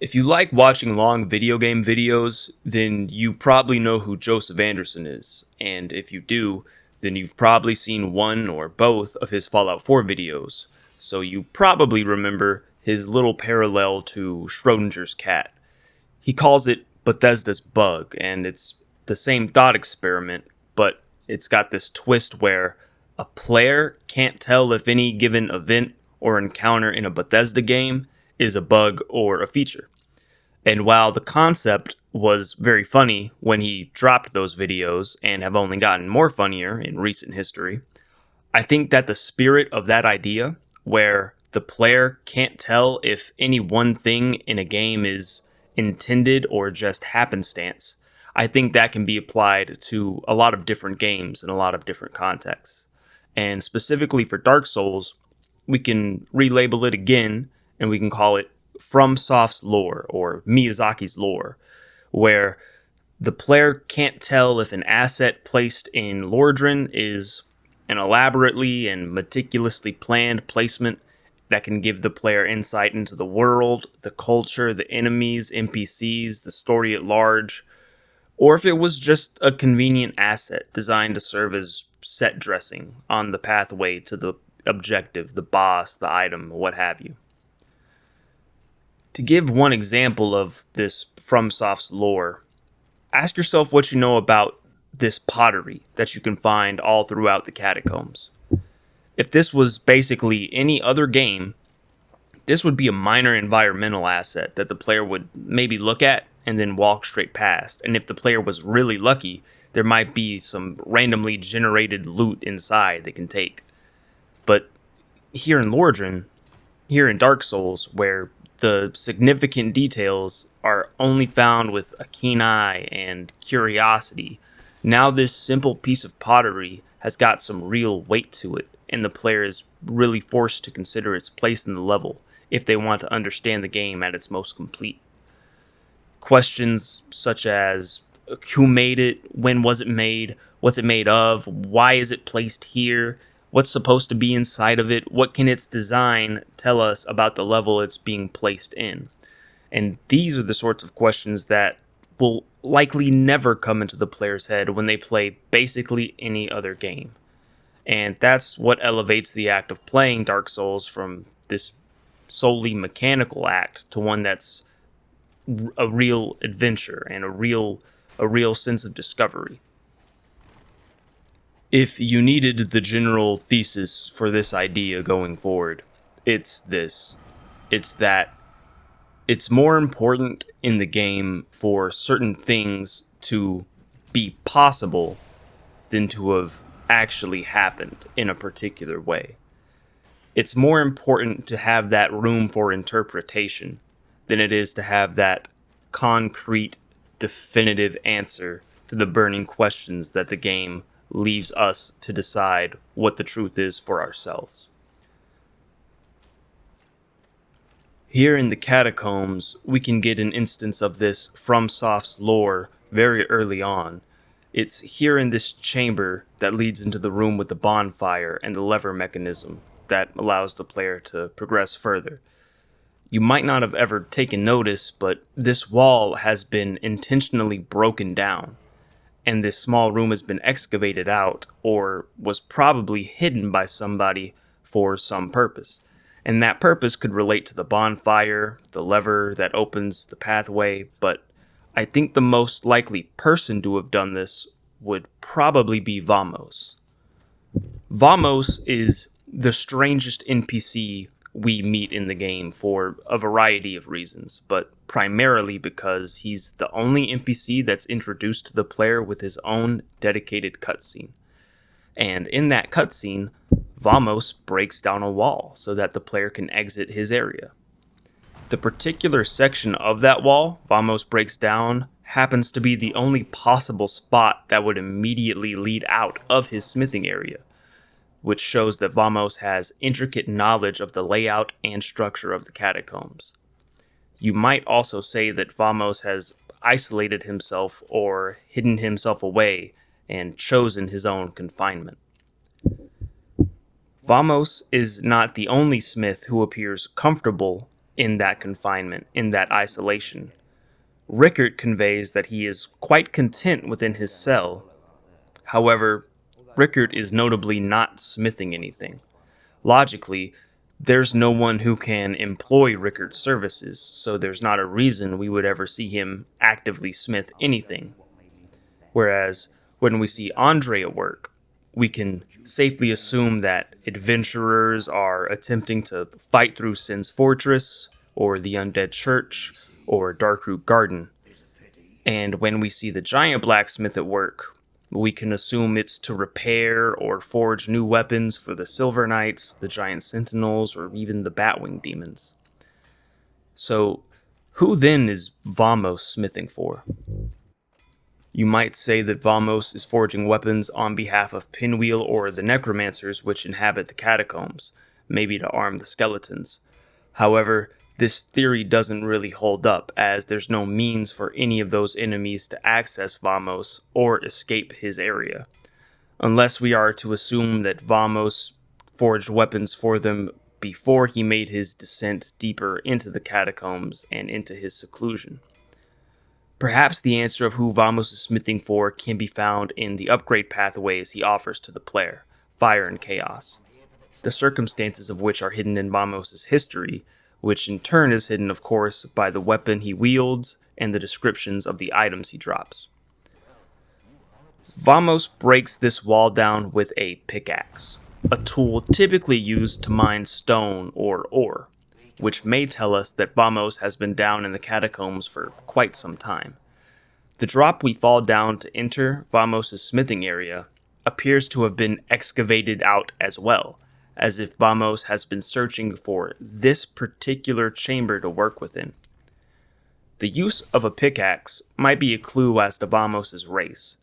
If you like watching long video game videos, then you probably know who Joseph Anderson is. And if you do, then you've probably seen one or both of his Fallout 4 videos. So you probably remember his little parallel to Schrodinger's cat. He calls it Bethesda's bug, and it's the same thought experiment, but it's got this twist where a player can't tell if any given event or encounter in a Bethesda game is a bug or a feature. And while the concept was very funny when he dropped those videos and have only gotten more funnier in recent history, I think that the spirit of that idea, where the player can't tell if any one thing in a game is intended or just happenstance, I think that can be applied to a lot of different games in a lot of different contexts. And specifically for Dark Souls, we can relabel it again and we can call it FromSoft's lore or Miyazaki's lore, where the player can't tell if an asset placed in Lordran is an elaborately and meticulously planned placement that can give the player insight into the world, the culture, the enemies, NPCs, the story at large, or if it was just a convenient asset designed to serve as set dressing on the pathway to the objective, the boss, the item, what have you. To give one example of this FromSoft's lore, ask yourself what you know about this pottery that you can find all throughout the Catacombs. If this was basically any other game, this would be a minor environmental asset that the player would maybe look at and then walk straight past. And if the player was really lucky, there might be some randomly generated loot inside they can take. But here in Lordran, here in Dark Souls, where the significant details are only found with a keen eye and curiosity, now this simple piece of pottery has got some real weight to it, and the player is really forced to consider its place in the level if they want to understand the game at its most complete. Questions such as who made it, when was it made, what's it made of, why is it placed here, what's supposed to be inside of it, what can its design tell us about the level it's being placed in. And these are the sorts of questions that will likely never come into the player's head when they play basically any other game. And that's what elevates the act of playing Dark Souls from this solely mechanical act to one that's a real adventure and a real sense of discovery. If you needed the general thesis for this idea going forward, it's this. It's that it's more important in the game for certain things to be possible than to have actually happened in a particular way. It's more important to have that room for interpretation than it is to have that concrete, definitive answer to the burning questions that the game leaves us to decide what the truth is for ourselves. Here in the Catacombs, we can get an instance of this FromSoft's lore very early on. It's here in this chamber that leads into the room with the bonfire and the lever mechanism that allows the player to progress further. You might not have ever taken notice, but this wall has been intentionally broken down, and this small room has been excavated out, or was probably hidden by somebody for some purpose. And that purpose could relate to the bonfire, the lever that opens the pathway, but I think the most likely person to have done this would probably be Vamos. Vamos is the strangest NPC we meet in the game for a variety of reasons, but primarily because he's the only NPC that's introduced to the player with his own dedicated cutscene. And in that cutscene, Vamos breaks down a wall so that the player can exit his area. The particular section of that wall Vamos breaks down happens to be the only possible spot that would immediately lead out of his smithing area, which shows that Vamos has intricate knowledge of the layout and structure of the catacombs. You might also say that Vamos has isolated himself or hidden himself away and chosen his own confinement. Vamos is not the only smith who appears comfortable in that confinement, in that isolation. Rickert conveys that he is quite content within his cell. However, Rickert is notably not smithing anything. Logically, there's no one who can employ Rickert's services, so there's not a reason we would ever see him actively smith anything. Whereas, when we see Andre at work, we can safely assume that adventurers are attempting to fight through Sin's Fortress, or the Undead Church, or Darkroot Garden. And when we see the giant blacksmith at work, we can assume it's to repair or forge new weapons for the Silver Knights, the giant sentinels, or even the Batwing demons. So, who then is Vamos smithing for? You might say that Vamos is forging weapons on behalf of Pinwheel or the necromancers which inhabit the catacombs, maybe to arm the skeletons. However, this theory doesn't really hold up, as there's no means for any of those enemies to access Vamos or escape his area, unless we are to assume that Vamos forged weapons for them before he made his descent deeper into the catacombs and into his seclusion. Perhaps the answer of who Vamos is smithing for can be found in the upgrade pathways he offers to the player, Fire and Chaos, the circumstances of which are hidden in Vamos' history, which in turn is hidden, of course, by the weapon he wields and the descriptions of the items he drops. Vamos breaks this wall down with a pickaxe, a tool typically used to mine stone or ore, which may tell us that Vamos has been down in the catacombs for quite some time. The drop we fall down to enter Vamos' smithing area appears to have been excavated out as well, as if Vamos has been searching for this particular chamber to work within. The use of a pickaxe might be a clue as to Vamos' race,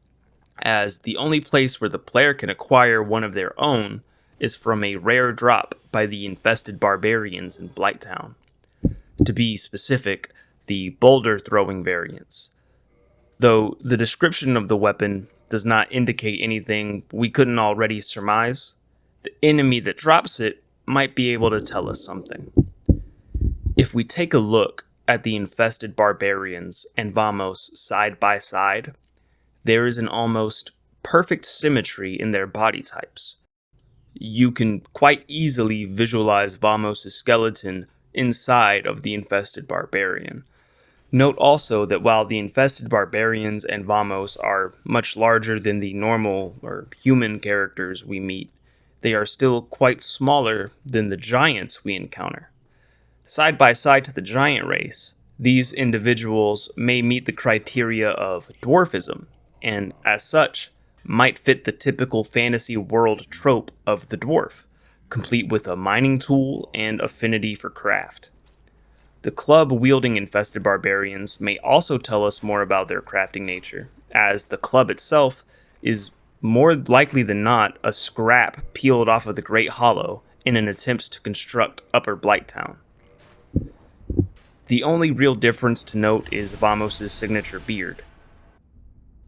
as the only place where the player can acquire one of their own is from a rare drop by the infested barbarians in Blighttown. To be specific, the boulder-throwing variants. Though the description of the weapon does not indicate anything we couldn't already surmise, the enemy that drops it might be able to tell us something. If we take a look at the infested barbarians and Vamos side by side, there is an almost perfect symmetry in their body types. You can quite easily visualize Vamos' skeleton inside of the infested barbarian. Note also that while the infested barbarians and Vamos are much larger than the normal or human characters we meet, they are still quite smaller than the giants we encounter. Side by side to the giant race, these individuals may meet the criteria of dwarfism, and as such, might fit the typical fantasy world trope of the dwarf, complete with a mining tool and affinity for craft. The club-wielding infested barbarians may also tell us more about their crafting nature, as the club itself is more likely than not a scrap peeled off of the Great Hollow in an attempt to construct Upper Blighttown. The only real difference to note is Vamos' signature beard.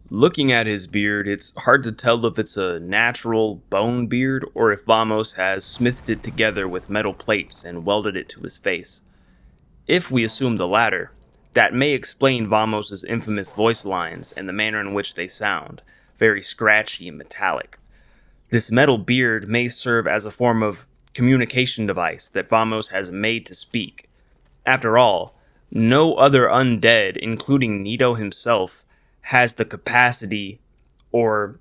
Looking at his beard, it's hard to tell if it's a natural bone beard or if Vamos has smithed it together with metal plates and welded it to his face. If we assume the latter, that may explain Vamos' infamous voice lines and the manner in which they sound, very scratchy and metallic. This metal beard may serve as a form of communication device that Vamos has made to speak. After all, no other undead, including Nito himself, has the capacity, or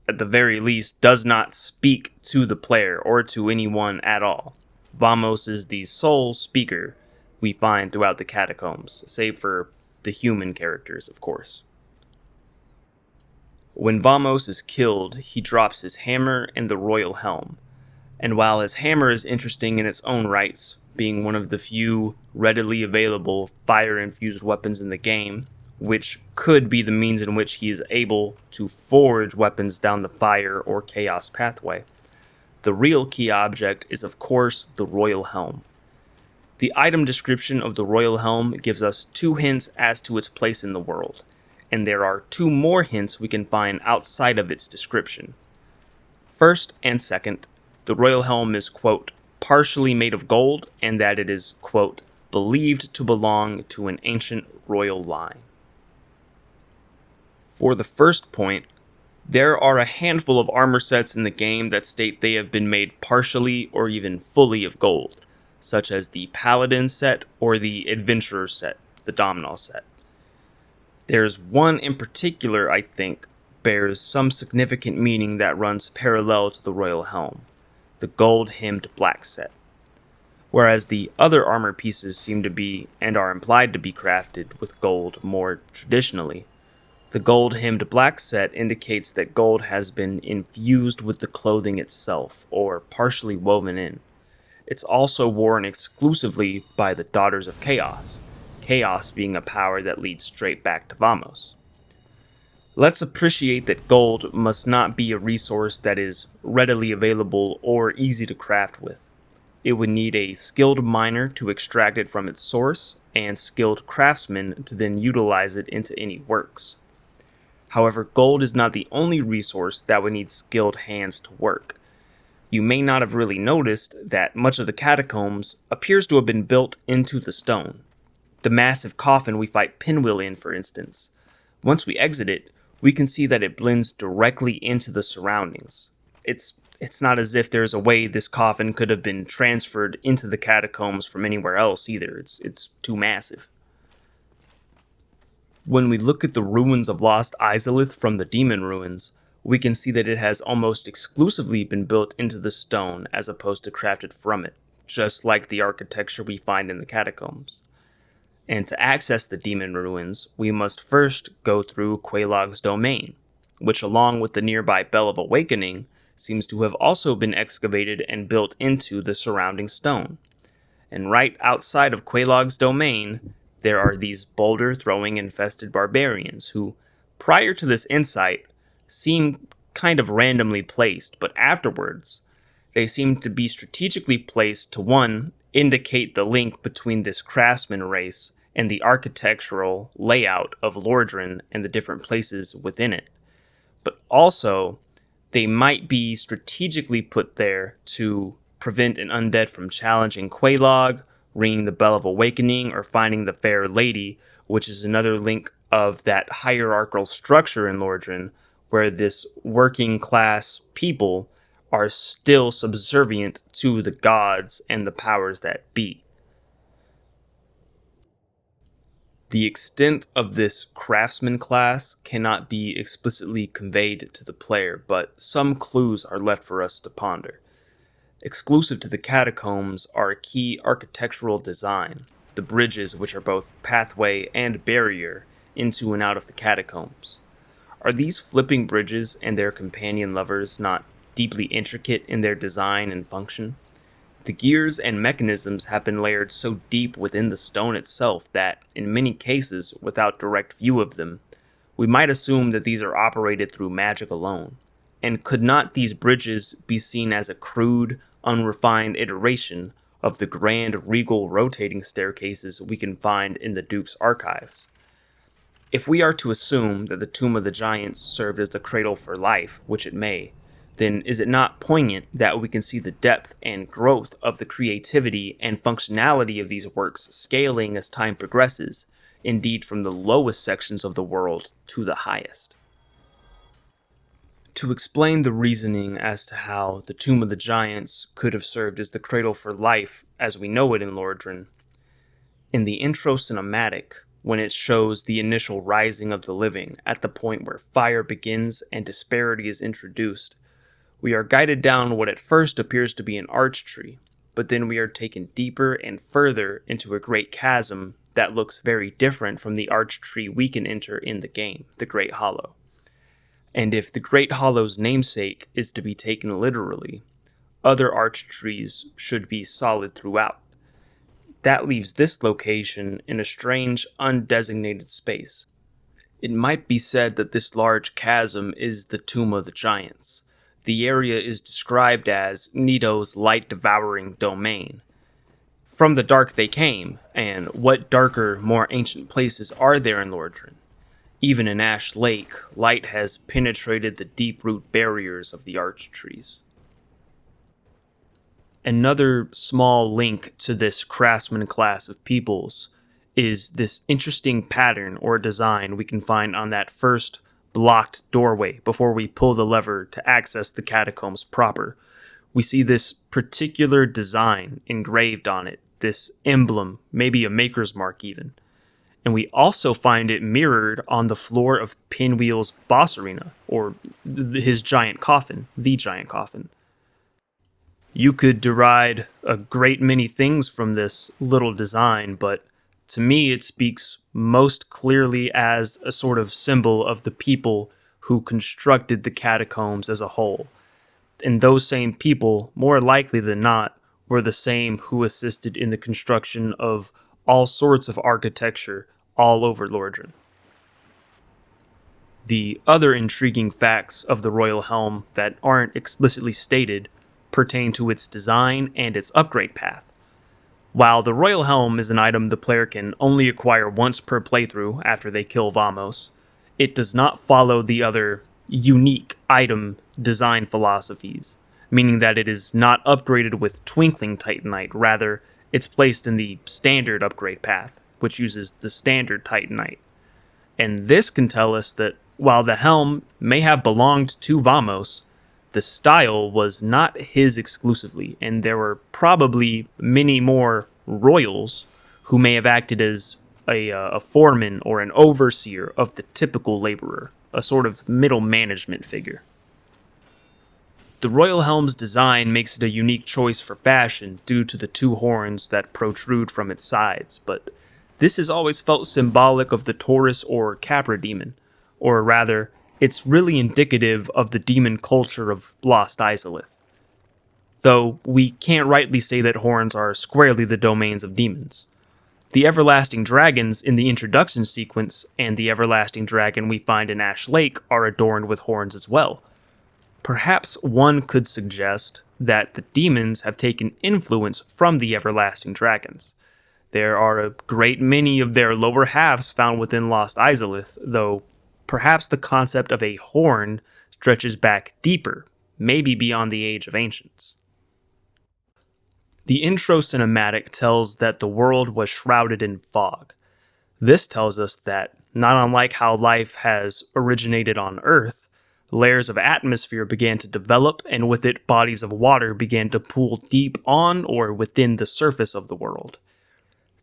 at the very least, does not speak to the player or to anyone at all. Vamos is the sole speaker we find throughout the catacombs, save for the human characters, of course. When Vamos is killed, he drops his hammer and the royal helm, and while his hammer is interesting in its own rights, being one of the few readily available fire-infused weapons in the game, which could be the means in which he is able to forge weapons down the fire or chaos pathway, the real key object is of course the royal helm. The item description of the royal helm gives us 2 hints as to its place in the world, and there are 2 more hints we can find outside of its description. First and second, the royal helm is, quote, partially made of gold, and that it is, quote, believed to belong to an ancient royal line. For the first point, there are a handful of armor sets in the game that state they have been made partially or even fully of gold, such as the Paladin set or the Adventurer set, the Domhnall set. There's one in particular I think bears some significant meaning that runs parallel to the Royal Helm, the gold-hemmed black set. Whereas the other armor pieces seem to be, and are implied to be crafted with gold more traditionally, the gold-hemmed black set indicates that gold has been infused with the clothing itself, or partially woven in. It's also worn exclusively by the Daughters of Chaos, Chaos being a power that leads straight back to Vamos. Let's appreciate that gold must not be a resource that is readily available or easy to craft with. It would need a skilled miner to extract it from its source, and skilled craftsmen to then utilize it into any works. However, gold is not the only resource that would need skilled hands to work. You may not have really noticed that much of the catacombs appears to have been built into the stone. The massive coffin we fight Pinwheel in, for instance. Once we exit it, we can see that it blends directly into the surroundings. It's not as if there's a way this coffin could have been transferred into the catacombs from anywhere else either. It's too massive. When we look at the ruins of Lost Izalith from the Demon Ruins, we can see that it has almost exclusively been built into the stone as opposed to crafted from it, just like the architecture we find in the catacombs. And to access the Demon Ruins, we must first go through Quelaag's domain, which along with the nearby Bell of Awakening, seems to have also been excavated and built into the surrounding stone. And right outside of Quelaag's domain, there are these boulder-throwing infested barbarians who, prior to this insight, seem kind of randomly placed, but afterwards, they seem to be strategically placed to, one, indicate the link between this craftsman race and the architectural layout of Lordran and the different places within it. But also, they might be strategically put there to prevent an undead from challenging Quelaag, ringing the Bell of Awakening, or finding the Fair Lady, which is another link of that hierarchical structure in Lordran, where this working class people are still subservient to the gods and the powers that be. The extent of this craftsman class cannot be explicitly conveyed to the player, but some clues are left for us to ponder. Exclusive to the catacombs are a key architectural design, the bridges which are both pathway and barrier into and out of the catacombs. Are these flipping bridges and their companion levers not deeply intricate in their design and function? The gears and mechanisms have been layered so deep within the stone itself that, in many cases, without direct view of them, we might assume that these are operated through magic alone. And could not these bridges be seen as a crude, unrefined iteration of the grand regal rotating staircases we can find in the Duke's archives? If we are to assume that the Tomb of the Giants served as the cradle for life, which it may, then is it not poignant that we can see the depth and growth of the creativity and functionality of these works scaling as time progresses, indeed from the lowest sections of the world to the highest? To explain the reasoning as to how the Tomb of the Giants could have served as the cradle for life as we know it in Lordran, in the intro cinematic, when it shows the initial rising of the living at the point where fire begins and disparity is introduced, we are guided down what at first appears to be an arch tree, but then we are taken deeper and further into a great chasm that looks very different from the arch tree we can enter in the game, the Great Hollow. And if the Great Hollow's namesake is to be taken literally, other arch trees should be solid throughout. That leaves this location in a strange, undesignated space. It might be said that this large chasm is the Tomb of the Giants. The area is described as Nito's light-devouring domain. From the dark they came, and what darker, more ancient places are there in Lordran? Even in Ash Lake, light has penetrated the deep-root barriers of the arch trees. Another small link to this craftsman class of peoples is this interesting pattern or design we can find on that first blocked doorway before we pull the lever to access the catacombs proper. We see this particular design engraved on it, this emblem, maybe a maker's mark even. And we also find it mirrored on the floor of Pinwheel's boss arena, or his giant coffin, the giant coffin. You could deride a great many things from this little design, but to me it speaks most clearly as a sort of symbol of the people who constructed the catacombs as a whole. And those same people, more likely than not, were the same who assisted in the construction of all sorts of architecture all over Lordran. The other intriguing facts of the Royal Helm that aren't explicitly stated pertain to its design and its upgrade path. While the Royal Helm is an item the player can only acquire once per playthrough after they kill Vamos, it does not follow the other unique item design philosophies, meaning that it is not upgraded with Twinkling Titanite, rather, it's placed in the standard upgrade path, which uses the standard Titanite. And this can tell us that while the helm may have belonged to Vamos, the style was not his exclusively, and there were probably many more royals who may have acted as a foreman or an overseer of the typical laborer, a sort of middle management figure. The Royal Helm's design makes it a unique choice for fashion due to the two horns that protrude from its sides, but this has always felt symbolic of the Taurus or Capra demon, or rather, it's really indicative of the demon culture of Lost Izalith. Though we can't rightly say that horns are squarely the domains of demons. The everlasting dragons in the introduction sequence and the everlasting dragon we find in Ash Lake are adorned with horns as well. Perhaps one could suggest that the demons have taken influence from the everlasting dragons. There are a great many of their lower halves found within Lost Izalith, though perhaps the concept of a horn stretches back deeper, maybe beyond the Age of Ancients. The intro cinematic tells that the world was shrouded in fog. This tells us that, not unlike how life has originated on Earth, layers of atmosphere began to develop, and with it, bodies of water began to pool deep on or within the surface of the world.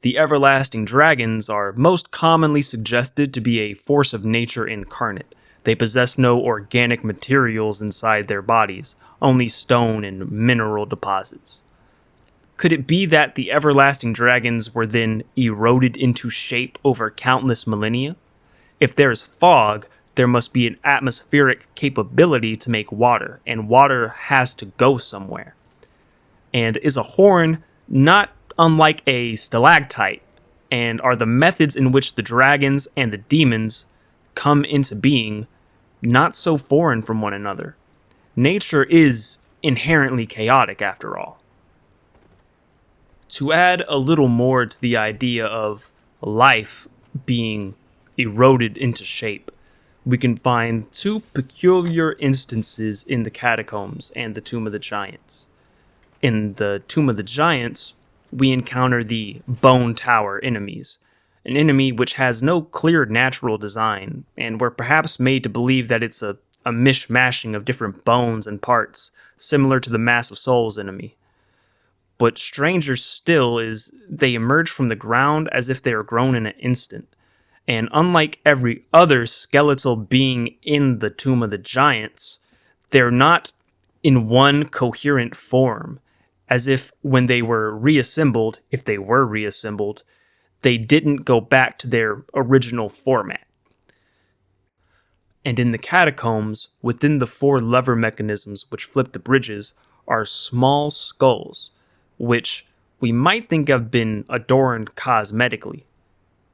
The everlasting dragons are most commonly suggested to be a force of nature incarnate. They possess no organic materials inside their bodies, only stone and mineral deposits. Could it be that the everlasting dragons were then eroded into shape over countless millennia? If there's fog, there must be an atmospheric capability to make water, and water has to go somewhere. And is a horn not unlike a stalactite, and are the methods in which the dragons and the demons come into being not so foreign from one another? Nature is inherently chaotic, after all. To add a little more to the idea of life being eroded into shape, we can find two peculiar instances in the Catacombs and the Tomb of the Giants. In the Tomb of the Giants, we encounter the Bone Tower enemies, an enemy which has no clear natural design, and we're perhaps made to believe that it's a mishmashing of different bones and parts, similar to the Massive Souls enemy. But stranger still is they emerge from the ground as if they are grown in an instant. And unlike every other skeletal being in the Tomb of the Giants, they're not in one coherent form, as if when they were reassembled, if they were reassembled, they didn't go back to their original format. And in the Catacombs, within the four lever mechanisms which flip the bridges, are small skulls, which we might think have been adorned cosmetically.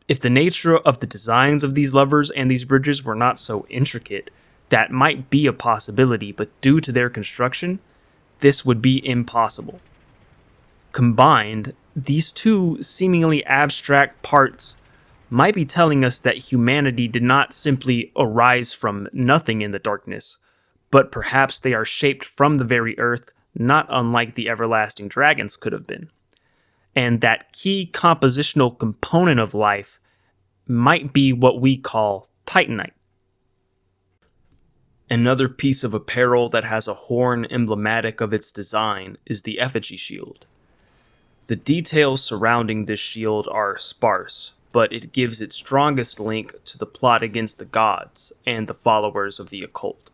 If the nature of the designs of these levers and these bridges were not so intricate, that might be a possibility, but due to their construction, this would be impossible. Combined, these two seemingly abstract parts might be telling us that humanity did not simply arise from nothing in the darkness, but perhaps they are shaped from the very earth not unlike the everlasting dragons could have been. And that key compositional component of life might be what we call titanite. Another piece of apparel that has a horn emblematic of its design is the effigy shield. The details surrounding this shield are sparse, but it gives its strongest link to the plot against the gods and the followers of the occult.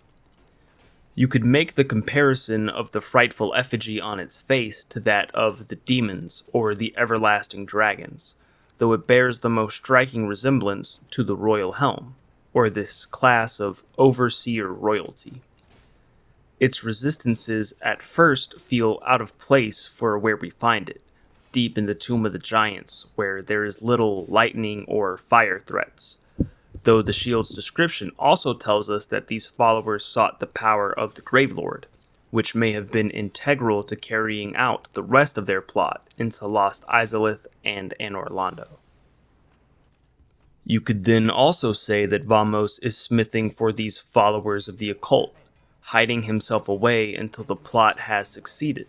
You could make the comparison of the frightful effigy on its face to that of the demons or the everlasting dragons, though it bears the most striking resemblance to the royal helm, or this class of overseer royalty. Its resistances at first feel out of place for where we find it, deep in the Tomb of the Giants, where there is little lightning or fire threats, though the shield's description also tells us that these followers sought the power of the Gravelord, which may have been integral to carrying out the rest of their plot into Lost Izalith and Anor Londo. You could then also say that Vamos is smithing for these followers of the occult, hiding himself away until the plot has succeeded.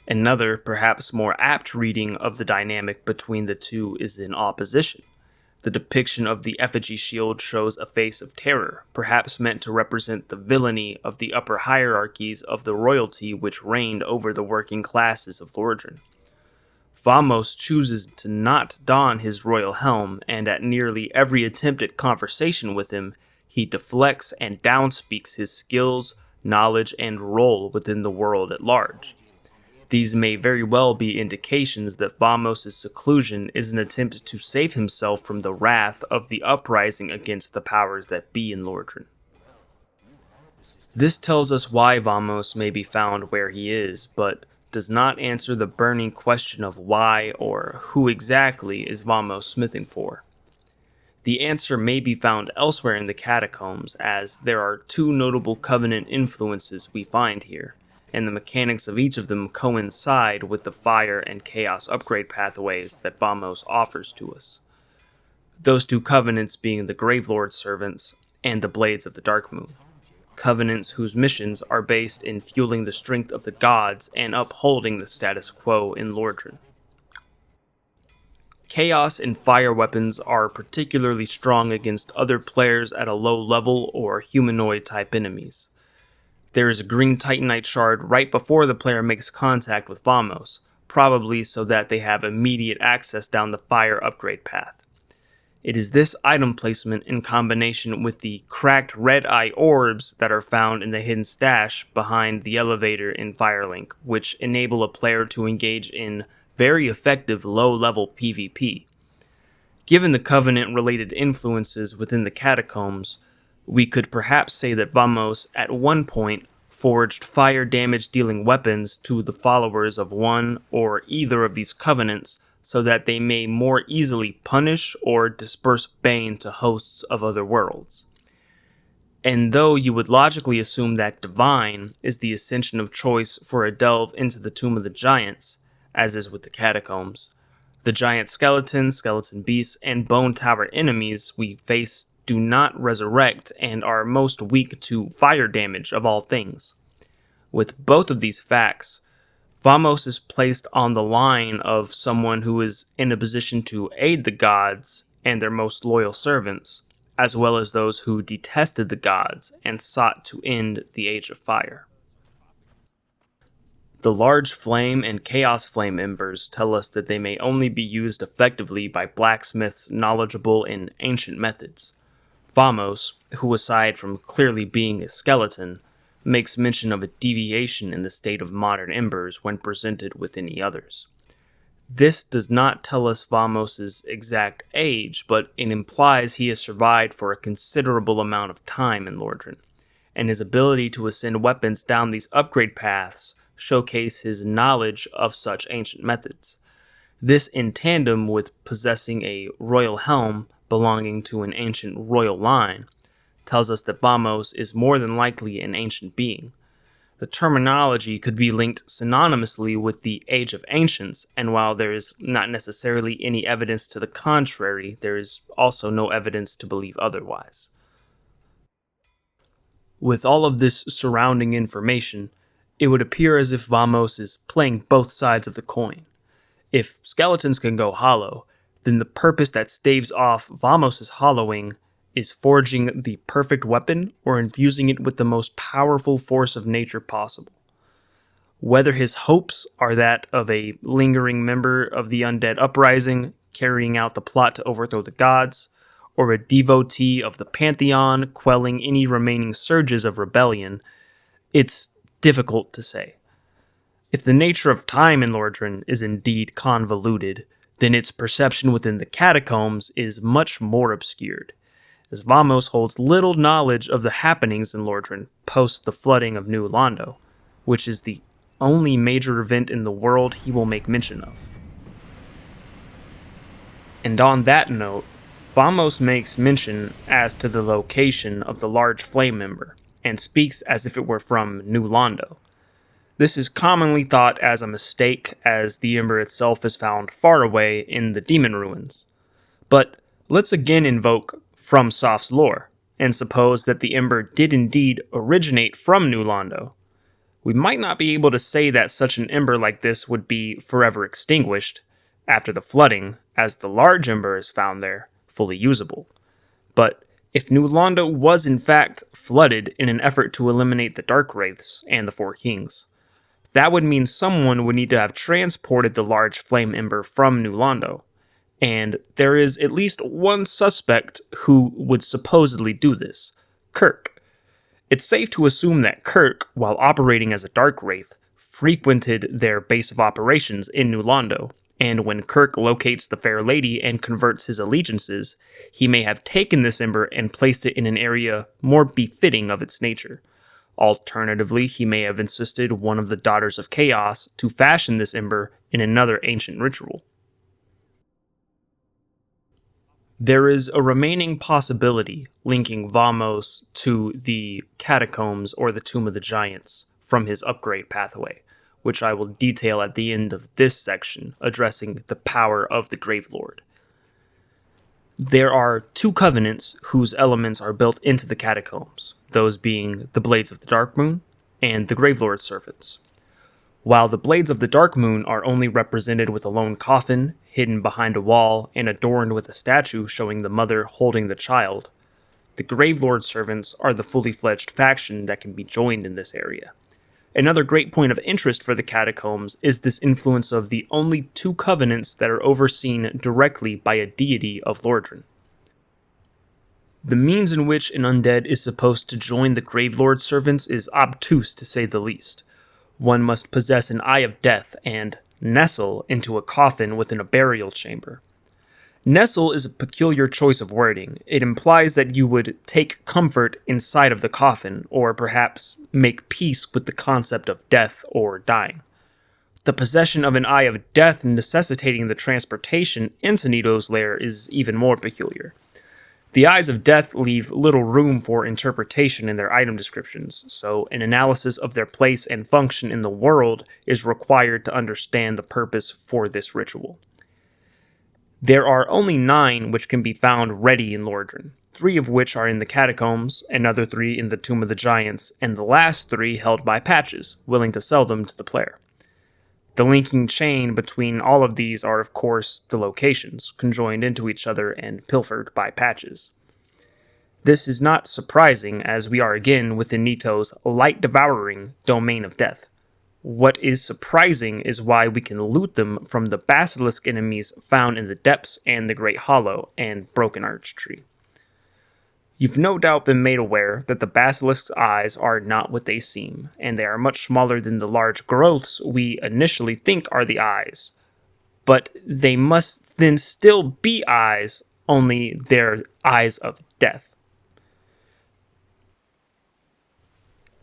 Another, perhaps more apt reading of the dynamic between the two is in opposition. The depiction of the effigy shield shows a face of terror, perhaps meant to represent the villainy of the upper hierarchies of the royalty which reigned over the working classes of Lordran. Vamos chooses to not don his royal helm, and at nearly every attempt at conversation with him, he deflects and downspeaks his skills, knowledge, and role within the world at large. These may very well be indications that Vamos' seclusion is an attempt to save himself from the wrath of the uprising against the powers that be in Lordran. This tells us why Vamos may be found where he is, but does not answer the burning question of why or who exactly is Vamos smithing for. The answer may be found elsewhere in the Catacombs, as there are two notable Covenant influences we find here, and the mechanics of each of them coincide with the fire and chaos upgrade pathways that Vamos offers to us. Those two Covenants being the Gravelord servants and the Blades of the Darkmoon. Covenants whose missions are based in fueling the strength of the gods and upholding the status quo in Lordran. Chaos and fire weapons are particularly strong against other players at a low level or humanoid-type enemies. There is a green titanite shard right before the player makes contact with Vamos, probably so that they have immediate access down the fire upgrade path. It is this item placement in combination with the cracked red eye orbs that are found in the hidden stash behind the elevator in Firelink, which enable a player to engage in very effective low-level PvP. Given the Covenant-related influences within the Catacombs, we could perhaps say that Vamos at one point forged fire damage dealing weapons to the followers of one or either of these Covenants so that they may more easily punish or disperse bane to hosts of other worlds. And though you would logically assume that divine is the ascension of choice for a delve into the Tomb of the Giants, as is with the Catacombs, the giant skeletons, skeleton beasts, and bone tower enemies we face do not resurrect and are most weak to fire damage of all things. With both of these facts, Vamos is placed on the line of someone who is in a position to aid the gods and their most loyal servants, as well as those who detested the gods and sought to end the Age of Fire. The large flame and chaos flame embers tell us that they may only be used effectively by blacksmiths knowledgeable in ancient methods. Vamos, who aside from clearly being a skeleton, makes mention of a deviation in the state of modern embers when presented with any others. This does not tell us Vamos' exact age, but it implies he has survived for a considerable amount of time in Lordran, and his ability to ascend weapons down these upgrade paths showcase his knowledge of such ancient methods. This in tandem with possessing a royal helm belonging to an ancient royal line tells us that Vamos is more than likely an ancient being. The terminology could be linked synonymously with the Age of Ancients, and while there is not necessarily any evidence to the contrary, there is also no evidence to believe otherwise. With all of this surrounding information, it would appear as if Vamos is playing both sides of the coin. If skeletons can go hollow, then the purpose that staves off Vamos' hollowing is forging the perfect weapon or infusing it with the most powerful force of nature possible. Whether his hopes are that of a lingering member of the undead uprising carrying out the plot to overthrow the gods, or a devotee of the pantheon quelling any remaining surges of rebellion, it's difficult to say. If the nature of time in Lordran is indeed convoluted, then its perception within the catacombs is much more obscured, as Vamos holds little knowledge of the happenings in Lordran post the flooding of New Londo, which is the only major event in the world he will make mention of. And on that note, Vamos makes mention as to the location of the large flame ember, and speaks as if it were from New Londo. This is commonly thought as a mistake, as the ember itself is found far away in the demon ruins. But let's again invoke FromSoft's lore, and suppose that the ember did indeed originate from New Londo. We might not be able to say that such an ember like this would be forever extinguished after the flooding, as the large ember is found there, fully usable. But if New Londo was in fact flooded in an effort to eliminate the Dark Wraiths and the Four Kings, that would mean someone would need to have transported the large flame ember from New Londo, and there is at least one suspect who would supposedly do this: Kirk. It's safe to assume that Kirk, while operating as a Dark Wraith, frequented their base of operations in New Londo, and when Kirk locates the Fair Lady and converts his allegiances, he may have taken this ember and placed it in an area more befitting of its nature. Alternatively, he may have insisted one of the Daughters of Chaos to fashion this ember in another ancient ritual. There is a remaining possibility linking Vamos to the Catacombs or the Tomb of the Giants from his upgrade pathway, which I will detail at the end of this section, addressing the power of the Gravelord. There are two covenants whose elements are built into the Catacombs, those being the Blades of the Dark Moon and the Gravelord Servants. While the Blades of the Dark Moon are only represented with a lone coffin, hidden behind a wall, and adorned with a statue showing the mother holding the child, the Gravelord Servants are the fully fledged faction that can be joined in this area. Another great point of interest for the Catacombs is this influence of the only two covenants that are overseen directly by a deity of Lordran. The means in which an undead is supposed to join the Gravelord Servants is obtuse to say the least. One must possess an Eye of Death and nestle into a coffin within a burial chamber. Nestle is a peculiar choice of wording. It implies that you would take comfort inside of the coffin, or perhaps make peace with the concept of death or dying. The possession of an Eye of Death necessitating the transportation into Nito's lair is even more peculiar. The Eyes of Death leave little room for interpretation in their item descriptions, so an analysis of their place and function in the world is required to understand the purpose for this ritual. There are only 9 which can be found ready in Lordran, 3 of which are in the Catacombs, another 3 in the Tomb of the Giants, and the last 3 held by Patches, willing to sell them to the player. The linking chain between all of these are, of course, the locations, conjoined into each other and pilfered by Patches. This is not surprising, as we are again within Nito's light-devouring domain of death. What is surprising is why we can loot them from the basilisk enemies found in the depths and the Great Hollow and Broken Arch Tree. You've no doubt been made aware that the basilisk's eyes are not what they seem, and they are much smaller than the large growths we initially think are the eyes. But they must then still be eyes, only they're eyes of death.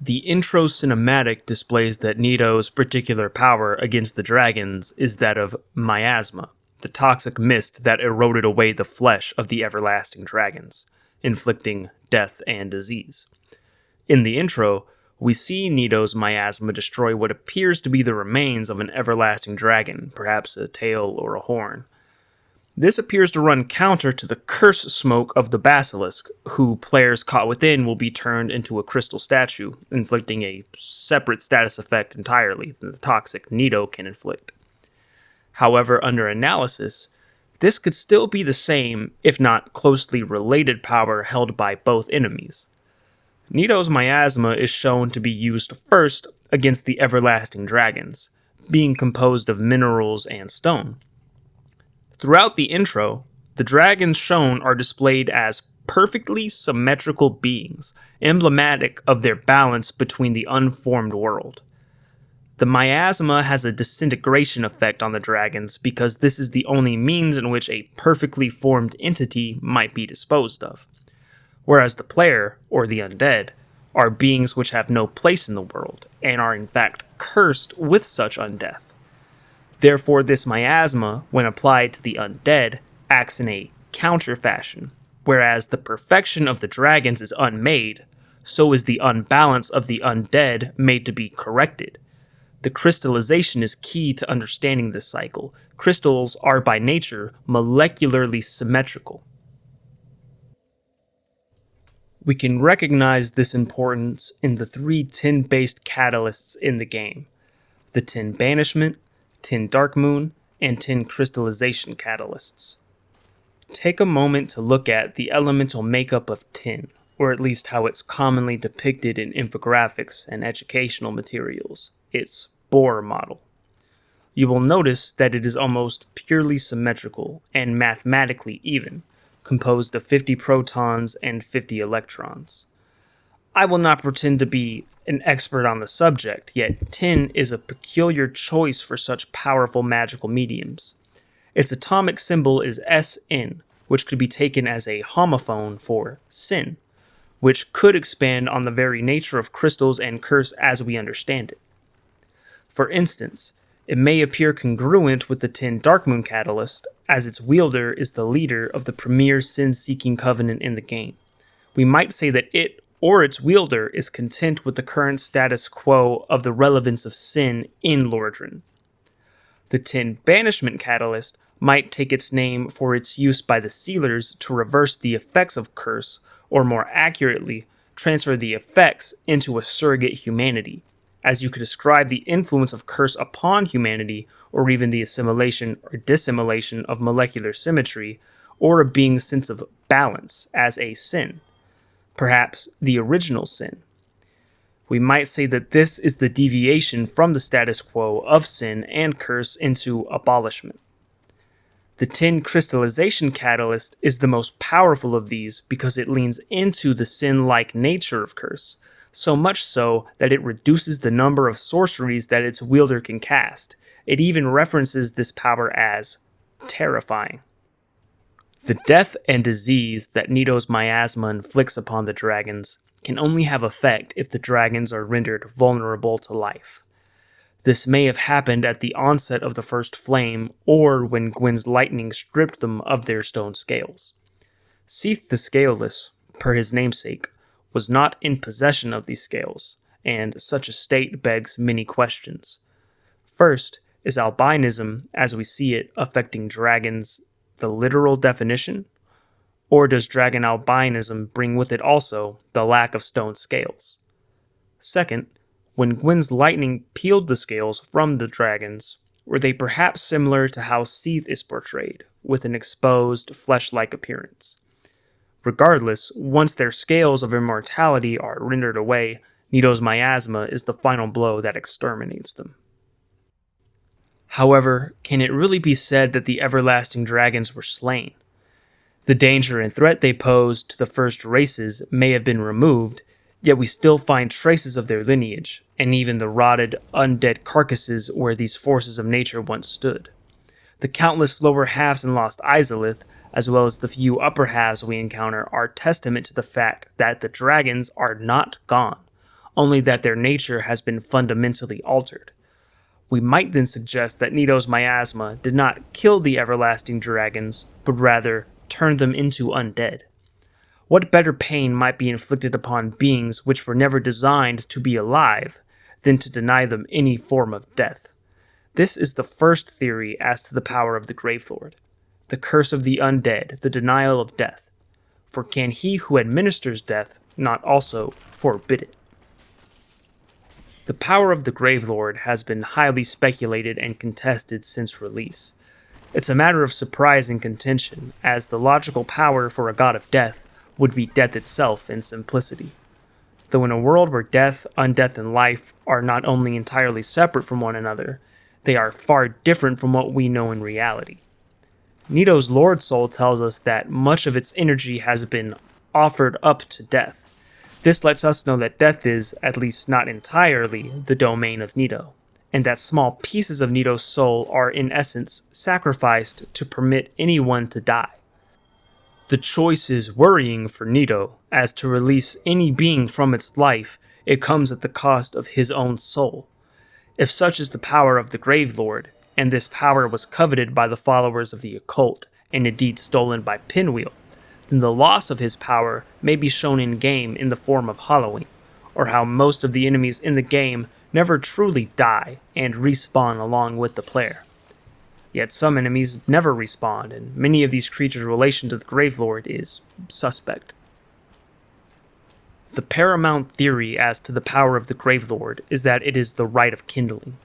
The intro cinematic displays that Nito's particular power against the dragons is that of miasma, the toxic mist that eroded away the flesh of the everlasting dragons, inflicting death and disease. In the intro, we see Nito's miasma destroy what appears to be the remains of an everlasting dragon, perhaps a tail or a horn. This appears to run counter to the curse smoke of the basilisk, who players caught within will be turned into a crystal statue, inflicting a separate status effect entirely than the toxic Nito can inflict. However, under analysis, this could still be the same, if not closely related, power held by both enemies. Nito's miasma is shown to be used first against the everlasting dragons, being composed of minerals and stone. Throughout the intro, the dragons shown are displayed as perfectly symmetrical beings, emblematic of their balance between the unformed world. The miasma has a disintegration effect on the dragons because this is the only means in which a perfectly formed entity might be disposed of, whereas the player, or the undead, are beings which have no place in the world and are in fact cursed with such undeath. Therefore, this miasma, when applied to the undead, acts in a counter fashion, whereas the perfection of the dragons is unmade, so is the unbalance of the undead made to be corrected. The crystallization is key to understanding this cycle. Crystals are by nature molecularly symmetrical. We can recognize this importance in the three tin-based catalysts in the game: the tin banishment, tin dark moon, and tin crystallization catalysts. Take a moment to look at the elemental makeup of tin, or at least how it's commonly depicted in infographics and educational materials, its Bohr model. You will notice that it is almost purely symmetrical and mathematically even, composed of 50 protons and 50 electrons. I will not pretend to be an expert on the subject, yet tin is a peculiar choice for such powerful magical mediums. Its atomic symbol is Sn, which could be taken as a homophone for sin, which could expand on the very nature of crystals and curse as we understand it. For instance, it may appear congruent with the tin Darkmoon catalyst, as its wielder is the leader of the premier sin-seeking covenant in the game. We might say that it, or its wielder, is content with the current status quo of the relevance of sin in Lordran. The tin banishment catalyst might take its name for its use by the sealers to reverse the effects of curse, or more accurately, transfer the effects into a surrogate humanity, as you could ascribe the influence of curse upon humanity, or even the assimilation or dissimilation of molecular symmetry, or a being's sense of balance as a sin, perhaps the original sin. We might say that this is the deviation from the status quo of sin and curse into abolishment. The tin crystallization catalyst is the most powerful of these because it leans into the sin-like nature of curse, so much so that it reduces the number of sorceries that its wielder can cast. It even references this power as terrifying. The death and disease that Nito's miasma inflicts upon the dragons can only have effect if the dragons are rendered vulnerable to life. This may have happened at the onset of the first flame, or when Gwyn's lightning stripped them of their stone scales. Seath the Scaleless, per his namesake, was not in possession of these scales, and such a state begs many questions. First, is albinism, as we see it, affecting dragons the literal definition? Or does dragon albinism bring with it also the lack of stone scales? Second, when Gwyn's lightning peeled the scales from the dragons, were they perhaps similar to how Seath is portrayed, with an exposed, flesh-like appearance? Regardless, once their scales of immortality are rendered away, Nito's miasma is the final blow that exterminates them. However, can it really be said that the everlasting dragons were slain? The danger and threat they posed to the first races may have been removed, yet we still find traces of their lineage, and even the rotted, undead carcasses where these forces of nature once stood. The countless lower halves in Lost Izalith, as well as the few upper halves we encounter, are testament to the fact that the dragons are not gone, only that their nature has been fundamentally altered. We might then suggest that Nito's miasma did not kill the everlasting dragons, but rather turn them into undead. What better pain might be inflicted upon beings which were never designed to be alive than to deny them any form of death? This is the first theory as to the power of the Gravelord. the curse of the undead, the denial of death. For can he who administers death not also forbid it? The power of the Gravelord has been highly speculated and contested since release. It's a matter of surprise and contention, as the logical power for a god of death would be death itself in simplicity. Though in a world where death, undeath, and life are not only entirely separate from one another, they are far different from what we know in reality. Nito's Lord Soul tells us that much of its energy has been offered up to death. This lets us know that death is, at least not entirely, the domain of Nito, and that small pieces of Nito's soul are in essence sacrificed to permit anyone to die. The choice is worrying for Nito, as to release any being from its life, it comes at the cost of his own soul. If such is the power of the Gravelord, and this power was coveted by the followers of the occult, and indeed stolen by Pinwheel, then the loss of his power may be shown in-game in the form of hollowing, or how most of the enemies in the game never truly die and respawn along with the player. Yet some enemies never respawn, and many of these creatures' relation to the Gravelord is suspect. The paramount theory as to the power of the Gravelord is that it is the Rite of Kindling.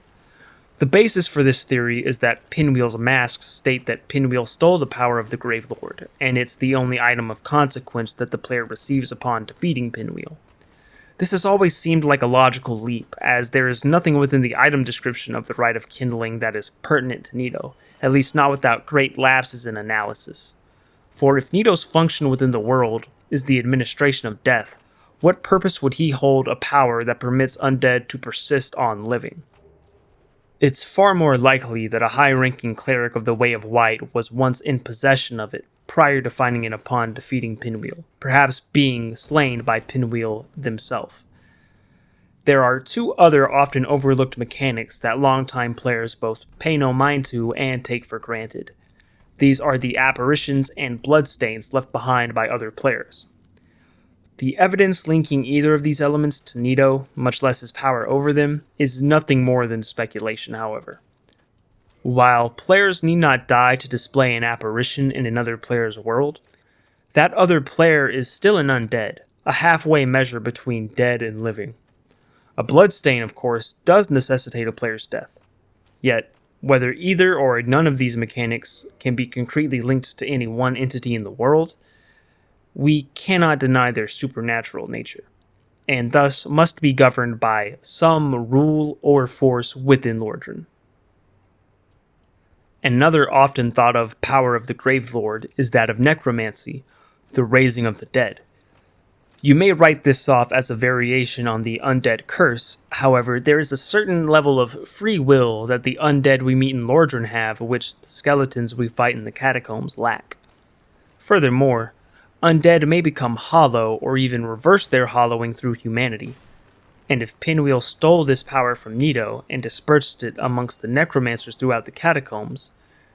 The basis for this theory is that Pinwheel's masks state that Pinwheel stole the power of the Gravelord, and it's the only item of consequence that the player receives upon defeating Pinwheel. This has always seemed like a logical leap, as there is nothing within the item description of the Rite of Kindling that is pertinent to Nito, at least not without great lapses in analysis. For if Nito's function within the world is the administration of death, what purpose would he hold a power that permits undead to persist on living? It's far more likely that a high-ranking cleric of the Way of White was once in possession of it prior to finding it upon defeating Pinwheel, perhaps being slain by Pinwheel themselves. There are two other often overlooked mechanics that longtime players both pay no mind to and take for granted. These are the apparitions and bloodstains left behind by other players. The evidence linking either of these elements to Nito, much less his power over them, is nothing more than speculation, however. While players need not die to display an apparition in another player's world, that other player is still an undead, a halfway measure between dead and living. A bloodstain, of course, does necessitate a player's death. Yet, whether either or none of these mechanics can be concretely linked to any one entity in the world, we cannot deny their supernatural nature, and thus must be governed by some rule or force within Lordran. Another often thought of power of the Gravelord is that of necromancy, the raising of the dead. You may write this off as a variation on the undead curse, however, there is a certain level of free will that the undead we meet in Lordran have, which the skeletons we fight in the Catacombs lack. Furthermore, undead may become hollow or even reverse their hollowing through humanity. And if Pinwheel stole this power from Nito and dispersed it amongst the necromancers throughout the Catacombs,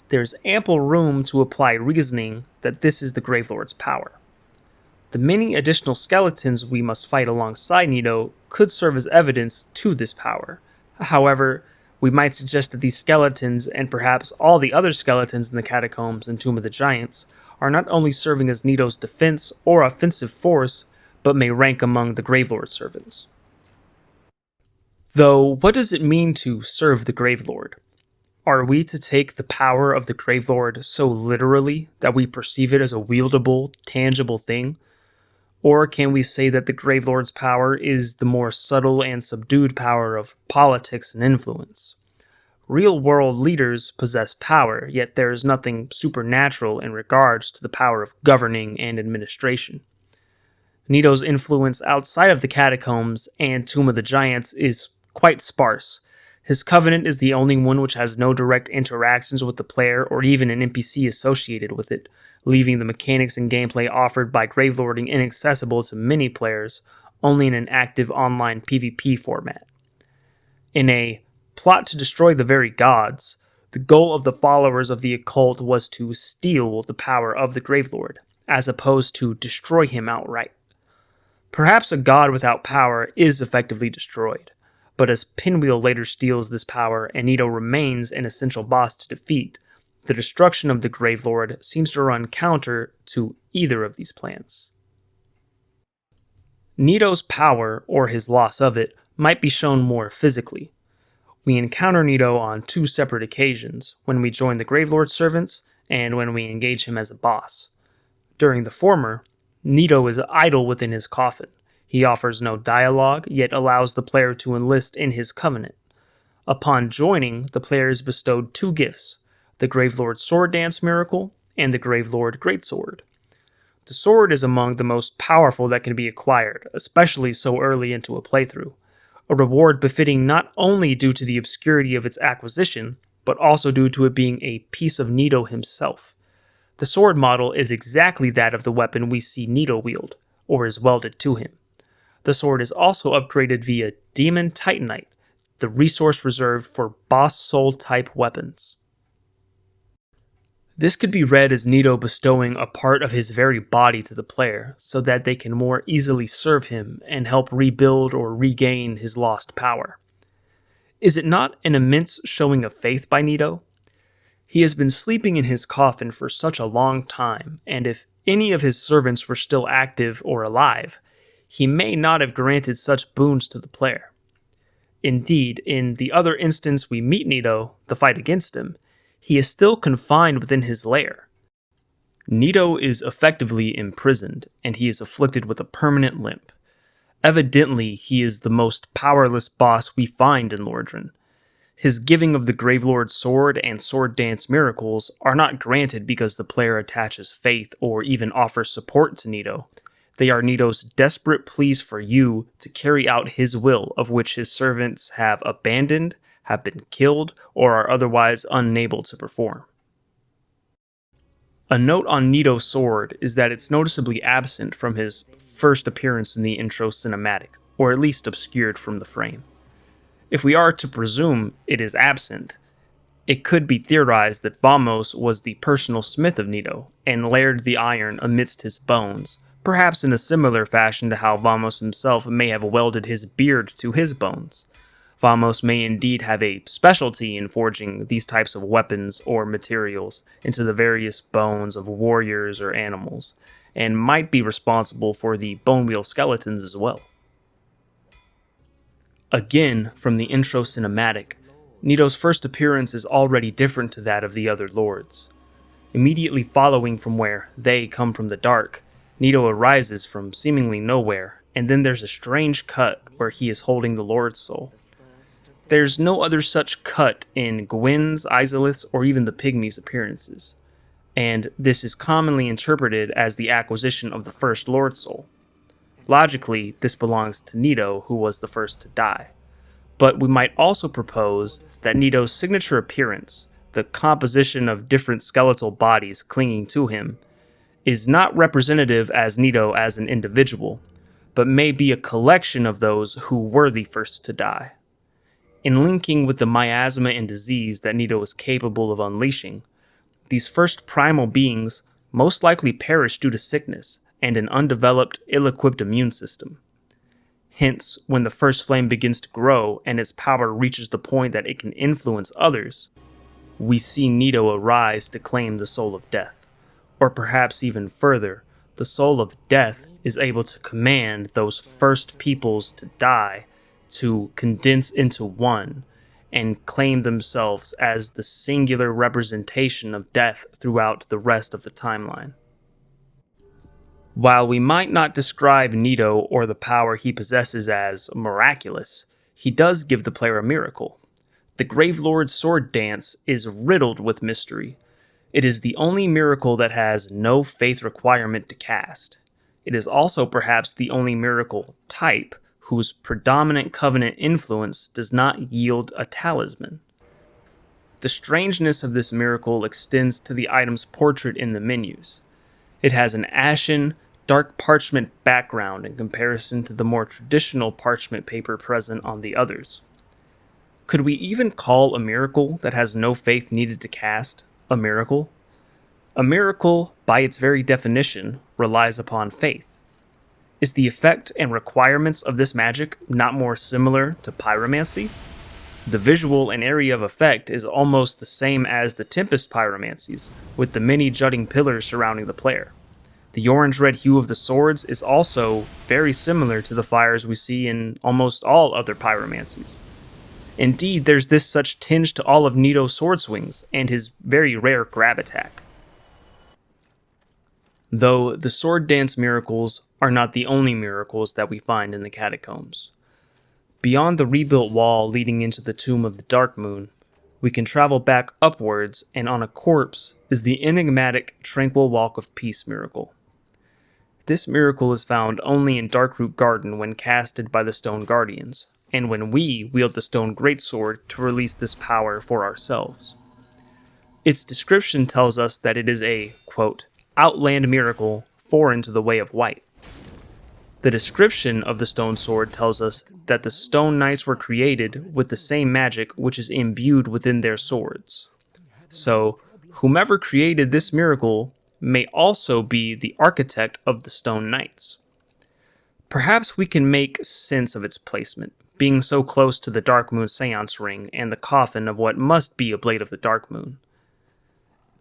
there is ample room to apply reasoning that this is the Gravelord's power. The many additional skeletons we must fight alongside Nito could serve as evidence to this power. However, we might suggest that these skeletons, and perhaps all the other skeletons in the Catacombs and Tomb of the Giants, are not only serving as Nito's defense or offensive force, but may rank among the Gravelord's servants. Though, what does it mean to serve the Gravelord? Are we to take the power of the Gravelord so literally that we perceive it as a wieldable, tangible thing? Or can we say that the Gravelord's power is the more subtle and subdued power of politics and influence? Real-world leaders possess power, yet there is nothing supernatural in regards to the power of governing and administration. Nito's influence outside of the Catacombs and Tomb of the Giants is quite sparse. His covenant is the only one which has no direct interactions with the player or even an NPC associated with it, leaving the mechanics and gameplay offered by Gravelording inaccessible to many players, only in an active online PvP format. In a plot to destroy the very gods, the goal of the followers of the occult was to steal the power of the Gravelord, as opposed to destroy him outright. Perhaps a god without power is effectively destroyed, but as Pinwheel later steals this power and Nito remains an essential boss to defeat, The destruction of the Gravelord seems to run counter to either of these plans. Nito's power, or his loss of it, might be shown more physically. We encounter Nito on two separate occasions, when we join the Gravelord's servants and when we engage him as a boss. During the former, Nito is idle within his coffin. He offers no dialogue, yet allows the player to enlist in his covenant. Upon joining, the player is bestowed two gifts, the Gravelord Sword Dance Miracle and the Gravelord Greatsword. The sword is among the most powerful that can be acquired, especially so early into a playthrough, a reward befitting not only due to the obscurity of its acquisition, but also due to it being a piece of Nito himself. The sword model is exactly that of the weapon we see Nito wield, or is welded to him. The sword is also upgraded via Demon Titanite, the resource reserved for boss soul type weapons. This could be read as Nito bestowing a part of his very body to the player, so that they can more easily serve him and help rebuild or regain his lost power. Is it not an immense showing of faith by Nito? He has been sleeping in his coffin for such a long time, and if any of his servants were still active or alive, he may not have granted such boons to the player. Indeed, in the other instance we meet Nito, the fight against him, he is still confined within his lair. Nito is effectively imprisoned, and he is afflicted with a permanent limp. Evidently, he is the most powerless boss we find in Lordran. His giving of the Gravelord sword and sword dance miracles are not granted because the player attaches faith or even offers support to Nito. They are Nito's desperate pleas for you to carry out his will, of which his servants have abandoned, have been killed, or are otherwise unable to perform. A note on Nito's sword is that it's noticeably absent from his first appearance in the intro cinematic, or at least obscured from the frame. If we are to presume it is absent, it could be theorized that Vamos was the personal smith of Nito, and laired the iron amidst his bones, perhaps in a similar fashion to how Vamos himself may have welded his beard to his bones. Vamos may indeed have a specialty in forging these types of weapons or materials into the various bones of warriors or animals, and might be responsible for the bone wheel skeletons as well. Again, from the intro cinematic, Nito's first appearance is already different to that of the other lords. Immediately following from where they come from the dark, Nito arises from seemingly nowhere, and then there's a strange cut where he is holding the Lord's soul. There's no other such cut in Gwyn's, Izalith's, or even the Pygmies' appearances, and this is commonly interpreted as the acquisition of the first Lord's soul. Logically, this belongs to Nito, who was the first to die. But we might also propose that Nito's signature appearance, the composition of different skeletal bodies clinging to him, is not representative as Nito as an individual, but may be a collection of those who were the first to die. In linking with the miasma and disease that Nito is capable of unleashing, these first primal beings most likely perish due to sickness and an undeveloped, ill-equipped immune system. Hence, when the first flame begins to grow and its power reaches the point that it can influence others, we see Nito arise to claim the soul of death. Or perhaps even further, the soul of death is able to command those first peoples to die to condense into one and claim themselves as the singular representation of death throughout the rest of the timeline. While we might not describe Nito or the power he possesses as miraculous, he does give the player a miracle. The Gravelord's sword dance is riddled with mystery. It is the only miracle that has no faith requirement to cast. It is also perhaps the only miracle type whose predominant covenant influence does not yield a talisman. The strangeness of this miracle extends to the item's portrait in the menus. It has an ashen, dark parchment background in comparison to the more traditional parchment paper present on the others. Could we even call a miracle that has no faith needed to cast a miracle? A miracle, by its very definition, relies upon faith. Is the effect and requirements of this magic not more similar to pyromancy? The visual and area of effect is almost the same as the Tempest pyromancies, with the many jutting pillars surrounding the player. The orange-red hue of the swords is also very similar to the fires we see in almost all other pyromancies. Indeed, there's this such tinge to all of Nito's sword swings and his very rare grab attack. Though the sword dance miracles are not the only miracles that we find in the catacombs. Beyond the rebuilt wall leading into the tomb of the Dark Moon, we can travel back upwards, and on a corpse is the enigmatic Tranquil Walk of Peace miracle. This miracle is found only in Darkroot Garden when casted by the Stone Guardians, and when we wield the Stone Greatsword to release this power for ourselves. Its description tells us that it is a, quote, outland miracle foreign to the way of white. The description of the stone sword tells us that the stone knights were created with the same magic which is imbued within their swords. So, whomever created this miracle may also be the architect of the stone knights. Perhaps we can make sense of its placement, being so close to the Dark Moon seance ring and the coffin of what must be a Blade of the Dark Moon.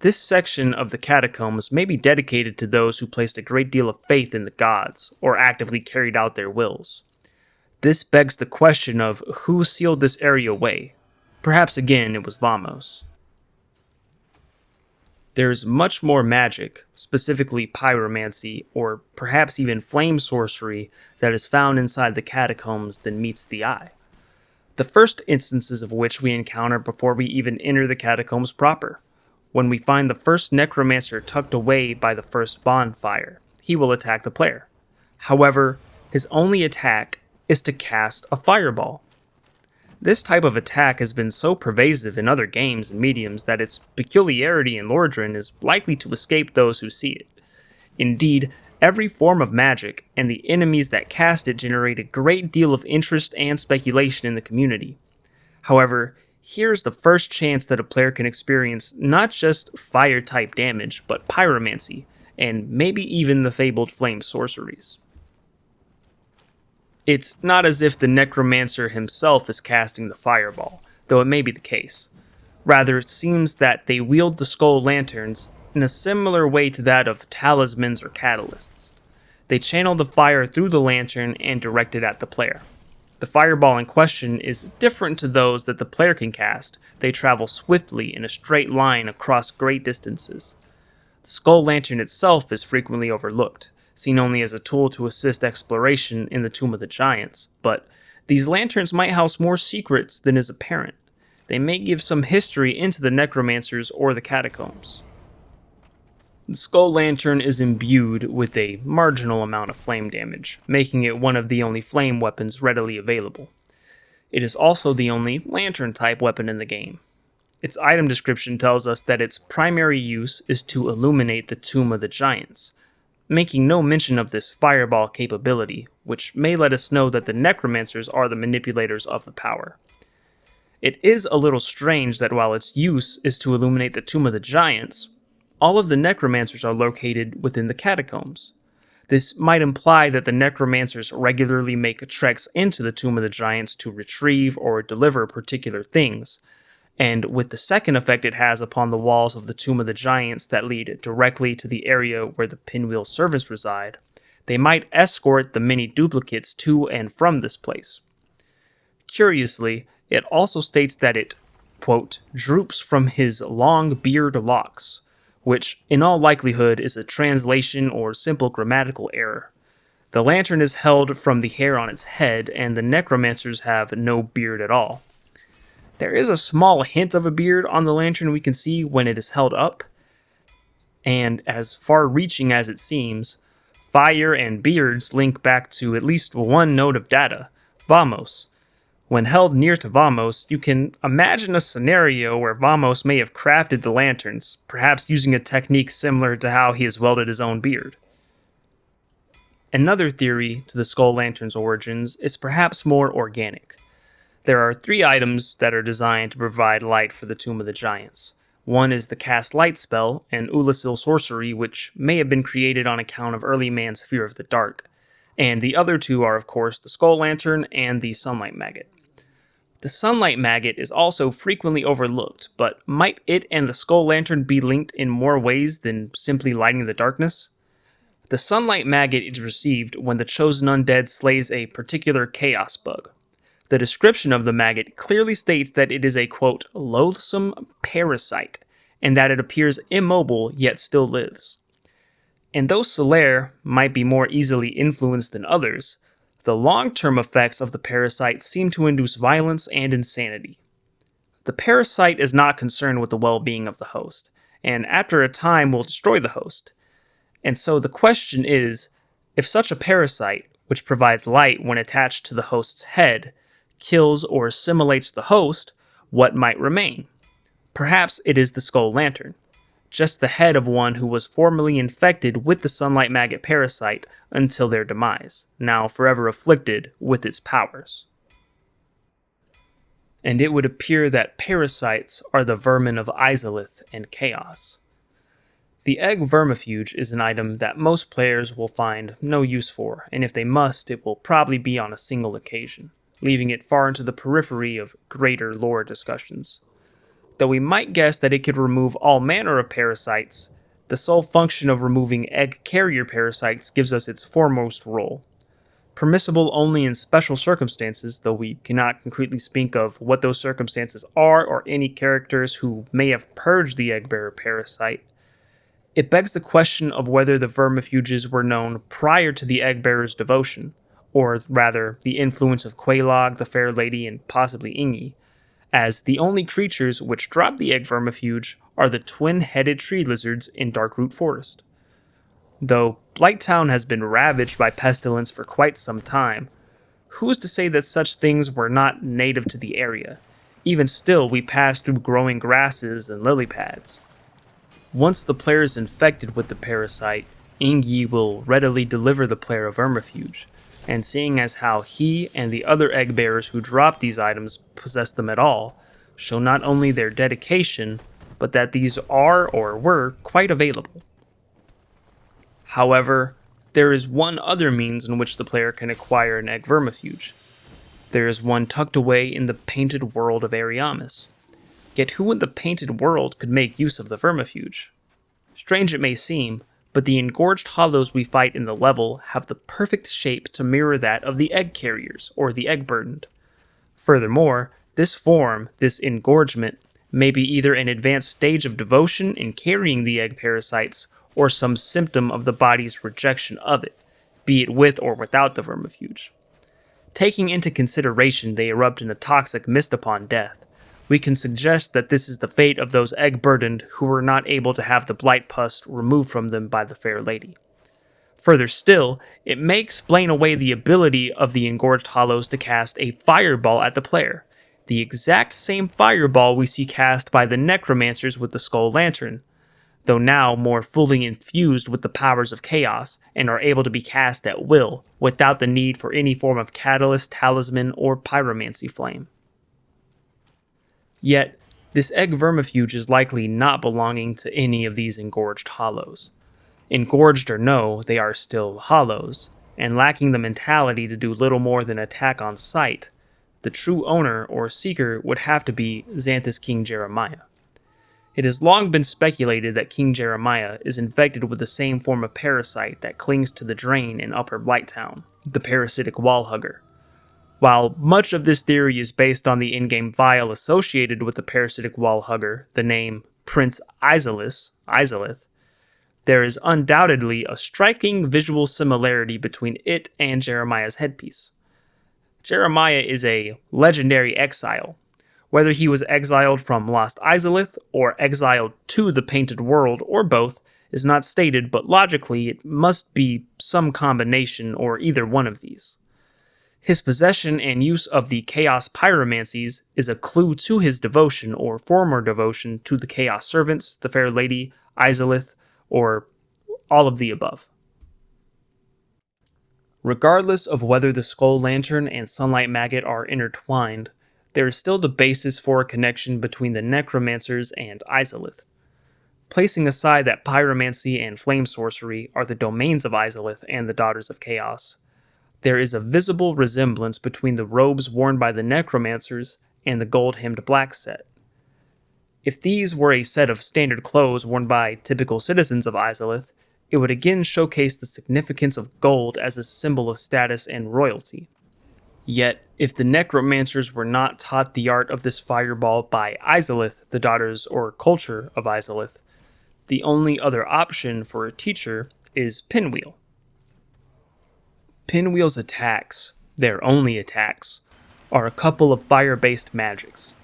This section of the catacombs may be dedicated to those who placed a great deal of faith in the gods, or actively carried out their wills. This begs the question of who sealed this area away. Perhaps again it was Vamos. There's much more magic, specifically pyromancy, or perhaps even flame sorcery, that is found inside the catacombs than meets the eye. The first instances of which we encounter before we even enter the catacombs proper. When we find the first necromancer tucked away by the first bonfire, he will attack the player. However, his only attack is to cast a fireball. This type of attack has been so pervasive in other games and mediums that its peculiarity in Lordran is likely to escape those who see it. Indeed, every form of magic and the enemies that cast it generate a great deal of interest and speculation in the community. However, here's the first chance that a player can experience not just fire-type damage, but pyromancy, and maybe even the fabled flame sorceries. It's not as if the necromancer himself is casting the fireball, though it may be the case. Rather, it seems that they wield the skull lanterns in a similar way to that of talismans or catalysts. They channel the fire through the lantern and direct it at the player. The fireball in question is different to those that the player can cast. They travel swiftly in a straight line across great distances. The skull lantern itself is frequently overlooked, seen only as a tool to assist exploration in the Tomb of the Giants, but these lanterns might house more secrets than is apparent. They may give some history into the necromancers or the catacombs. The skull lantern is imbued with a marginal amount of flame damage, making it one of the only flame weapons readily available. It is also the only lantern-type weapon in the game. Its item description tells us that its primary use is to illuminate the Tomb of the Giants, making no mention of this fireball capability, which may let us know that the necromancers are the manipulators of the power. It is a little strange that while its use is to illuminate the Tomb of the Giants, all of the necromancers are located within the catacombs. This might imply that the necromancers regularly make treks into the Tomb of the Giants to retrieve or deliver particular things, and with the second effect it has upon the walls of the Tomb of the Giants that lead directly to the area where the pinwheel servants reside, they might escort the many duplicates to and from this place. Curiously, it also states that it, quote, droops from his long beard locks, which in all likelihood is a translation or simple grammatical error. The lantern is held from the hair on its head, and the necromancers have no beard at all. There is a small hint of a beard on the lantern we can see when it is held up, and as far-reaching as it seems, fire and beards link back to at least one node of data, Vamos. When held near to Vamos, you can imagine a scenario where Vamos may have crafted the lanterns, perhaps using a technique similar to how he has welded his own beard. Another theory to the skull lantern's origins is perhaps more organic. There are 3 items that are designed to provide light for the Tomb of the Giants. One is the Cast Light spell, an Ulasil sorcery which may have been created on account of early man's fear of the dark, and the other 2 are of course the skull lantern and the sunlight maggot. The sunlight maggot is also frequently overlooked, but might it and the skull lantern be linked in more ways than simply lighting the darkness? The sunlight maggot is received when the chosen undead slays a particular chaos bug. The description of the maggot clearly states that it is a, quote, loathsome parasite, and that it appears immobile yet still lives. And though Solaire might be more easily influenced than others, the long-term effects of the parasite seem to induce violence and insanity. The parasite is not concerned with the well-being of the host, and after a time will destroy the host. And so the question is, if such a parasite, which provides light when attached to the host's head, kills or assimilates the host, what might remain? Perhaps it is the skull lantern, just the head of one who was formerly infected with the sunlight maggot parasite until their demise, now forever afflicted with its powers. And it would appear that parasites are the vermin of Izalith and Chaos. The egg vermifuge is an item that most players will find no use for, and if they must, it will probably be on a single occasion, leaving it far into the periphery of greater lore discussions. Though we might guess that it could remove all manner of parasites, the sole function of removing egg carrier parasites gives us its foremost role. Permissible only in special circumstances, though we cannot concretely speak of what those circumstances are or any characters who may have purged the egg bearer parasite, it begs the question of whether the vermifuges were known prior to the egg bearer's devotion, or rather, the influence of Quelaag, the Fair Lady, and possibly Ingi, as the only creatures which drop the egg vermifuge are the twin-headed tree lizards in Darkroot Forest. Though Blighttown has been ravaged by pestilence for quite some time, who is to say that such things were not native to the area? Even still, we pass through growing grasses and lily pads. Once the player is infected with the parasite, Ingi will readily deliver the player a vermifuge, and seeing as how he and the other egg bearers who drop these items possess them at all, show not only their dedication, but that these are or were quite available. However, there is one other means in which the player can acquire an egg vermifuge. There is one tucked away in the painted world of Ariamis. Yet who in the painted world could make use of the vermifuge? Strange it may seem, but the engorged hollows we fight in the level have the perfect shape to mirror that of the egg carriers, or the egg burdened. Furthermore, this form, this engorgement, may be either an advanced stage of devotion in carrying the egg parasites, or some symptom of the body's rejection of it, be it with or without the vermifuge. Taking into consideration they erupt in a toxic mist upon death, we can suggest that this is the fate of those egg-burdened who were not able to have the blight pus removed from them by the Fair Lady. Further still, it may explain away the ability of the engorged hollows to cast a fireball at the player, the exact same fireball we see cast by the necromancers with the skull lantern, though now more fully infused with the powers of chaos and are able to be cast at will without the need for any form of catalyst, talisman, or pyromancy flame. Yet, this egg vermifuge is likely not belonging to any of these engorged hollows. Engorged or no, they are still hollows, and lacking the mentality to do little more than attack on sight, the true owner or seeker would have to be Xanthus King Jeremiah. It has long been speculated that King Jeremiah is infected with the same form of parasite that clings to the drain in Upper Blighttown, the parasitic wallhugger. While much of this theory is based on the in-game vial associated with the parasitic wallhugger, the name Prince Izalith, there is undoubtedly a striking visual similarity between it and Jeremiah's headpiece. Jeremiah is a legendary exile. Whether he was exiled from Lost Izalith or exiled to the Painted World or both is not stated, but logically it must be some combination or either one of these. His possession and use of the Chaos Pyromancies is a clue to his devotion or former devotion to the Chaos Servants, the Fair Lady, Izalith, or all of the above. Regardless of whether the Skull Lantern and Sunlight Maggot are intertwined, there is still the basis for a connection between the Necromancers and Izalith. Placing aside that pyromancy and flame sorcery are the domains of Izalith and the Daughters of Chaos, there is a visible resemblance between the robes worn by the Necromancers and the gold-hemmed black set. If these were a set of standard clothes worn by typical citizens of Izalith, it would again showcase the significance of gold as a symbol of status and royalty. Yet, if the necromancers were not taught the art of this fireball by Izalith, the daughters or culture of Izalith, the only other option for a teacher is Pinwheel. Pinwheel's attacks, their only attacks, are a couple of fire-based magics: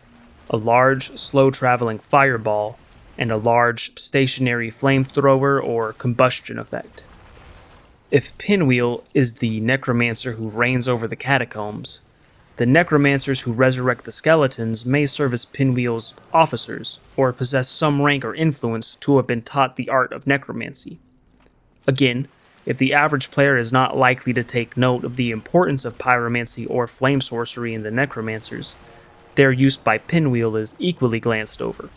a large, slow-traveling fireball, and a large, stationary flamethrower or combustion effect. If Pinwheel is the necromancer who reigns over the catacombs, the necromancers who resurrect the skeletons may serve as Pinwheel's officers, or possess some rank or influence to have been taught the art of necromancy. Again, if the average player is not likely to take note of the importance of pyromancy or flame sorcery in the necromancers, their use by Pinwheel is equally glanced over.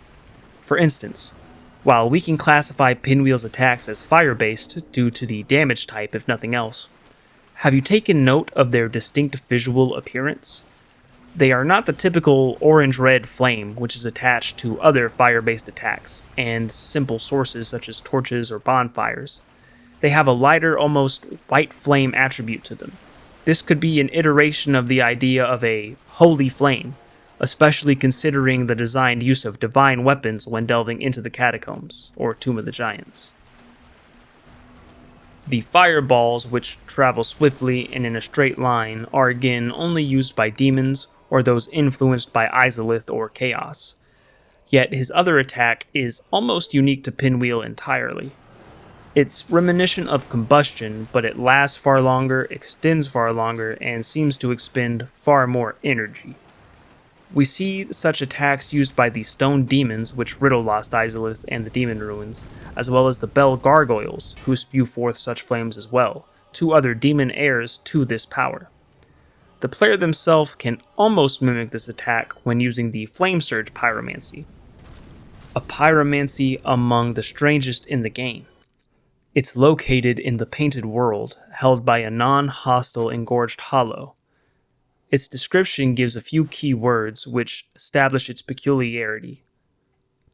For instance, while we can classify Pinwheel's attacks as fire-based due to the damage type if nothing else, have you taken note of their distinct visual appearance? They are not the typical orange-red flame which is attached to other fire-based attacks and simple sources such as torches or bonfires. They have a lighter, almost white flame attribute to them. This could be an iteration of the idea of a holy flame, especially considering the designed use of divine weapons when delving into the Catacombs, or Tomb of the Giants. The fireballs, which travel swiftly and in a straight line, are again only used by demons or those influenced by Izalith or Chaos. Yet his other attack is almost unique to Pinwheel entirely. It's reminiscent of combustion, but it lasts far longer, extends far longer, and seems to expend far more energy. We see such attacks used by the stone demons which riddle Lost Izalith and the demon ruins, as well as the bell gargoyles, who spew forth such flames as well, two other demon heirs to this power. The player themselves can almost mimic this attack when using the Flame Surge pyromancy, a pyromancy among the strangest in the game. It's located in the Painted World, held by a non-hostile Engorged Hollow. Its description gives a few key words which establish its peculiarity.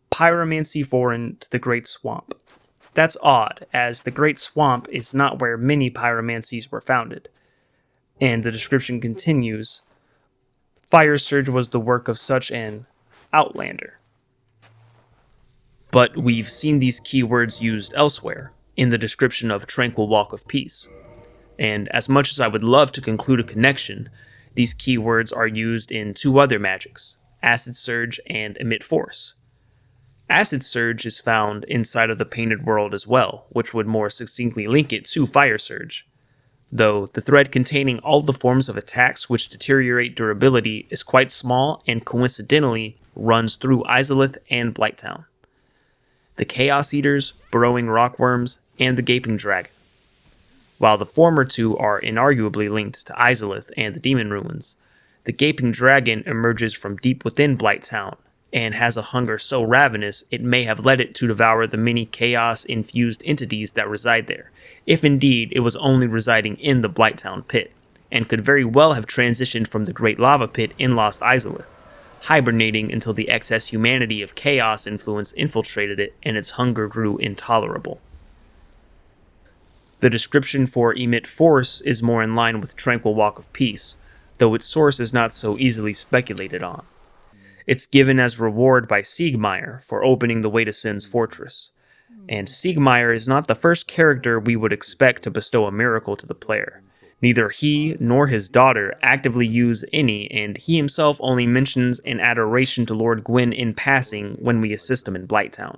Pyromancy foreign to the Great Swamp. That's odd, as the Great Swamp is not where many pyromancies were founded. And the description continues, Fire Surge was the work of such an outlander. But we've seen these keywords used elsewhere, in the description of Tranquil Walk of Peace. And as much as I would love to conclude a connection, these keywords are used in two other magics, Acid Surge and Emit Force. Acid Surge is found inside of the Painted World as well, which would more succinctly link it to Fire Surge, though the thread containing all the forms of attacks which deteriorate durability is quite small and coincidentally runs through Izalith and Blighttown. The Chaos Eaters, Burrowing Rockworms, and the Gaping Dragon. While the former two are inarguably linked to Izalith and the Demon Ruins, the Gaping Dragon emerges from deep within Blighttown, and has a hunger so ravenous it may have led it to devour the many chaos-infused entities that reside there, if indeed it was only residing in the Blighttown pit, and could very well have transitioned from the Great Lava Pit in Lost Izalith, hibernating until the excess humanity of chaos influence infiltrated it and its hunger grew intolerable. The description for Emit Force is more in line with Tranquil Walk of Peace, though its source is not so easily speculated on. It's given as reward by Siegmeyer for opening the way to Sin's fortress, and Siegmeyer is not the first character we would expect to bestow a miracle to the player. Neither he nor his daughter actively use any, and he himself only mentions an adoration to Lord Gwyn in passing when we assist him in Blighttown.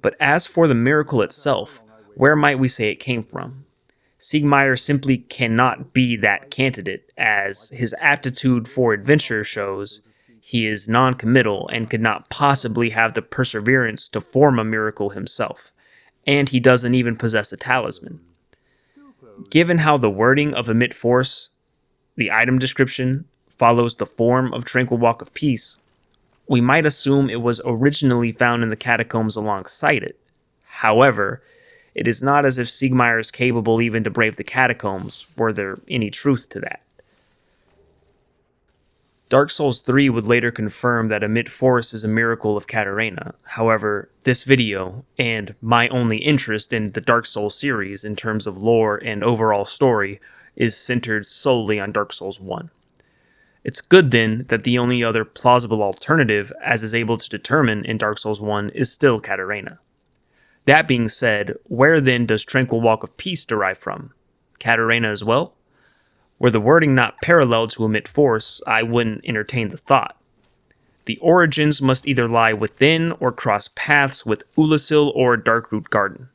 But as for the miracle itself, where might we say it came from? Siegmeyer simply cannot be that candidate, as his aptitude for adventure shows he is non-committal and could not possibly have the perseverance to form a miracle himself, and he doesn't even possess a talisman. Given how the wording of Emit Force, the item description, follows the form of Tranquil Walk of Peace, we might assume it was originally found in the catacombs alongside it. However, it is not as if Siegmeyer is capable even to brave the catacombs, were there any truth to that. Dark Souls 3 would later confirm that Emit Force is a miracle of Catarina. However, this video, and my only interest in the Dark Souls series in terms of lore and overall story, is centered solely on Dark Souls 1. It's good then that the only other plausible alternative, as is able to determine in Dark Souls 1, is still Catarina. That being said, where then does Tranquil Walk of Peace derive from? Catarina as well? Were the wording not parallel to Emit Force, I wouldn't entertain the thought. The origins must either lie within or cross paths with Ulasil or Darkroot Garden.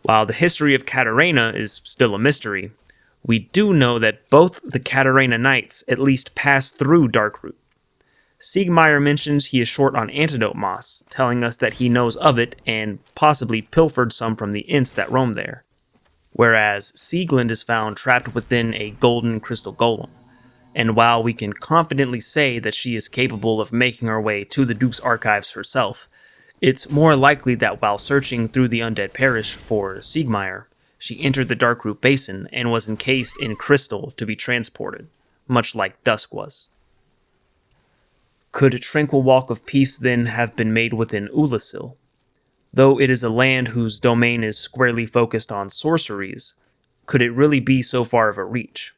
While the history of Catarina is still a mystery, we do know that both the Catarina Knights at least pass through Darkroot. Siegmeyer mentions he is short on antidote moss, telling us that he knows of it and possibly pilfered some from the Ints that roam there, whereas Sieglind is found trapped within a golden crystal golem. And while we can confidently say that she is capable of making her way to the Duke's archives herself, it's more likely that while searching through the Undead Parish for Siegmeyer, she entered the Darkroot Basin and was encased in crystal to be transported, much like Dusk was. Could Tranquil Walk of Peace then have been made within Ulasil? Though it is a land whose domain is squarely focused on sorceries, could it really be so far of a reach?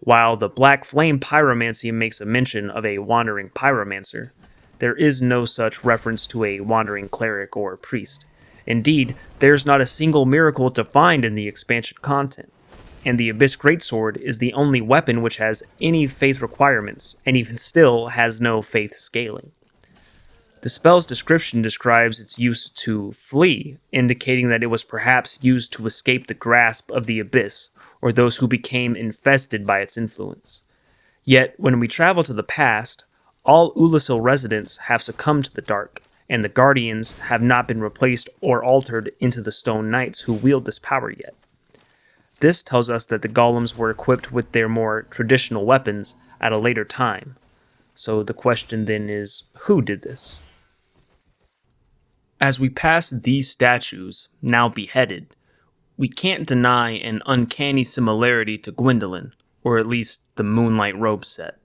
While the Black Flame Pyromancy makes a mention of a wandering pyromancer, there is no such reference to a wandering cleric or priest. Indeed, there's not a single miracle to find in the expansion content, and the Abyss Greatsword is the only weapon which has any faith requirements, and even still has no faith scaling. The spell's description describes its use to flee, indicating that it was perhaps used to escape the grasp of the Abyss, or those who became infested by its influence. Yet, when we travel to the past, all Ulasil residents have succumbed to the dark, and the Guardians have not been replaced or altered into the Stone Knights who wield this power yet. This tells us that the golems were equipped with their more traditional weapons at a later time. So the question then is, who did this? As we pass these statues, now beheaded, we can't deny an uncanny similarity to Gwendolyn, or at least the Moonlight Robe set.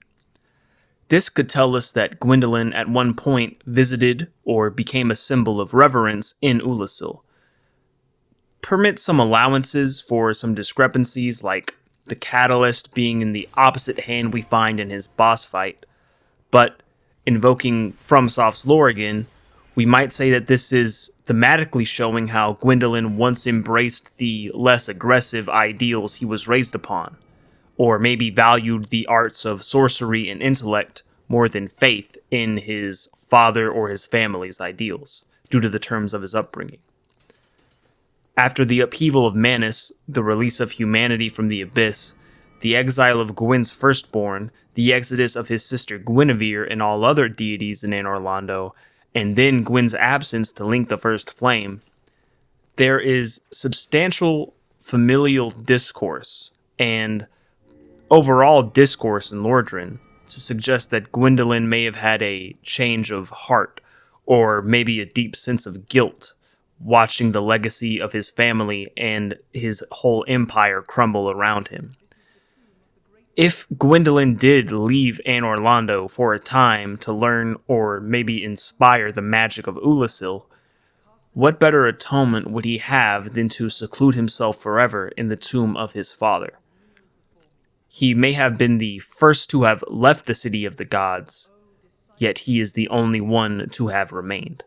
This could tell us that Gwendolyn at one point visited or became a symbol of reverence in Ulasil. Permit some allowances for some discrepancies, like the catalyst being in the opposite hand we find in his boss fight, but invoking FromSoft's lore again, we might say that this is thematically showing how Gwendolyn once embraced the less aggressive ideals he was raised upon, or maybe valued the arts of sorcery and intellect more than faith in his father or his family's ideals, due to the terms of his upbringing. After the upheaval of Manus, the release of humanity from the Abyss, the exile of Gwyn's firstborn, the exodus of his sister Guinevere and all other deities in Anor Londo, and then Gwyn's absence to link the First Flame, there is substantial familial discourse and overall discourse in Lordran to suggest that Gwendolyn may have had a change of heart, or maybe a deep sense of guilt, watching the legacy of his family and his whole empire crumble around him. If Gwendolyn did leave Anor Londo for a time to learn or maybe inspire the magic of Ulasil, what better atonement would he have than to seclude himself forever in the tomb of his father? He may have been the first to have left the city of the gods, yet he is the only one to have remained.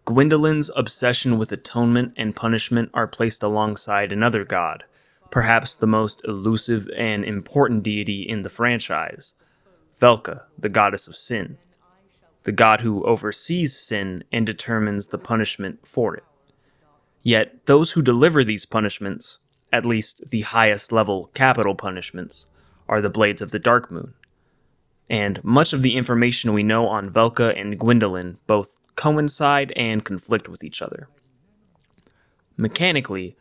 Gwendolyn's obsession with atonement and punishment are placed alongside another god, perhaps the most elusive and important deity in the franchise, Velka, the goddess of sin, the god who oversees sin and determines the punishment for it. Yet those who deliver these punishments, at least the highest level capital punishments, are the Blades of the Dark Moon. And much of the information we know on Velka and Gwendolyn both coincide and conflict with each other. Mechanically,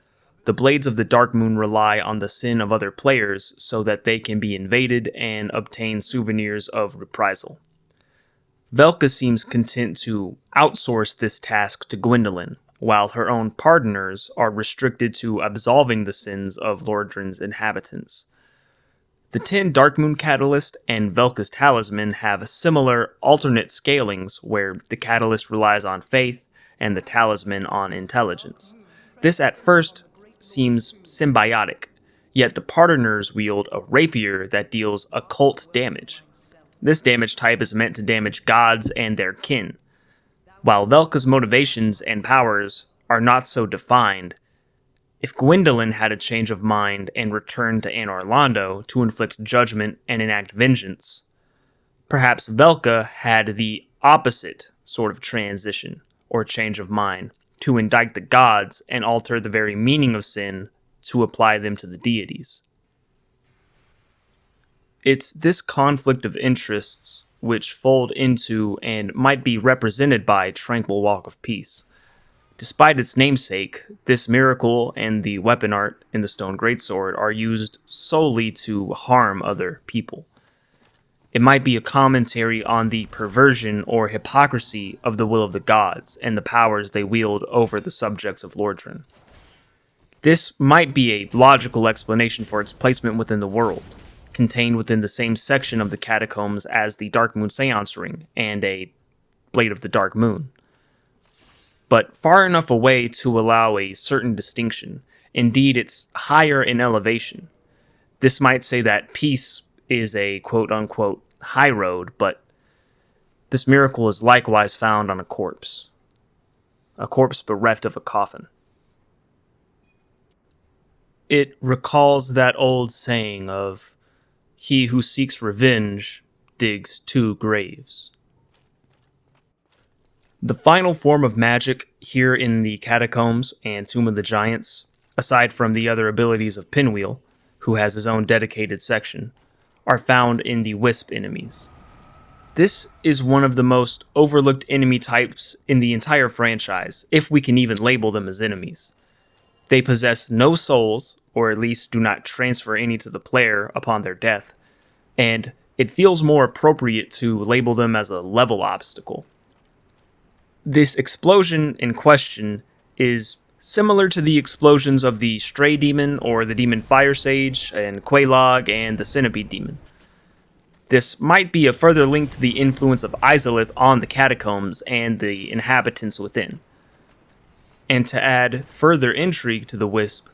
the Blades of the Dark Moon rely on the sin of other players so that they can be invaded and obtain souvenirs of reprisal. Velka seems content to outsource this task to Gwendolyn, while her own pardoners are restricted to absolving the sins of Lordran's inhabitants. The 10 Darkmoon Catalyst and Velka's Talisman have similar alternate scalings where the Catalyst relies on faith and the Talisman on intelligence. This at first seems symbiotic, yet the partners wield a rapier that deals occult damage. This damage type is meant to damage gods and their kin, while Velka's motivations and powers are not so defined. If Gwendolyn had a change of mind and returned to Anor Londo to inflict judgment and enact vengeance, perhaps Velka had the opposite sort of transition or change of mind to indict the gods and alter the very meaning of sin to apply them to the deities. It's this conflict of interests which fold into and might be represented by Tranquil Walk of Peace. Despite its namesake, this miracle and the weapon art in the Stone Greatsword are used solely to harm other people. It might be a commentary on the perversion or hypocrisy of the will of the gods and the powers they wield over the subjects of Lordran. This might be a logical explanation for its placement within the world, contained within the same section of the Catacombs as the Darkmoon Seance Ring and a Blade of the Dark Moon, but far enough away to allow a certain distinction. Indeed, it's higher in elevation. This might say that peace is a quote-unquote high road, but this miracle is likewise found on a corpse bereft of a coffin. It recalls that old saying of, "He who seeks revenge digs two graves." The final form of magic here in the Catacombs and Tomb of the Giants, aside from the other abilities of Pinwheel, who has his own dedicated section, are found in the Wisp enemies. This is one of the most overlooked enemy types in the entire franchise, if we can even label them as enemies. They possess no souls, or at least do not transfer any to the player upon their death, and it feels more appropriate to label them as a level obstacle. This explosion in question is similar to the explosions of the Stray Demon or the Demon Fire Sage and Quelaag and the Centipede Demon. This might be a further link to the influence of Izalith on the Catacombs and the inhabitants within. And to add further intrigue to the Wisp,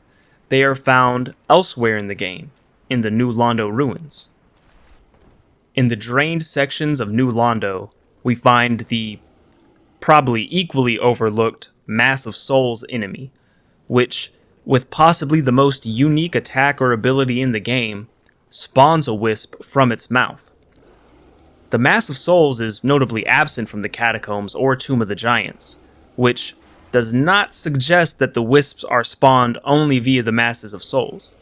they are found elsewhere in the game, in the New Londo ruins. In the drained sections of New Londo, we find the probably equally overlooked Mass of Souls enemy, which, with possibly the most unique attack or ability in the game, spawns a wisp from its mouth. The Mass of Souls is notably absent from the Catacombs or Tomb of the Giants, which does not suggest that the wisps are spawned only via the Masses of Souls.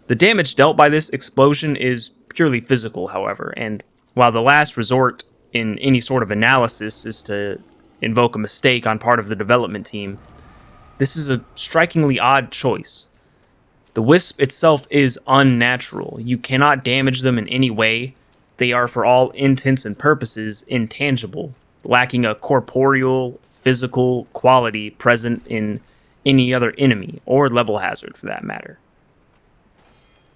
The damage dealt by this explosion is purely physical, however, and while the last resort in any sort of analysis is to invoke a mistake on part of the development team, this is a strikingly odd choice. The wisp itself is unnatural. You cannot damage them in any way. They are, for all intents and purposes, intangible, lacking a corporeal, physical quality present in any other enemy, or level hazard for that matter.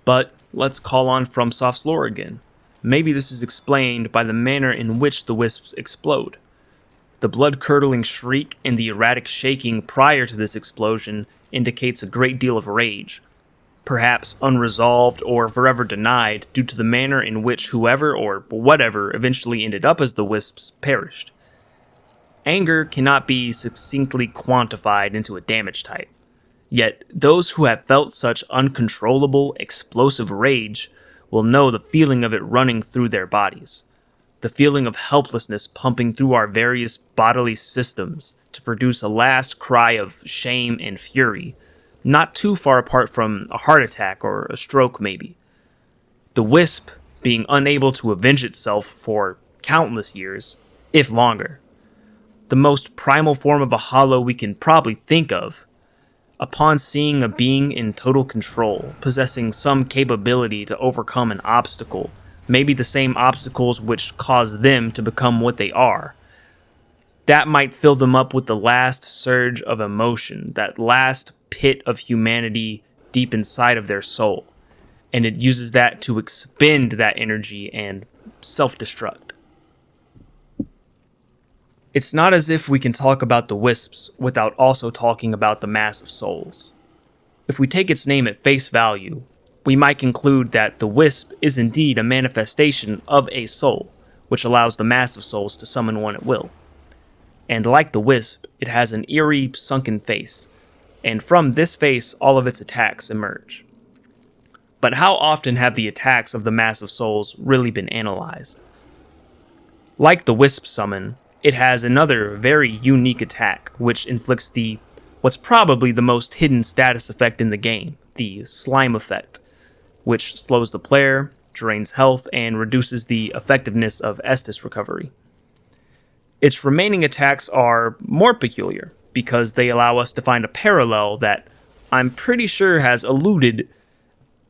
But let's call on FromSoft's lore again. Maybe this is explained by the manner in which the wisps explode. The blood-curdling shriek and the erratic shaking prior to this explosion indicates a great deal of rage, perhaps unresolved or forever denied due to the manner in which whoever or whatever eventually ended up as the wisps perished. Anger cannot be succinctly quantified into a damage type, yet those who have felt such uncontrollable, explosive rage will know the feeling of it running through their bodies, the feeling of helplessness pumping through our various bodily systems to produce a last cry of shame and fury, not too far apart from a heart attack or a stroke maybe. The wisp being unable to avenge itself for countless years, if longer. The most primal form of a hollow we can probably think of, upon seeing a being in total control, possessing some capability to overcome an obstacle, maybe the same obstacles which cause them to become what they are, that might fill them up with the last surge of emotion, that last pit of humanity deep inside of their soul. and it uses that to expend that energy and self-destruct. It's not as if we can talk about the wisps without also talking about the mass of souls. If we take its name at face value, we might conclude that the wisp is indeed a manifestation of a soul, which allows the mass of souls to summon one at will. And like the wisp, it has an eerie, sunken face, and from this face all of its attacks emerge. But how often have the attacks of the mass of souls really been analyzed? Like the wisp summon, it has another very unique attack, which inflicts what's probably the most hidden status effect in the game, the slime effect, which slows the player, drains health, and reduces the effectiveness of Estus recovery. Its remaining attacks are more peculiar, because they allow us to find a parallel that I'm pretty sure has eluded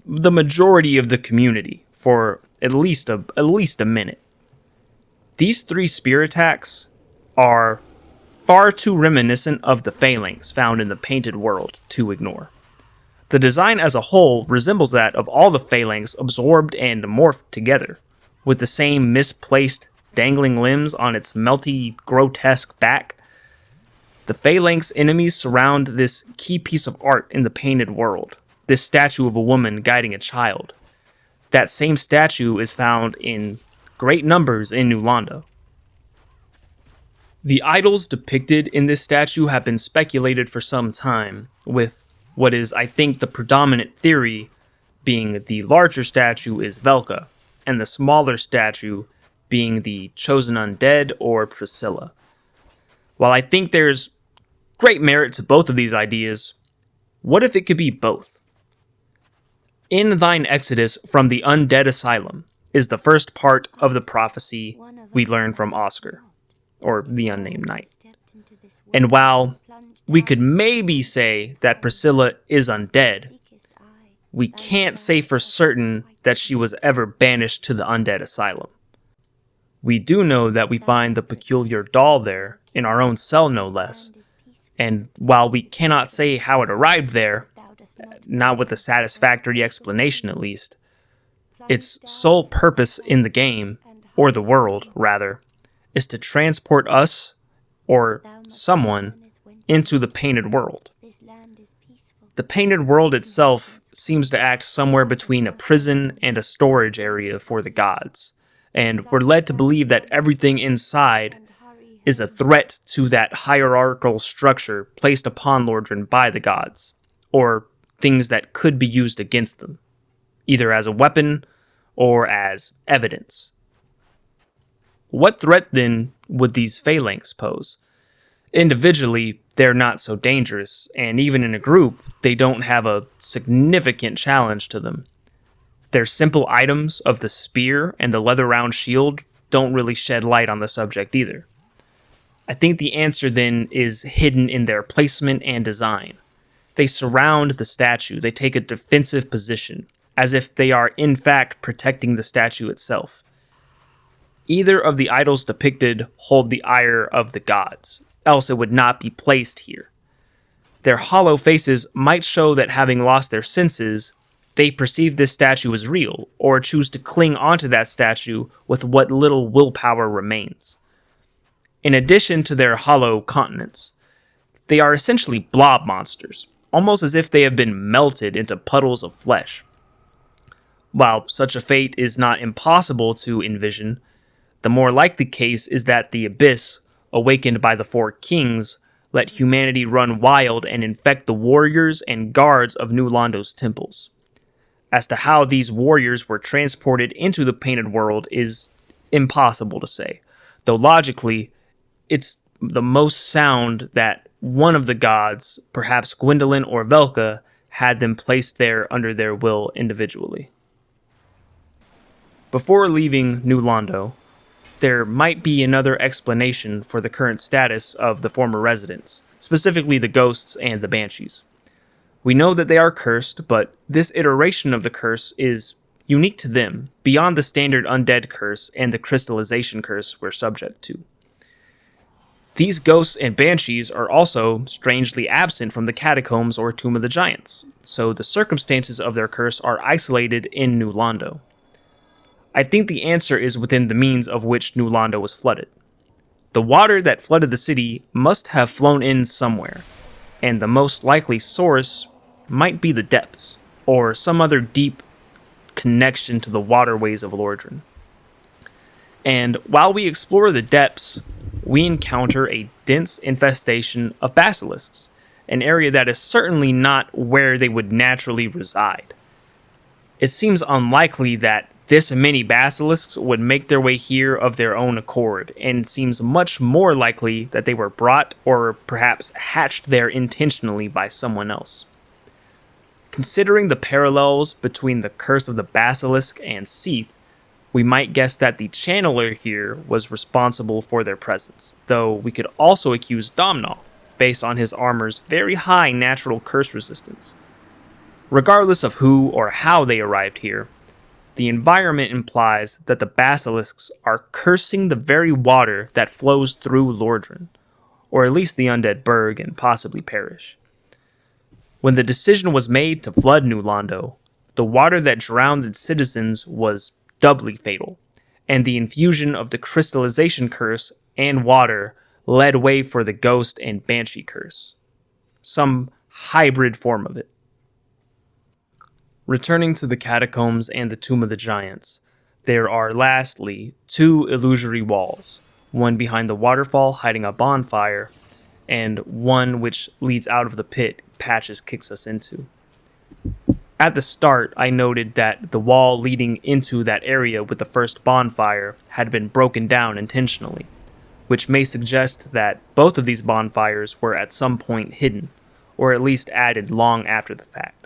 the majority of the community for at least a minute. These 3 spear attacks are far too reminiscent of the phalanx found in the Painted World to ignore. The design as a whole resembles that of all the phalanx absorbed and morphed together, with the same misplaced dangling limbs on its melty, grotesque back. The phalanx enemies surround this key piece of art in the Painted World, this statue of a woman guiding a child. That same statue is found in great numbers in New Londo. The idols depicted in this statue have been speculated for some time, with what is, I think, the predominant theory being the larger statue is Velka, and the smaller statue being the chosen undead or Priscilla. While I think there's great merit to both of these ideas, what if it could be both? In thine exodus from the undead asylum is the first part of the prophecy we learn from Oscar, or the unnamed knight. And while we could maybe say that Priscilla is undead, we can't say for certain that she was ever banished to the undead asylum. We do know that we find the peculiar doll there, in our own cell no less, and while we cannot say how it arrived there, not with a satisfactory explanation at least, its sole purpose in the game, or the world, rather, is to transport us, or someone, into the Painted World. The Painted World itself seems to act somewhere between a prison and a storage area for the gods, and we're led to believe that everything inside is a threat to that hierarchical structure placed upon Lordran by the gods, or things that could be used against them, either as a weapon or as evidence. What threat, then, would these phalanx pose? Individually, they're not so dangerous, and even in a group, they don't have a significant challenge to them. Their simple items of the spear and the leather-round shield don't really shed light on the subject either. I think the answer, then, is hidden in their placement and design. They surround the statue, they take a defensive position, as if they are in fact protecting the statue itself. Either of the idols depicted hold the ire of the gods, else it would not be placed here. Their hollow faces might show that having lost their senses, they perceive this statue as real, or choose to cling onto that statue with what little willpower remains. In addition to their hollow continents, they are essentially blob monsters, almost as if they have been melted into puddles of flesh. While such a fate is not impossible to envision, the more likely case is that the Abyss, awakened by the 4 kings, let humanity run wild and infect the warriors and guards of New Londo's temples. As to how these warriors were transported into the Painted World is impossible to say, though logically, it's the most sound that one of the gods, perhaps Gwendolyn or Velka, had them placed there under their will individually. Before leaving New Londo, there might be another explanation for the current status of the former residents, specifically the ghosts and the banshees. We know that they are cursed, but this iteration of the curse is unique to them, beyond the standard undead curse and the crystallization curse we're subject to. These ghosts and banshees are also strangely absent from the Catacombs or Tomb of the Giants, so the circumstances of their curse are isolated in New Londo. I think the answer is within the means of which New Londo was flooded. The water that flooded the city must have flown in somewhere, and the most likely source might be the depths, or some other deep connection to the waterways of Lordran. And while we explore the depths, we encounter a dense infestation of basilisks, an area that is certainly not where they would naturally reside. It seems unlikely that this many basilisks would make their way here of their own accord, and seems much more likely that they were brought or perhaps hatched there intentionally by someone else. Considering the parallels between the Curse of the Basilisk and Seath, we might guess that the channeler here was responsible for their presence, though we could also accuse Domhnall, based on his armor's very high natural curse resistance. Regardless of who or how they arrived here, the environment implies that the basilisks are cursing the very water that flows through Lordran, or at least the undead burg and possibly Parish. When the decision was made to flood New Londo, the water that drowned its citizens was doubly fatal, and the infusion of the crystallization curse and water led way for the ghost and banshee curse, some hybrid form of it. Returning to the Catacombs and the Tomb of the Giants, there are lastly two illusory walls, one behind the waterfall hiding a bonfire, and one which leads out of the pit Patches kicks us into. At the start, I noted that the wall leading into that area with the first bonfire had been broken down intentionally, which may suggest that both of these bonfires were at some point hidden, or at least added long after the fact.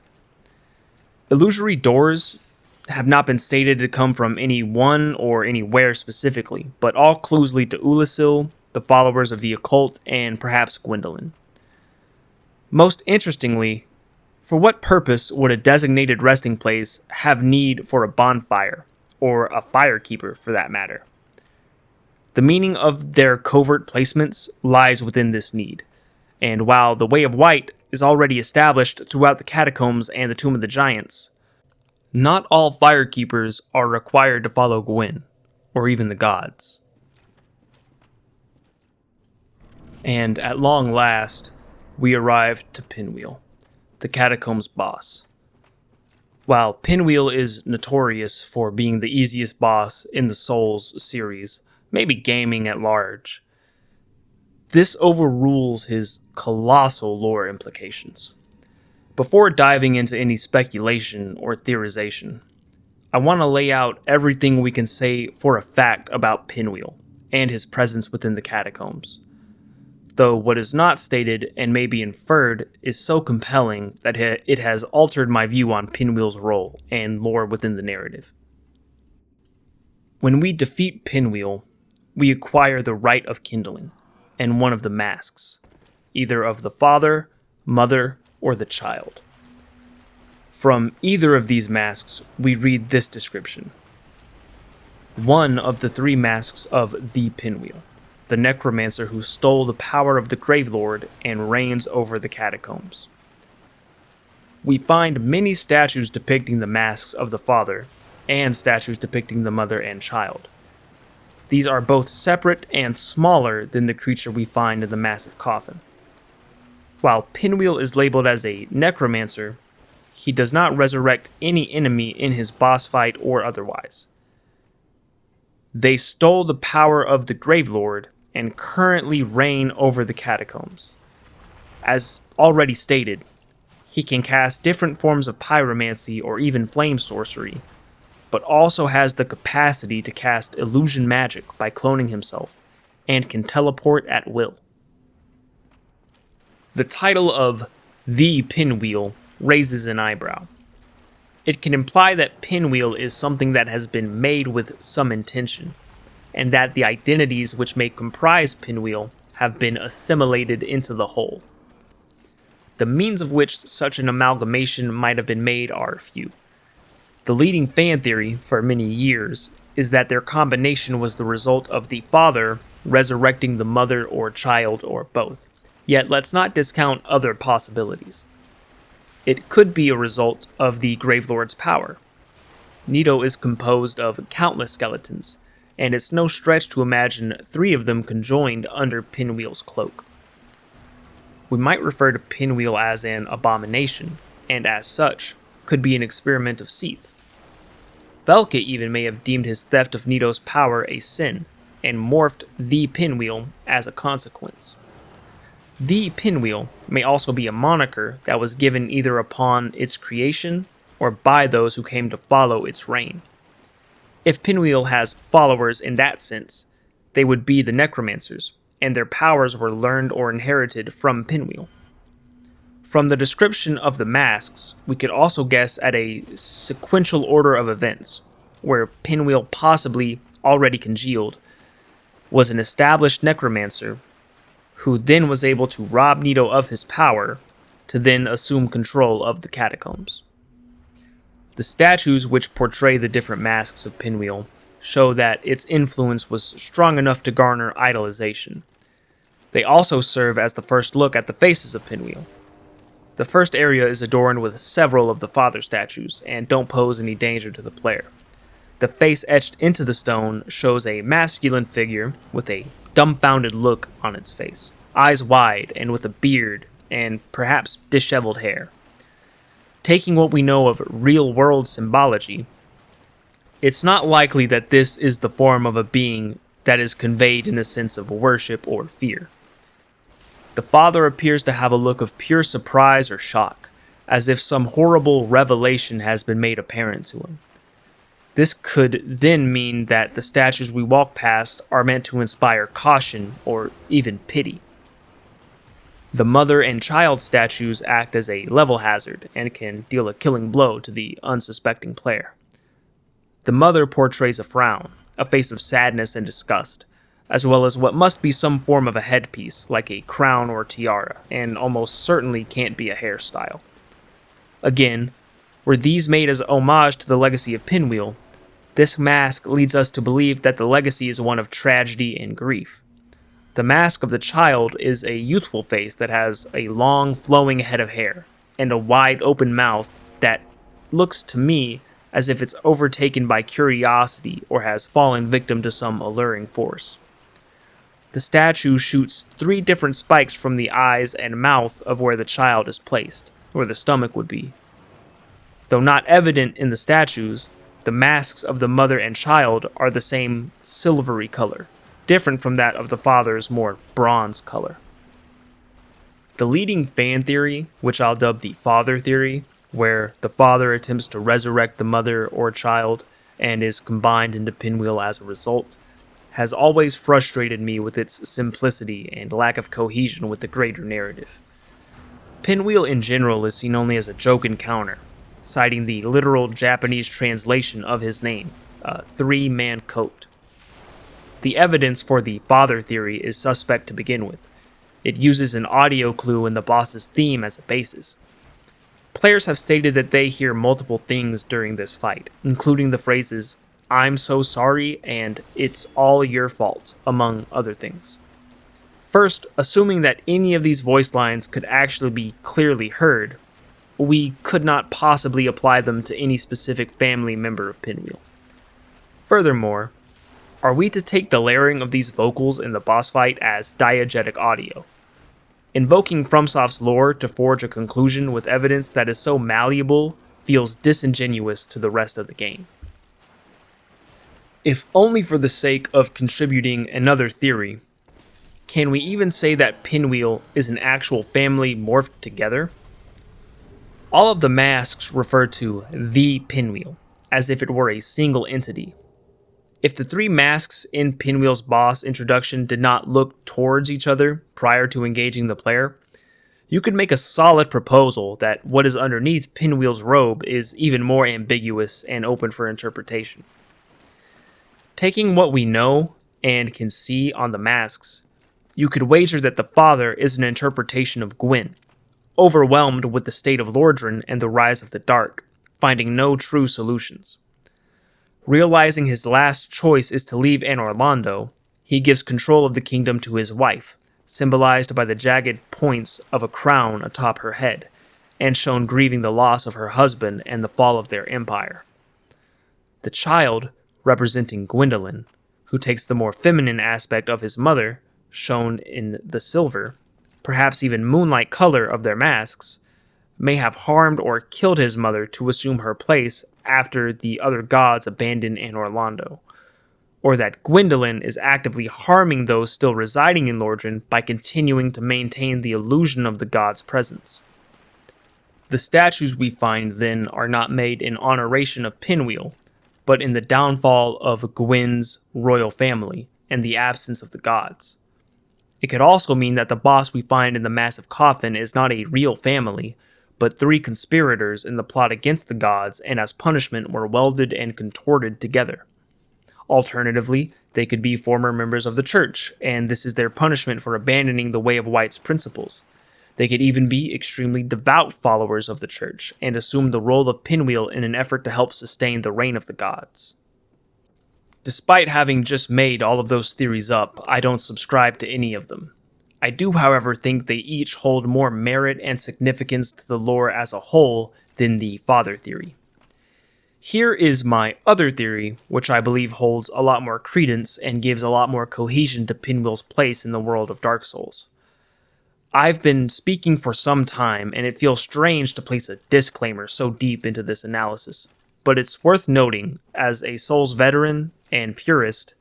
Illusory doors have not been stated to come from any one or anywhere specifically, but all clues lead to Ulasil, the followers of the occult, and perhaps Gwendolyn. Most interestingly, for what purpose would a designated resting place have need for a bonfire, or a firekeeper for that matter? The meaning of their covert placements lies within this need, and while the Way of White is already established throughout the Catacombs and the Tomb of the Giants, not all firekeepers are required to follow Gwyn, or even the gods. And at long last, we arrived to Pinwheel, the Catacombs boss. While Pinwheel is notorious for being the easiest boss in the Souls series, maybe gaming at large, this overrules his colossal lore implications. Before diving into any speculation or theorization, I want to lay out everything we can say for a fact about Pinwheel and his presence within the Catacombs. Though what is not stated and may be inferred is so compelling that it has altered my view on Pinwheel's role and lore within the narrative. When we defeat Pinwheel, we acquire the Rite of Kindling and one of the masks, either of the father, mother, or the child. From either of these masks, we read this description. One of the three masks of the Pinwheel, the necromancer who stole the power of the Gravelord and reigns over the Catacombs. We find many statues depicting the masks of the father, and statues depicting the mother and child. These are both separate and smaller than the creature we find in the massive coffin. While Pinwheel is labeled as a necromancer, he does not resurrect any enemy in his boss fight or otherwise. They stole the power of the Gravelord and currently reign over the Catacombs. As already stated, he can cast different forms of pyromancy or even flame sorcery, but also has the capacity to cast illusion magic by cloning himself, and can teleport at will. The title of the Pinwheel raises an eyebrow. It can imply that Pinwheel is something that has been made with some intention, and that the identities which may comprise Pinwheel have been assimilated into the whole. The means of which such an amalgamation might have been made are few. The leading fan theory for many years is that their combination was the result of the father resurrecting the mother or child or both. Yet let's not discount other possibilities. It could be a result of the Gravelord's power. Nito is composed of countless skeletons, and it's no stretch to imagine 3 of them conjoined under Pinwheel's cloak. We might refer to Pinwheel as an abomination, and as such, could be an experiment of Seath. Velka even may have deemed his theft of Nito's power a sin, and morphed the Pinwheel as a consequence. The Pinwheel may also be a moniker that was given either upon its creation or by those who came to follow its reign. If Pinwheel has followers in that sense, they would be the necromancers, and their powers were learned or inherited from Pinwheel. From the description of the masks, we could also guess at a sequential order of events, where Pinwheel, possibly already congealed, was an established necromancer who then was able to rob Nito of his power to then assume control of the catacombs. The statues which portray the different masks of Pinwheel show that its influence was strong enough to garner idolization. They also serve as the first look at the faces of Pinwheel. The first area is adorned with several of the father statues and don't pose any danger to the player. The face etched into the stone shows a masculine figure with a dumbfounded look on its face, eyes wide and with a beard and perhaps disheveled hair. Taking what we know of real-world symbology, it's not likely that this is the form of a being that is conveyed in a sense of worship or fear. The father appears to have a look of pure surprise or shock, as if some horrible revelation has been made apparent to him. This could then mean that the statues we walk past are meant to inspire caution or even pity. The mother and child statues act as a level hazard and can deal a killing blow to the unsuspecting player. The mother portrays a frown, a face of sadness and disgust, as well as what must be some form of a headpiece, like a crown or tiara, and almost certainly can't be a hairstyle. Again, were these made as homage to the legacy of Pinwheel, this mask leads us to believe that the legacy is one of tragedy and grief. The mask of the child is a youthful face that has a long, flowing head of hair, and a wide open mouth that looks to me as if it's overtaken by curiosity or has fallen victim to some alluring force. The statue shoots 3 different spikes from the eyes and mouth of where the child is placed, where the stomach would be. Though not evident in the statues, the masks of the mother and child are the same silvery color, different from that of the father's more bronze color. The leading fan theory, which I'll dub the father theory, where the father attempts to resurrect the mother or child and is combined into Pinwheel as a result, has always frustrated me with its simplicity and lack of cohesion with the greater narrative. Pinwheel in general is seen only as a joke encounter, citing the literal Japanese translation of his name, a 3-man coat. The evidence for the father theory is suspect to begin with. It uses an audio clue in the boss's theme as a basis. Players have stated that they hear multiple things during this fight, including the phrases, "I'm so sorry" and "it's all your fault," among other things. First, assuming that any of these voice lines could actually be clearly heard, we could not possibly apply them to any specific family member of Pinwheel. Furthermore, are we to take the layering of these vocals in the boss fight as diegetic audio? Invoking FromSoft's lore to forge a conclusion with evidence that is so malleable feels disingenuous to the rest of the game. If only for the sake of contributing another theory, can we even say that Pinwheel is an actual family morphed together? All of the masks refer to the Pinwheel, as if it were a single entity. If the 3 masks in Pinwheel's boss introduction did not look towards each other prior to engaging the player, you could make a solid proposal that what is underneath Pinwheel's robe is even more ambiguous and open for interpretation. Taking what we know and can see on the masks, you could wager that the father is an interpretation of Gwyn, overwhelmed with the state of Lordran and the rise of the dark, finding no true solutions. Realizing his last choice is to leave Anor Londo, he gives control of the kingdom to his wife, symbolized by the jagged points of a crown atop her head, and shown grieving the loss of her husband and the fall of their empire. The child, representing Gwendolyn, who takes the more feminine aspect of his mother, shown in the silver, perhaps even moonlight color of their masks, may have harmed or killed his mother to assume her place after the other gods abandoned Anor Londo, or that Gwendolyn is actively harming those still residing in Lordran by continuing to maintain the illusion of the god's presence. The statues we find, then, are not made in honoration of Pinwheel, but in the downfall of Gwyn's royal family and the absence of the gods. It could also mean that the boss we find in the massive coffin is not a real family, but three conspirators in the plot against the gods and as punishment were welded and contorted together. Alternatively, they could be former members of the church, and this is their punishment for abandoning the Way of White's principles. They could even be extremely devout followers of the church, and assume the role of Pinwheel in an effort to help sustain the reign of the gods. Despite having just made all of those theories up, I don't subscribe to any of them. I do, however, think they each hold more merit and significance to the lore as a whole than the father theory. Here is my other theory, which I believe holds a lot more credence and gives a lot more cohesion to Pinwheel's place in the world of Dark Souls. I've been speaking for some time, and it feels strange to place a disclaimer so deep into this analysis, but it's worth noting, as a Souls veteran and purist,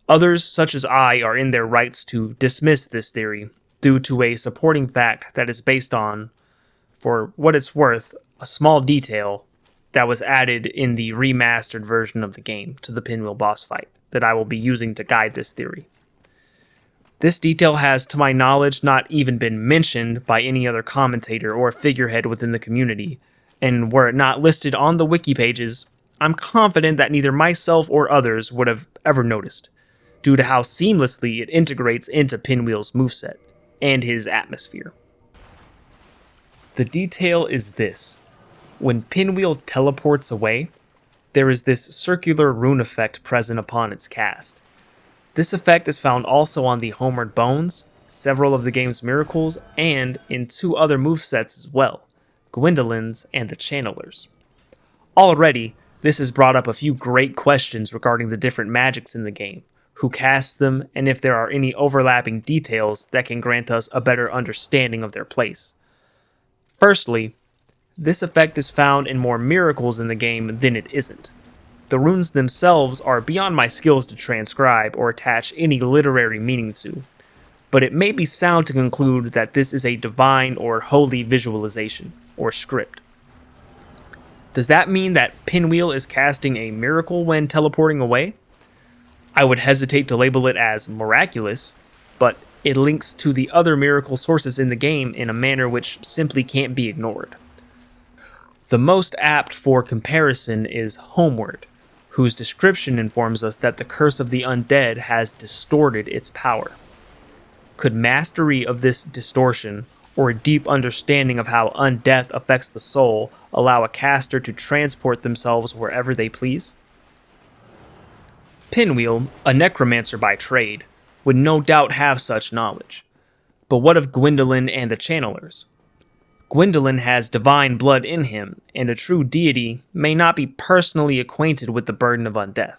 others such as I are in their rights to dismiss this theory due to a supporting fact that is based on, for what it's worth, a small detail that was added in the remastered version of the game to the Pinwheel boss fight that I will be using to guide this theory. This detail has, to my knowledge, not even been mentioned by any other commentator or figurehead within the community, and were it not listed on the wiki pages, I'm confident that neither myself or others would have ever noticed, due to how seamlessly it integrates into Pinwheel's moveset and his atmosphere. The detail is this. When Pinwheel teleports away, there is this circular rune effect present upon its cast. This effect is found also on the Homeward Bones, several of the game's miracles, and in two other movesets as well, Gwendolyn's and the Channelers. Already, this has brought up a few great questions regarding the different magics in the game, who casts them, and if there are any overlapping details that can grant us a better understanding of their place. Firstly, this effect is found in more miracles in the game than it isn't. The runes themselves are beyond my skills to transcribe or attach any literary meaning to, but it may be sound to conclude that this is a divine or holy visualization, or script. Does that mean that Pinwheel is casting a miracle when teleporting away? I would hesitate to label it as miraculous, but it links to the other miracle sources in the game in a manner which simply can't be ignored. The most apt for comparison is Homeward, whose description informs us that the curse of the undead has distorted its power. Could mastery of this distortion, or a deep understanding of how undeath affects the soul, allow a caster to transport themselves wherever they please? Pinwheel, a necromancer by trade, would no doubt have such knowledge. But what of Gwendolyn and the Channelers? Gwendolyn has divine blood in him, and a true deity may not be personally acquainted with the burden of undeath.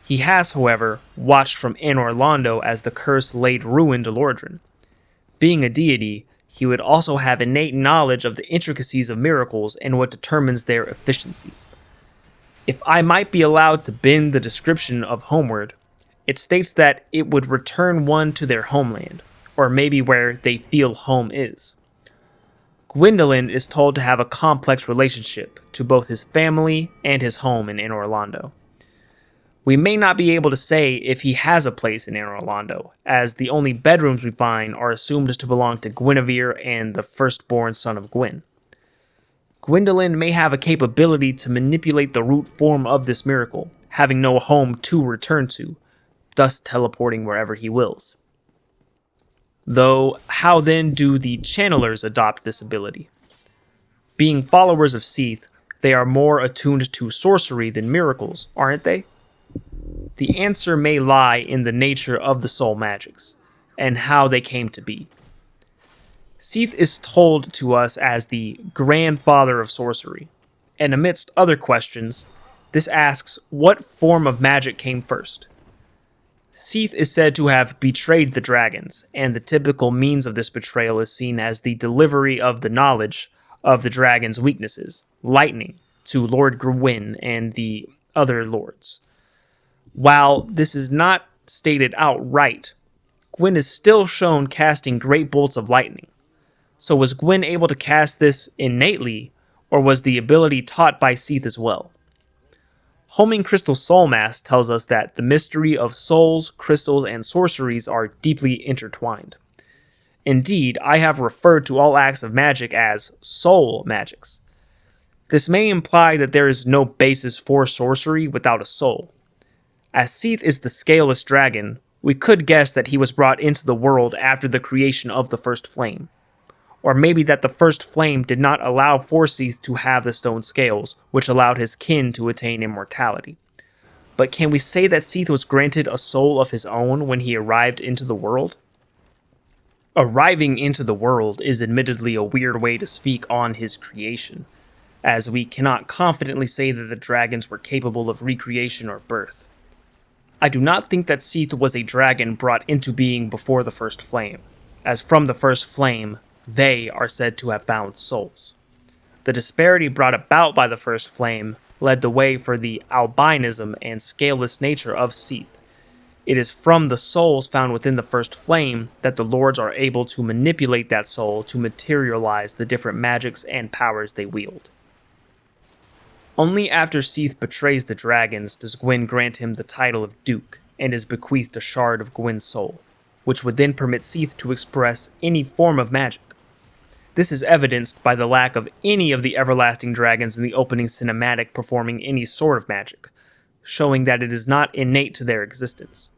He has, however, watched from Anor Londo as the curse laid ruin to Lordran. Being a deity, he would also have innate knowledge of the intricacies of miracles and what determines their efficiency. If I might be allowed to bend the description of Homeward, it states that it would return one to their homeland, or maybe where they feel home is. Gwendolyn is told to have a complex relationship to both his family and his home in Anor Londo. We may not be able to say if he has a place in Anor Londo, as the only bedrooms we find are assumed to belong to Guinevere and the firstborn son of Gwyn. Gwendolyn may have a capability to manipulate the root form of this miracle, having no home to return to, thus teleporting wherever he wills. Though, how then do the Channelers adopt this ability? Being followers of Seath, they are more attuned to sorcery than miracles, aren't they? the answer may lie in the nature of the soul magics, and how they came to be. Seath is told to us as the grandfather of sorcery, and amidst other questions, this asks what form of magic came first. Seath is said to have betrayed the dragons, and the typical means of this betrayal is seen as the delivery of the knowledge of the dragon's weaknesses, lightning, to Lord Gwyn and the other lords. While this is not stated outright, Gwyn is still shown casting great bolts of lightning. So was Gwyn able to cast this innately, or was the ability taught by Seath as well? Homing Crystal Soul Mask tells us that the mystery of souls, crystals, and sorceries are deeply intertwined. Indeed, I have referred to all acts of magic as soul magics. This may imply that there is no basis for sorcery without a soul. As Seath is the scaleless dragon, we could guess that he was brought into the world after the creation of the first flame. Or maybe that the first flame did not allow for Seath to have the stone scales, which allowed his kin to attain immortality. But can we say that Seath was granted a soul of his own when he arrived into the world? Arriving into the world is admittedly a weird way to speak on his creation, as we cannot confidently say that the dragons were capable of recreation or birth. I do not think that Seath was a dragon brought into being before the first flame, as from the first flame, they are said to have found souls. The disparity brought about by the first flame led the way for the albinism and scaleless nature of Seath. It is from the souls found within the first flame that the lords are able to manipulate that soul to materialize the different magics and powers they wield. Only after Seath betrays the dragons does Gwyn grant him the title of Duke and is bequeathed a shard of Gwyn's soul, which would then permit Seath to express any form of magic. This is evidenced by the lack of any of the everlasting dragons in the opening cinematic performing any sort of magic, showing that it is not innate to their existence.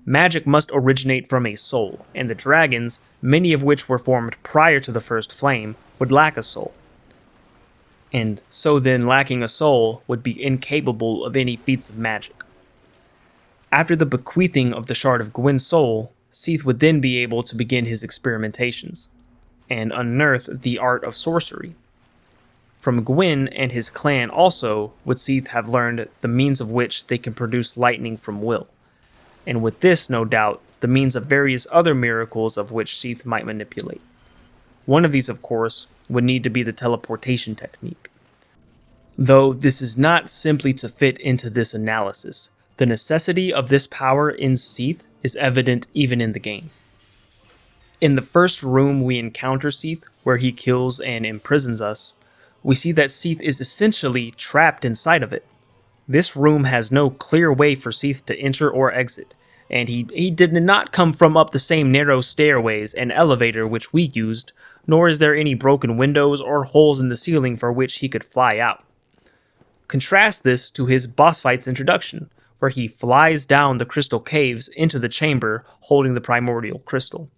Magic must originate from a soul, and the dragons, many of which were formed prior to the first flame, would lack a soul. And so then lacking a soul would be incapable of any feats of magic. After the bequeathing of the shard of Gwyn's soul, Seath would then be able to begin his experimentations, and unearth the art of sorcery. From Gwyn and his clan also would Seath have learned the means of which they can produce lightning from will, and with this, no doubt, the means of various other miracles of which Seath might manipulate. One of these, of course, would need to be the teleportation technique. Though this is not simply to fit into this analysis, the necessity of this power in Seath is evident even in the game. In the first room we encounter Seath, where he kills and imprisons us, we see that Seath is essentially trapped inside of it. This room has no clear way for Seath to enter or exit, and he did not come from up the same narrow stairways and elevator which we used, nor is there any broken windows or holes in the ceiling for which he could fly out. Contrast this to his boss fight's introduction, where he flies down the crystal caves into the chamber holding the primordial crystal.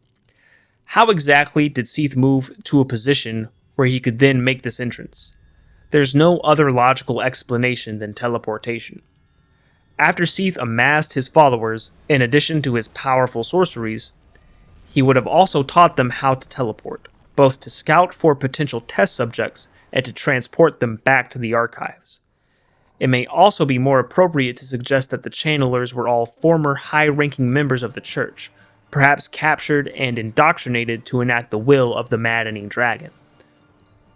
How exactly did Seath move to a position where he could then make this entrance? There's no other logical explanation than teleportation. After Seath amassed his followers, in addition to his powerful sorceries, he would have also taught them how to teleport, both to scout for potential test subjects and to transport them back to the archives. It may also be more appropriate to suggest that the channelers were all former high-ranking members of the church, perhaps captured and indoctrinated to enact the will of the maddening dragon.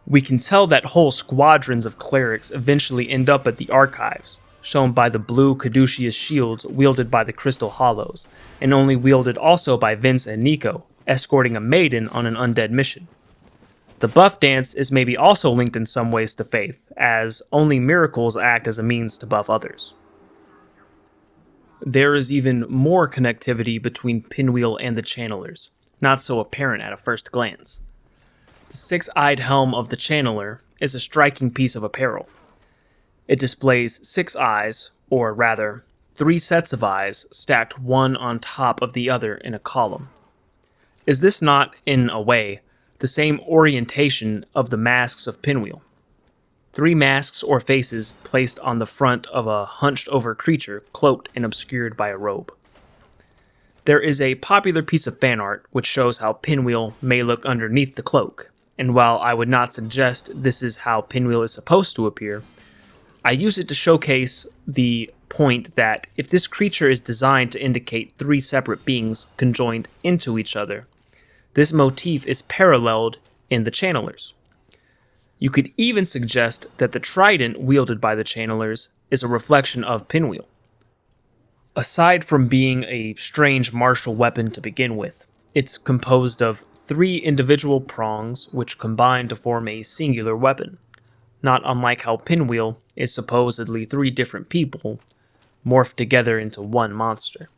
We can tell that whole squadrons of clerics eventually end up at the archives, shown by the blue caduceus shields wielded by the Crystal Hollows, and only wielded also by Vince and Nico, escorting a maiden on an undead mission. The buff dance is maybe also linked in some ways to faith, as only miracles act as a means to buff others. There is even more connectivity between Pinwheel and the Channelers, not so apparent at a first glance. The six-eyed helm of the Channeler is a striking piece of apparel. It displays 6 eyes, or rather, 3 sets of eyes stacked one on top of the other in a column. Is this not, in a way, the same orientation of the masks of Pinwheel? three masks or faces placed on the front of a hunched over creature cloaked and obscured by a robe. There is a popular piece of fan art which shows how Pinwheel may look underneath the cloak, and while I would not suggest this is how Pinwheel is supposed to appear, I use it to showcase the point that if this creature is designed to indicate three separate beings conjoined into each other, this motif is paralleled in the channelers. You could even suggest that the trident wielded by the channelers is a reflection of Pinwheel. Aside from being a strange martial weapon to begin with, it's composed of three individual prongs which combine to form a singular weapon, not unlike how Pinwheel is supposedly three different people morphed together into one monster.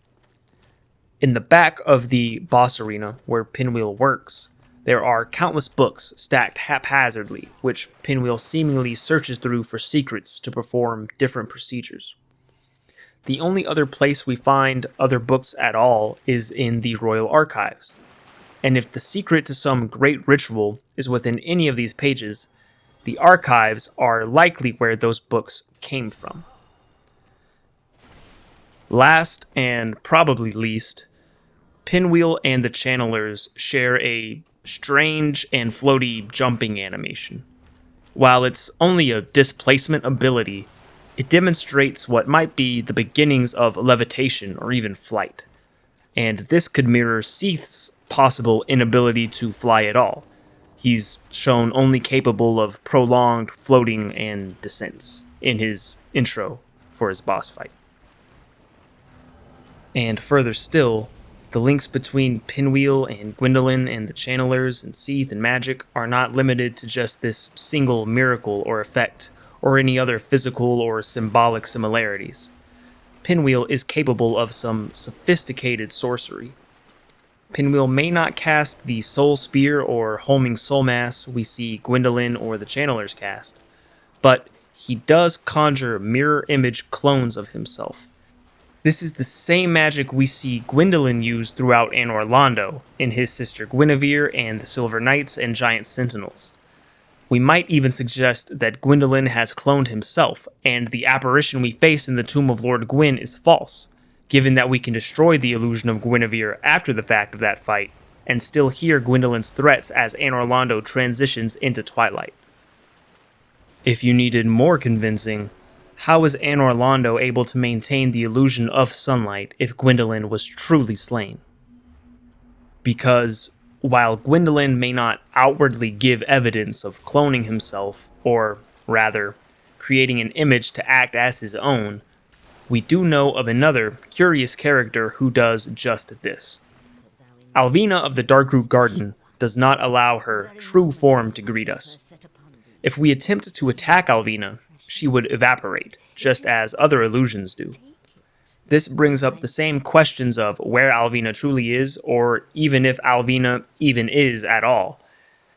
In the back of the boss arena where Pinwheel works, there are countless books stacked haphazardly, which Pinwheel seemingly searches through for secrets to perform different procedures. The only other place we find other books at all is in the Royal Archives, and if the secret to some great ritual is within any of these pages, the archives are likely where those books came from. Last, and probably least, Pinwheel and the Channelers share a strange and floaty jumping animation. While it's only a displacement ability, it demonstrates what might be the beginnings of levitation or even flight. And this could mirror Seath's possible inability to fly at all. He's shown only capable of prolonged floating and descents in his intro for his boss fight. And further still, the links between Pinwheel and Gwendolyn and the Channelers and Seath and magic are not limited to just this single miracle or effect, or any other physical or symbolic similarities. Pinwheel is capable of some sophisticated sorcery. Pinwheel may not cast the Soul Spear or Homing Soul Mass we see Gwendolyn or the Channelers cast, but he does conjure mirror image clones of himself. This is the same magic we see Gwendolyn use throughout Anor Londo in his sister Guinevere and the Silver Knights and Giant Sentinels. We might even suggest that Gwendolyn has cloned himself, and the apparition we face in the Tomb of Lord Gwyn is false, given that we can destroy the illusion of Guinevere after the fact of that fight, and still hear Gwendolyn's threats as Anor Londo transitions into Twilight. If you needed more convincing, how is Anor Londo able to maintain the illusion of sunlight if Gwendolyn was truly slain? Because while Gwendolyn may not outwardly give evidence of cloning himself, or rather, creating an image to act as his own, we do know of another curious character who does just this. Alvina of the Darkroot Garden does not allow her true form to greet us. If we attempt to attack Alvina, she would evaporate, just as other illusions do. This brings up the same questions of where Alvina truly is, or even if Alvina even is at all.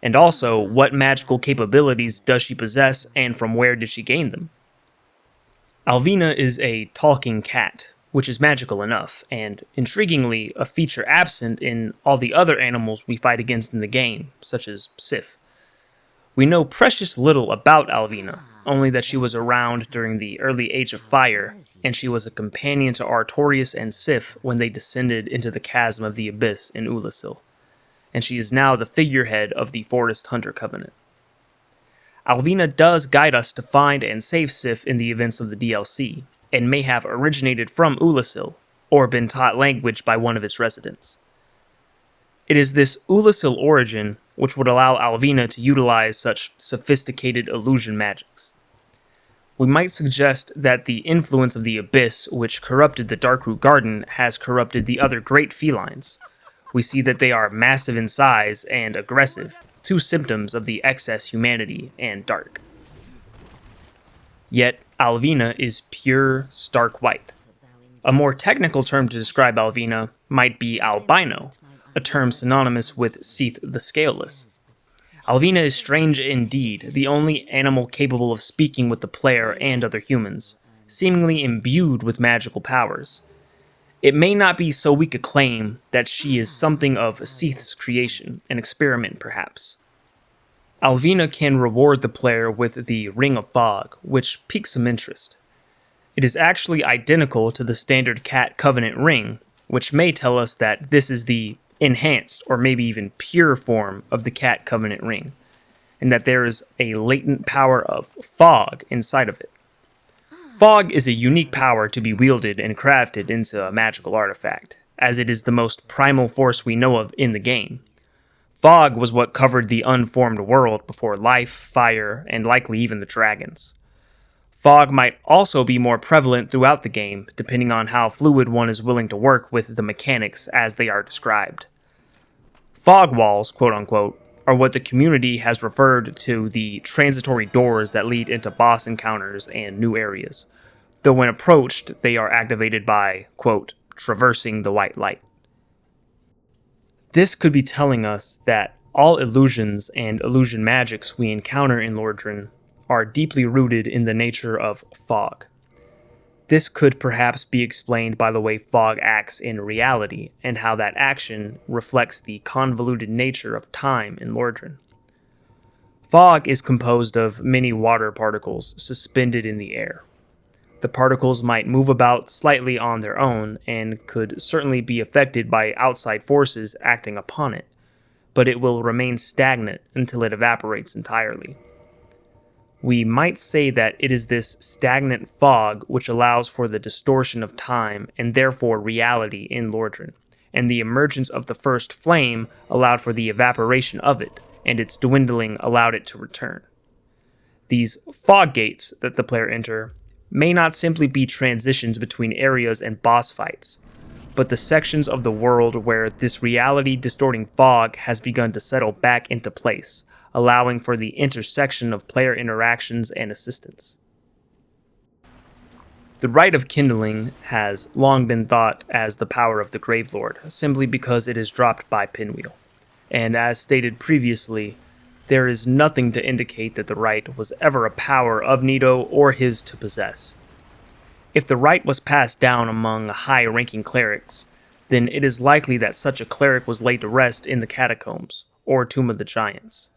And also, what magical capabilities does she possess, and from where did she gain them? Alvina is a talking cat, which is magical enough, and intriguingly, a feature absent in all the other animals we fight against in the game, such as Sif. We know precious little about Alvina, only that she was around during the early Age of Fire, and she was a companion to Artorias and Sif when they descended into the Chasm of the Abyss in Ulasil, and she is now the figurehead of the Forest Hunter Covenant. Alvina does guide us to find and save Sif in the events of the DLC, and may have originated from Ulasil, or been taught language by one of its residents. It is this Ulasil origin which would allow Alvina to utilize such sophisticated illusion magics. We might suggest that the influence of the Abyss which corrupted the Darkroot Garden has corrupted the other great felines. We see that they are massive in size and aggressive, two symptoms of the excess humanity and dark. Yet, Alvina is pure, stark white. A more technical term to describe Alvina might be albino, a term synonymous with Seath the Scaleless. Alvina is strange indeed, the only animal capable of speaking with the player and other humans, seemingly imbued with magical powers. It may not be so weak a claim that she is something of Seath's creation, an experiment perhaps. Alvina can reward the player with the Ring of Fog, which piques some interest. It is actually identical to the standard Cat Covenant ring, which may tell us that this is the enhanced or maybe even pure form of the Cat Covenant ring, and that there is a latent power of fog inside of it. Fog is a unique power to be wielded and crafted into a magical artifact, as it is the most primal force we know of in the game. Fog was what covered the unformed world before life, fire, and likely even the dragons. Fog might also be more prevalent throughout the game, depending on how fluid one is willing to work with the mechanics as they are described. Fog walls, quote unquote, are what the community has referred to the transitory doors that lead into boss encounters and new areas, though when approached, they are activated by, quote, traversing the white light. This could be telling us that all illusions and illusion magics we encounter in Lordran are deeply rooted in the nature of fog. This could perhaps be explained by the way fog acts in reality and how that action reflects the convoluted nature of time in Lordran. Fog is composed of many water particles suspended in the air. The particles might move about slightly on their own and could certainly be affected by outside forces acting upon it, but it will remain stagnant until it evaporates entirely. We might say that it is this stagnant fog which allows for the distortion of time and therefore reality in Lordran, and the emergence of the first flame allowed for the evaporation of it, and its dwindling allowed it to return. These fog gates that the player enter may not simply be transitions between areas and boss fights, but the sections of the world where this reality-distorting fog has begun to settle back into place, allowing for the intersection of player interactions and assistance. The Rite of Kindling has long been thought as the power of the Gravelord, simply because it is dropped by Pinwheel, and as stated previously, there is nothing to indicate that the Rite was ever a power of Nito or his to possess. If the Rite was passed down among high-ranking clerics, then it is likely that such a cleric was laid to rest in the Catacombs, or Tomb of the Giants.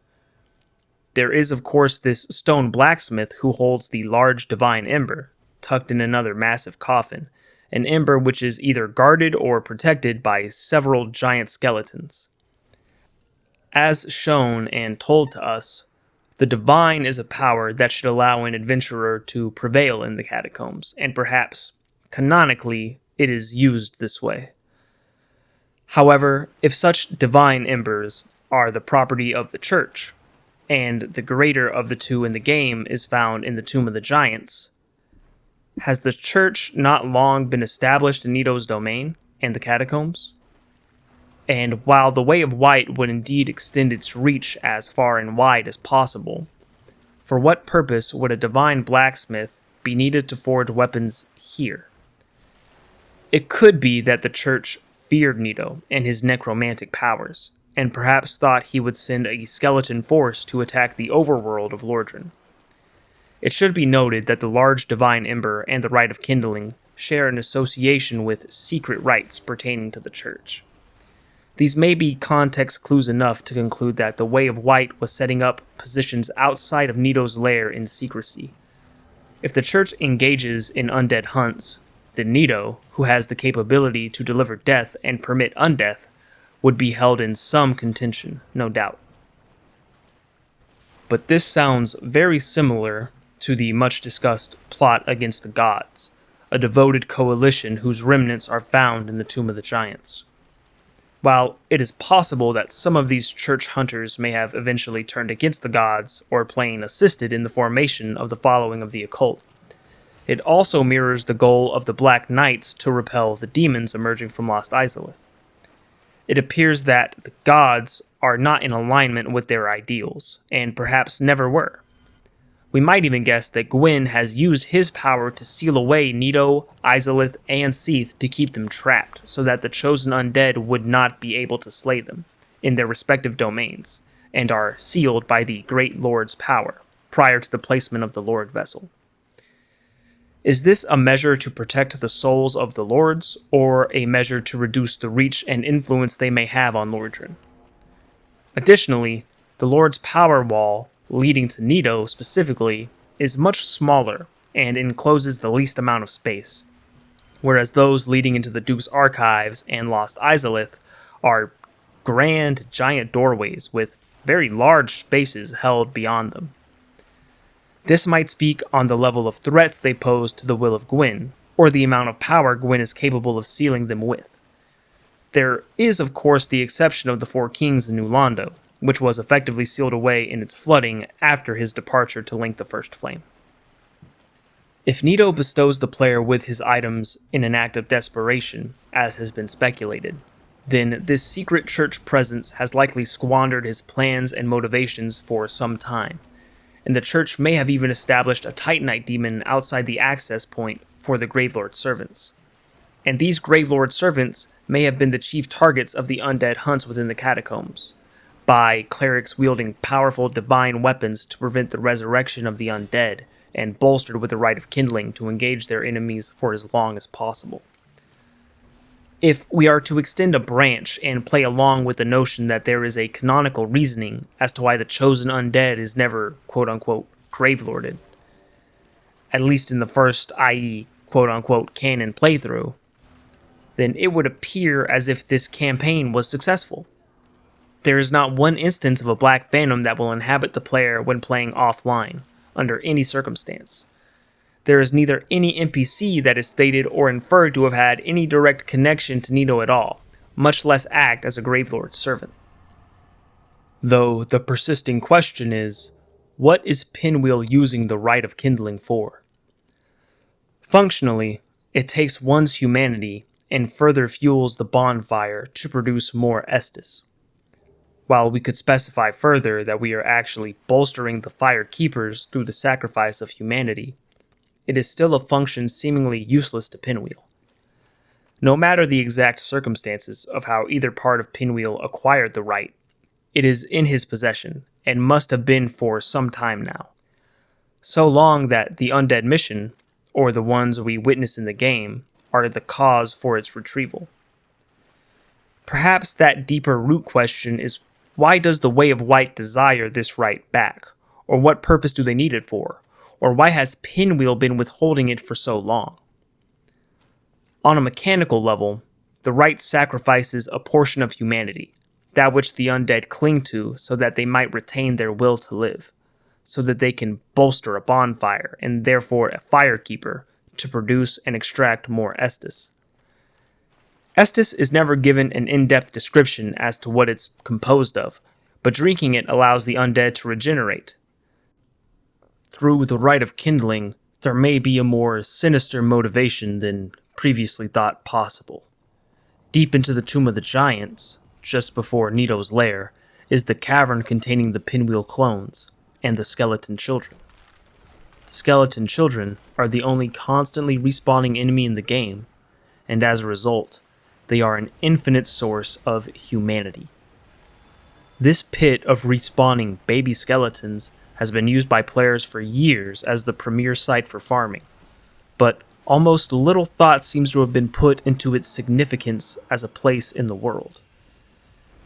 There is, of course, this stone blacksmith who holds the large divine ember, tucked in another massive coffin, an ember which is either guarded or protected by several giant skeletons. As shown and told to us, the divine is a power that should allow an adventurer to prevail in the catacombs, and perhaps, canonically, it is used this way. However, if such divine embers are the property of the church, and the greater of the two in the game is found in the Tomb of the Giants, has the church not long been established in Nito's domain and the catacombs? And while the Way of White would indeed extend its reach as far and wide as possible, for what purpose would a divine blacksmith be needed to forge weapons here? It could be that the church feared Nito and his necromantic powers, and perhaps thought he would send a skeleton force to attack the overworld of Lordran. It should be noted that the large divine ember and the Rite of Kindling share an association with secret rites pertaining to the church. These may be context clues enough to conclude that the Way of White was setting up positions outside of Nito's lair in secrecy. If the church engages in undead hunts, then Nito, who has the capability to deliver death and permit undeath, would be held in some contention, no doubt. But this sounds very similar to the much-discussed plot against the gods, a devoted coalition whose remnants are found in the Tomb of the Giants. While it is possible that some of these church hunters may have eventually turned against the gods or plain assisted in the formation of the following of the occult, it also mirrors the goal of the Black Knights to repel the demons emerging from Lost Izalith. It appears that the gods are not in alignment with their ideals, and perhaps never were. We might even guess that Gwyn has used his power to seal away Nito, Izalith, and Seath to keep them trapped, so that the chosen undead would not be able to slay them in their respective domains, and are sealed by the Great Lord's power, prior to the placement of the Lord vessel. Is this a measure to protect the souls of the lords, or a measure to reduce the reach and influence they may have on Lordran? Additionally, The Lord's power wall, leading to Nito specifically, is much smaller and encloses the least amount of space, whereas those leading into the Duke's archives and Lost Izalith are grand, giant doorways with very large spaces held beyond them. This might speak on the level of threats they pose to the will of Gwyn, or the amount of power Gwyn is capable of sealing them with. There is, of course, the exception of the Four Kings in New Londo, which was effectively sealed away in its flooding after his departure to link the First Flame. If Nito bestows the player with his items in an act of desperation, as has been speculated, then this secret church presence has likely squandered his plans and motivations for some time, and the church may have even established a Titanite demon outside the access point for the Gravelord servants. And these Gravelord servants may have been the chief targets of the undead hunts within the Catacombs, by clerics wielding powerful divine weapons to prevent the resurrection of the undead, and bolstered with the rite of kindling to engage their enemies for as long as possible. If we are to extend a branch and play along with the notion that there is a canonical reasoning as to why the chosen undead is never quote-unquote gravelorded, at least in the first, i.e. quote-unquote canon playthrough, then it would appear as if this campaign was successful. There is not one instance of a Black Phantom that will inhabit the player when playing offline, under any circumstance. There is neither any NPC that is stated or inferred to have had any direct connection to Nito at all, much less act as a Gravelord servant. Though the persisting question is, what is Pinwheel using the Rite of Kindling for? Functionally, it takes one's humanity and further fuels the bonfire to produce more Estus. While we could specify further that we are actually bolstering the Fire Keepers through the sacrifice of humanity, it is still a function seemingly useless to Pinwheel. No matter the exact circumstances of how either part of Pinwheel acquired the right, it is in his possession, and must have been for some time now. So long that the undead mission, or the ones we witness in the game, are the cause for its retrieval. Perhaps that deeper root question is, why does the Way of White desire this right back? Or what purpose do they need it for? Or why has Pinwheel been withholding it for so long? On a mechanical level, the right sacrifices a portion of humanity, that which the undead cling to so that they might retain their will to live, so that they can bolster a bonfire and therefore a firekeeper to produce and extract more Estus. Estus is never given an in-depth description as to what it's composed of, but drinking it allows the undead to regenerate. Through the Rite of Kindling, there may be a more sinister motivation than previously thought possible. Deep into the Tomb of the Giants, just before Nito's lair, is the cavern containing the Pinwheel clones and the Skeleton Children. The Skeleton Children are the only constantly respawning enemy in the game, and as a result, they are an infinite source of humanity. This pit of respawning baby skeletons has been used by players for years as the premier site for farming, but almost little thought seems to have been put into its significance as a place in the world.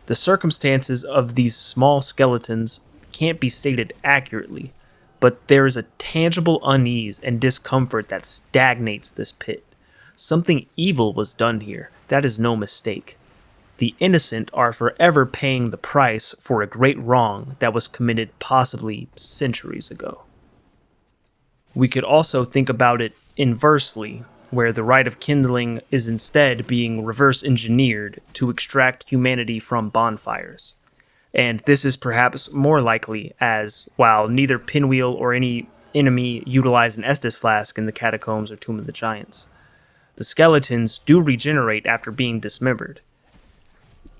The circumstances of these small skeletons can't be stated accurately, but there is a tangible unease and discomfort that stagnates this pit. Something evil was done here, that is no mistake. The innocent are forever paying the price for a great wrong that was committed possibly centuries ago. We could also think about it inversely, where the Rite of Kindling is instead being reverse engineered to extract humanity from bonfires. And this is perhaps more likely as, while neither Pinwheel or any enemy utilize an Estus flask in the Catacombs or Tomb of the Giants, the skeletons do regenerate after being dismembered.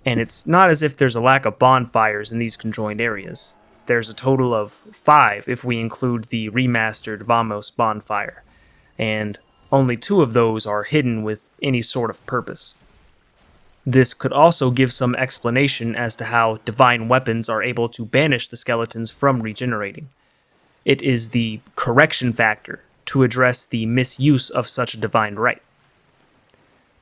And it's not as if there's a lack of bonfires in these conjoined areas. There's a total of 5 if we include the remastered Vamos bonfire, and only 2 of those are hidden with any sort of purpose. This could also give some explanation as to how divine weapons are able to banish the skeletons from regenerating. It is the correction factor to address the misuse of such a divine right.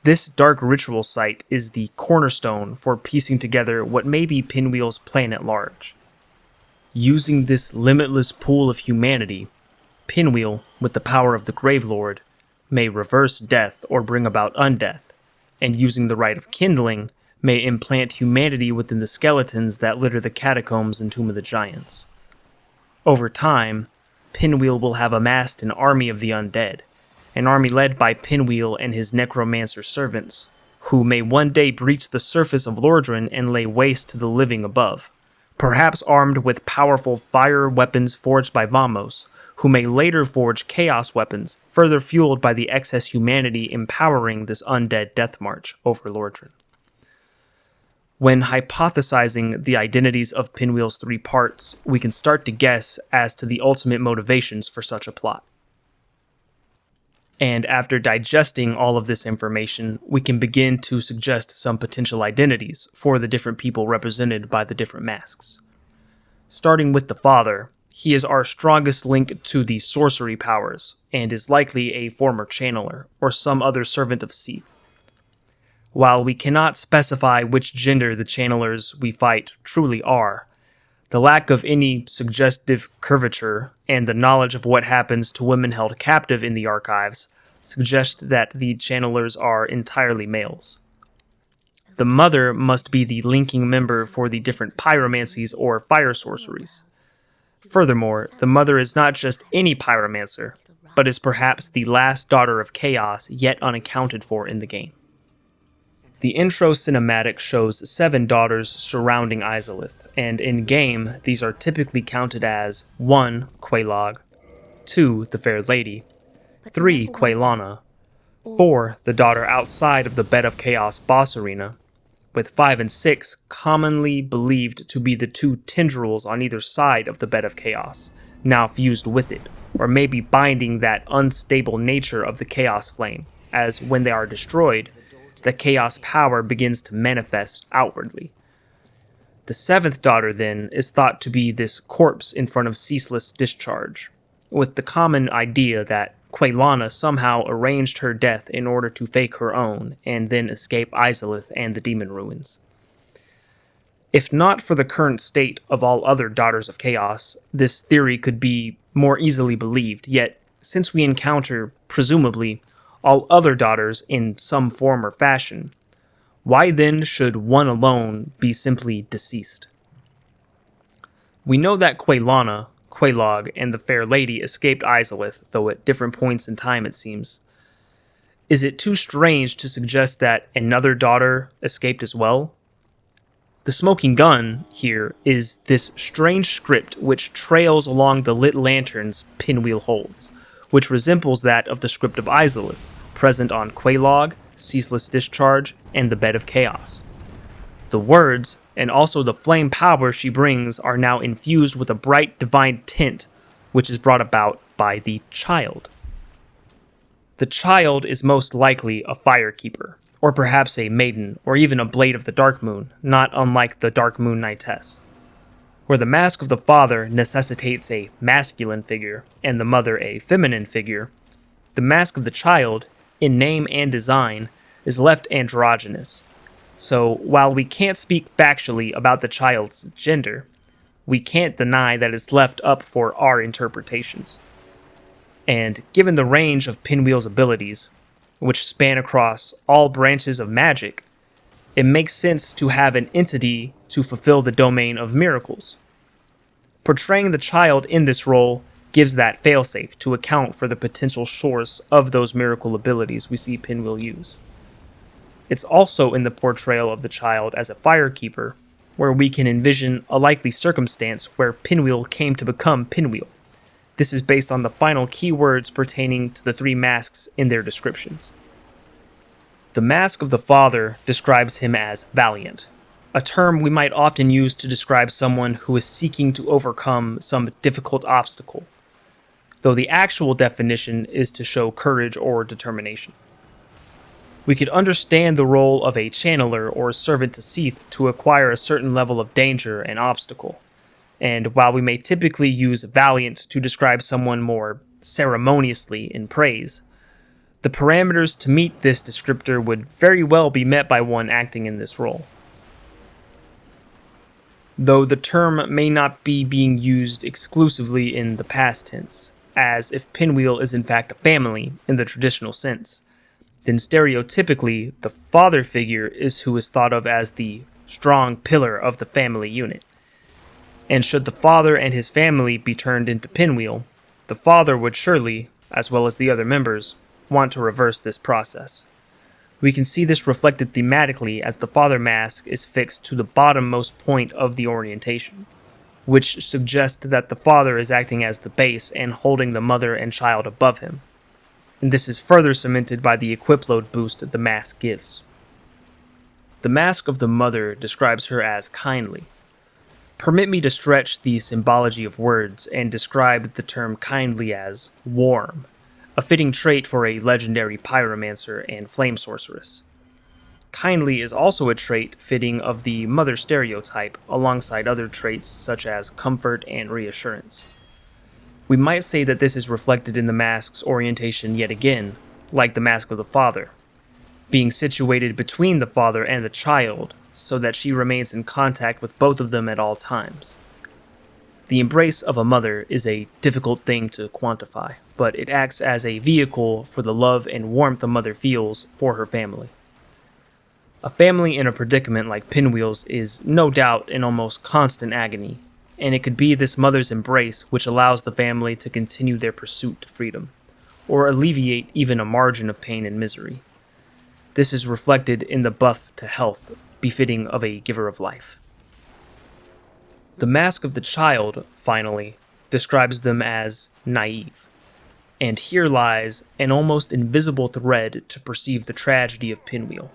This dark ritual site is the cornerstone for piecing together what may be Pinwheel's plan at large. Using this limitless pool of humanity, Pinwheel, with the power of the Gravelord, may reverse death or bring about undeath, and using the rite of kindling, may implant humanity within the skeletons that litter the Catacombs and Tomb of the Giants. Over time, Pinwheel will have amassed an army of the undead, an army led by Pinwheel and his necromancer servants, who may one day breach the surface of Lordran and lay waste to the living above, perhaps armed with powerful fire weapons forged by Vamos, who may later forge chaos weapons, further fueled by the excess humanity empowering this undead death march over Lordran. When hypothesizing the identities of Pinwheel's three parts, we can start to guess as to the ultimate motivations for such a plot. And after digesting all of this information, we can begin to suggest some potential identities for the different people represented by the different masks. Starting with the father, he is our strongest link to the sorcery powers, and is likely a former channeler, or some other servant of Seath. While we cannot specify which gender the channelers we fight truly are, the lack of any suggestive curvature and the knowledge of what happens to women held captive in the archives suggest that the channelers are entirely males. The mother must be the linking member for the different pyromancies or fire sorceries. Furthermore, the mother is not just any pyromancer, but is perhaps the last daughter of chaos yet unaccounted for in the game. The intro cinematic shows 7 daughters surrounding Izalith, and in-game these are typically counted as 1. Quelaag, 2. the Fair Lady, 3. Quaylana, 4. the daughter outside of the Bed of Chaos boss arena, with 5 and 6 commonly believed to be the 2 tendrils on either side of the Bed of Chaos, now fused with it, or maybe binding that unstable nature of the Chaos Flame, as when they are destroyed, the Chaos power begins to manifest outwardly. The 7th daughter, then, is thought to be this corpse in front of ceaseless discharge, with the common idea that Quaylana somehow arranged her death in order to fake her own, and then escape Izalith and the demon ruins. If not for the current state of all other Daughters of Chaos, this theory could be more easily believed, yet since we encounter, presumably, all other daughters in some form or fashion, why then should one alone be simply deceased? We know that Quaylana, Quelaag, and the Fair Lady escaped Izalith, though at different points in time it seems. Is it too strange to suggest that another daughter escaped as well? The smoking gun here is this strange script which trails along the lit lanterns Pinwheel holds, which resembles that of the script of Izalith, present on Quelaag, Ceaseless Discharge, and the Bed of Chaos. The words, and also the flame power she brings, are now infused with a bright divine tint, which is brought about by the child. The child is most likely a firekeeper, or perhaps a maiden, or even a blade of the Dark Moon, not unlike the Dark Moon Knightess. Where the mask of the father necessitates a masculine figure, and the mother a feminine figure, the mask of the child, in name and design, is left androgynous. So, while we can't speak factually about the child's gender, we can't deny that it's left up for our interpretations. And given the range of Pinwheel's abilities, which span across all branches of magic, it makes sense to have an entity to fulfill the domain of miracles. Portraying the child in this role gives that failsafe to account for the potential source of those miracle abilities we see Pinwheel use. It's also in the portrayal of the child as a firekeeper, where we can envision a likely circumstance where Pinwheel came to become Pinwheel. This is based on the final keywords pertaining to the 3 masks in their descriptions. The mask of the father describes him as valiant, a term we might often use to describe someone who is seeking to overcome some difficult obstacle, though the actual definition is to show courage or determination. We could understand the role of a channeler or servant to Seath to acquire a certain level of danger and obstacle, and while we may typically use valiant to describe someone more ceremoniously in praise, the parameters to meet this descriptor would very well be met by one acting in this role. though the term may not be being used exclusively in the past tense, as if Pinwheel is in fact a family in the traditional sense, then stereotypically the father figure is who is thought of as the strong pillar of the family unit. And should the father and his family be turned into Pinwheel, the father would surely, as well as the other members, want to reverse this process. We can see this reflected thematically as the father mask is fixed to the bottommost point of the orientation, which suggests that the father is acting as the base and holding the mother and child above him. And this is further cemented by the equip load boost the mask gives. The mask of the mother describes her as kindly. Permit me to stretch the symbology of words and describe the term kindly as warm, a fitting trait for a legendary pyromancer and flame sorceress. Kindly is also a trait fitting of the mother stereotype, alongside other traits such as comfort and reassurance. We might say that this is reflected in the mask's orientation yet again, like the mask of the father, being situated between the father and the child, so that she remains in contact with both of them at all times. The embrace of a mother is a difficult thing to quantify, but it acts as a vehicle for the love and warmth a mother feels for her family. A family in a predicament like Pinwheel's is no doubt in almost constant agony, and it could be this mother's embrace which allows the family to continue their pursuit to freedom, or alleviate even a margin of pain and misery. This is reflected in the buff to health, befitting of a giver of life. The mask of the child, finally, describes them as naive, and here lies an almost invisible thread to perceive the tragedy of Pinwheel.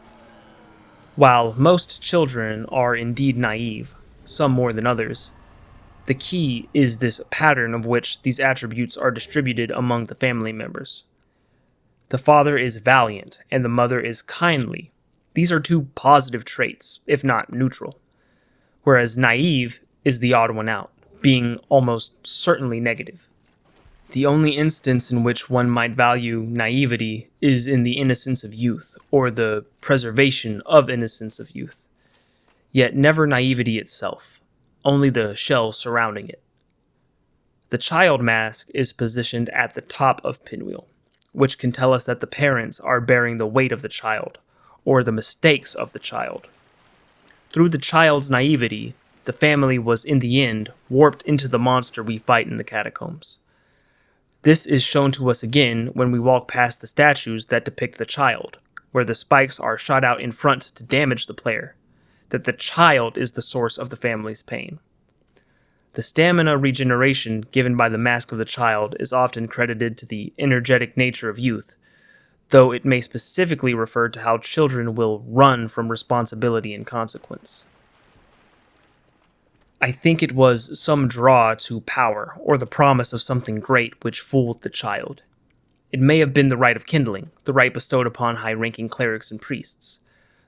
While most children are indeed naive, some more than others, the key is this pattern of which these attributes are distributed among the family members. The father is valiant, and the mother is kindly. These are two positive traits, if not neutral. Whereas naive is the odd one out, being almost certainly negative. The only instance in which one might value naivety is in the innocence of youth, or the preservation of innocence of youth. Yet never naivety itself, only the shell surrounding it. The child mask is positioned at the top of Pinwheel, which can tell us that the parents are bearing the weight of the child, or the mistakes of the child. Through the child's naivety, the family was in the end warped into the monster we fight in the catacombs. This is shown to us again when we walk past the statues that depict the child, where the spikes are shot out in front to damage the player, that the child is the source of the family's pain. The stamina regeneration given by the mask of the child is often credited to the energetic nature of youth, though it may specifically refer to how children will run from responsibility and consequence. I think it was some draw to power, or the promise of something great, which fooled the child. It may have been the rite of kindling, the rite bestowed upon high-ranking clerics and priests.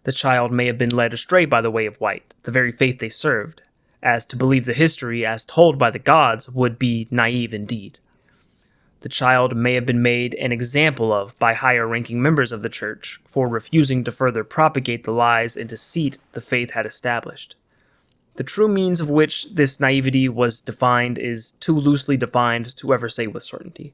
The child may have been led astray by the way of white, the very faith they served, as to believe the history as told by the gods would be naive indeed. The child may have been made an example of by higher-ranking members of the church for refusing to further propagate the lies and deceit the faith had established. The true means of which this naivety was defined is too loosely defined to ever say with certainty.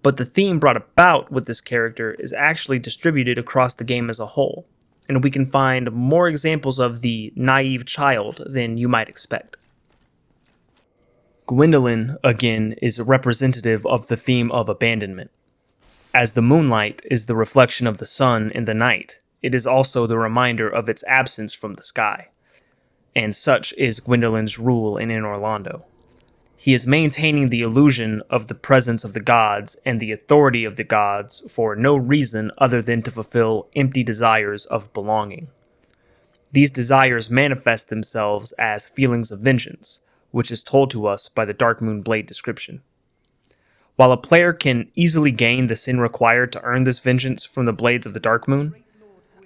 But the theme brought about with this character is actually distributed across the game as a whole, and we can find more examples of the naive child than you might expect. Gwendolyn, again, is representative of the theme of abandonment. As the moonlight is the reflection of the sun in the night, it is also the reminder of its absence from the sky. And such is Gwendolyn's rule in Orlando. He is maintaining the illusion of the presence of the gods and the authority of the gods for no reason other than to fulfill empty desires of belonging. These desires manifest themselves as feelings of vengeance, which is told to us by the Darkmoon Blade description. While a player can easily gain the sin required to earn this vengeance from the blades of the Darkmoon,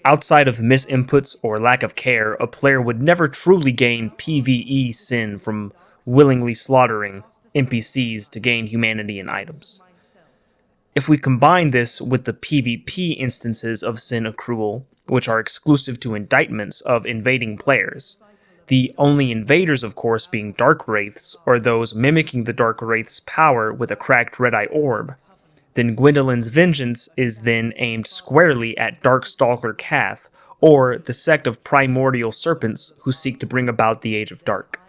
outside of misinputs or lack of care, a player would never truly gain PvE sin from willingly slaughtering NPCs to gain humanity and items. If we combine this with the PvP instances of sin accrual, which are exclusive to indictments of invading players, The only invaders, of course, being dark wraiths, or those mimicking the dark wraith's power with a cracked red eye orb. Then Gwendolyn's vengeance is then aimed squarely at Darkstalker Cath, or the sect of primordial serpents who seek to bring about the Age of Dark.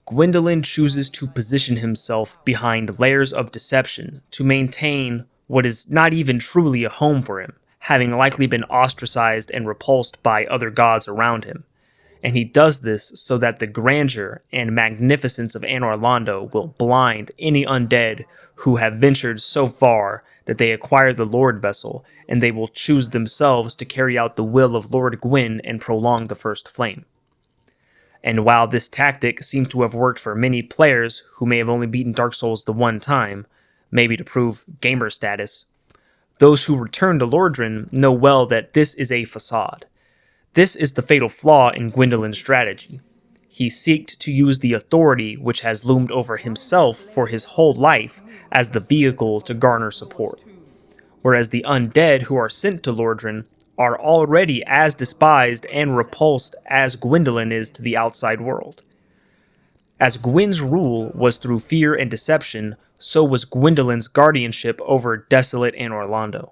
Gwendolyn chooses to position himself behind layers of deception to maintain what is not even truly a home for him, having likely been ostracized and repulsed by other gods around him. And he does this so that the grandeur and magnificence of Anor Londo will blind any undead who have ventured so far that they acquire the Lord vessel, and they will choose themselves to carry out the will of Lord Gwyn and prolong the First Flame. And while this tactic seems to have worked for many players who may have only beaten Dark Souls the one time, maybe to prove gamer status, those who return to Lordran know well that this is a facade. This is the fatal flaw in Gwendolyn's strategy. He seeked to use the authority which has loomed over himself for his whole life as the vehicle to garner support, whereas the undead who are sent to Lordran are already as despised and repulsed as Gwendolyn is to the outside world. As Gwyn's rule was through fear and deception, so was Gwendolyn's guardianship over desolate Anor Londo.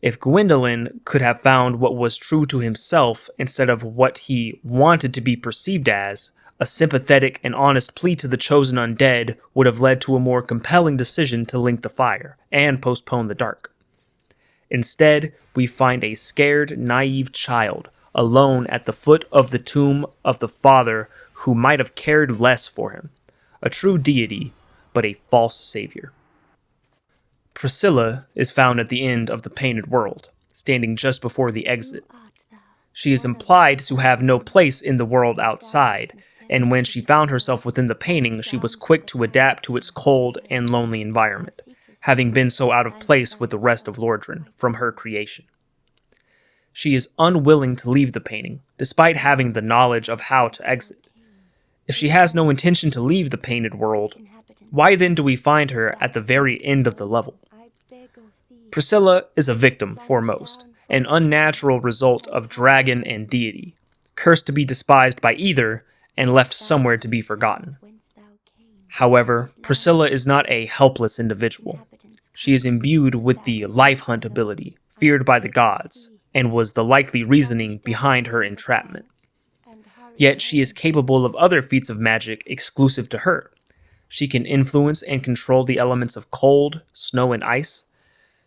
If Gwendolyn could have found what was true to himself instead of what he wanted to be perceived as, a sympathetic and honest plea to the chosen undead would have led to a more compelling decision to link the fire and postpone the dark. Instead, we find a scared, naive child, alone at the foot of the tomb of the father who might have cared less for him. A true deity, but a false savior. Priscilla is found at the end of the Painted World, standing just before the exit. She is implied to have no place in the world outside, and when she found herself within the painting, she was quick to adapt to its cold and lonely environment, having been so out of place with the rest of Lordran from her creation. She is unwilling to leave the painting, despite having the knowledge of how to exit. If she has no intention to leave the Painted World, why then do we find her at the very end of the level? Priscilla is a victim, foremost, an unnatural result of dragon and deity, cursed to be despised by either and left somewhere to be forgotten. However, Priscilla is not a helpless individual. She is imbued with the life hunt ability, feared by the gods, and was the likely reasoning behind her entrapment. Yet she is capable of other feats of magic exclusive to her. She can influence and control the elements of cold, snow, and ice.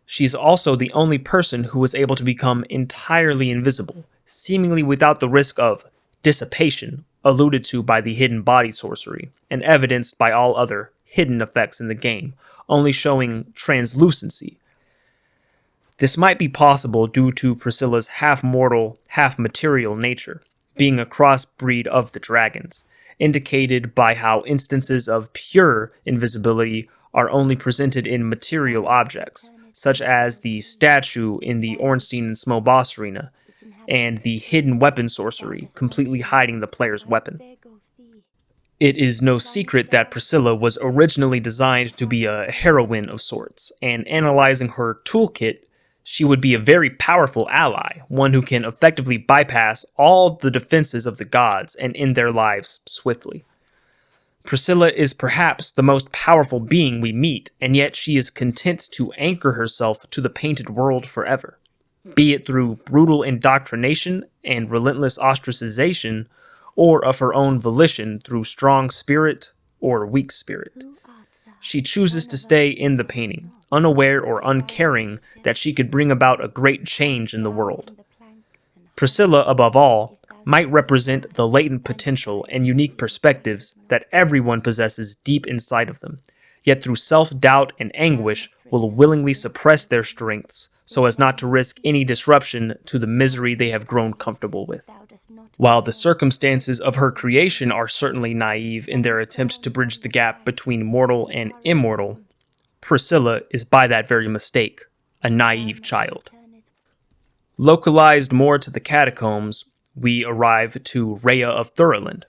She is also the only person who is able to become entirely invisible, seemingly without the risk of dissipation, alluded to by the hidden body sorcery, and evidenced by all other hidden effects in the game, only showing translucency. This might be possible due to Priscilla's half-mortal, half-material nature, being a crossbreed of the dragons, indicated by how instances of pure invisibility are only presented in material objects, such as the statue in the Ornstein and Small Boss Arena, and the hidden weapon sorcery, completely hiding the player's weapon. It is no secret that Priscilla was originally designed to be a heroine of sorts, and analyzing her toolkit, she would be a very powerful ally, one who can effectively bypass all the defenses of the gods and end their lives swiftly. Priscilla is perhaps the most powerful being we meet, and yet she is content to anchor herself to the Painted World forever, be it through brutal indoctrination and relentless ostracization, or of her own volition through strong spirit or weak spirit. She chooses to stay in the painting, unaware or uncaring that she could bring about a great change in the world. Priscilla, above all, might represent the latent potential and unique perspectives that everyone possesses deep inside of them, yet through self-doubt and anguish will willingly suppress their strengths so as not to risk any disruption to the misery they have grown comfortable with. While the circumstances of her creation are certainly naive in their attempt to bridge the gap between mortal and immortal, Priscilla is by that very mistake a naive child. Localized more to the Catacombs, we arrive to Rhea of Thuriland.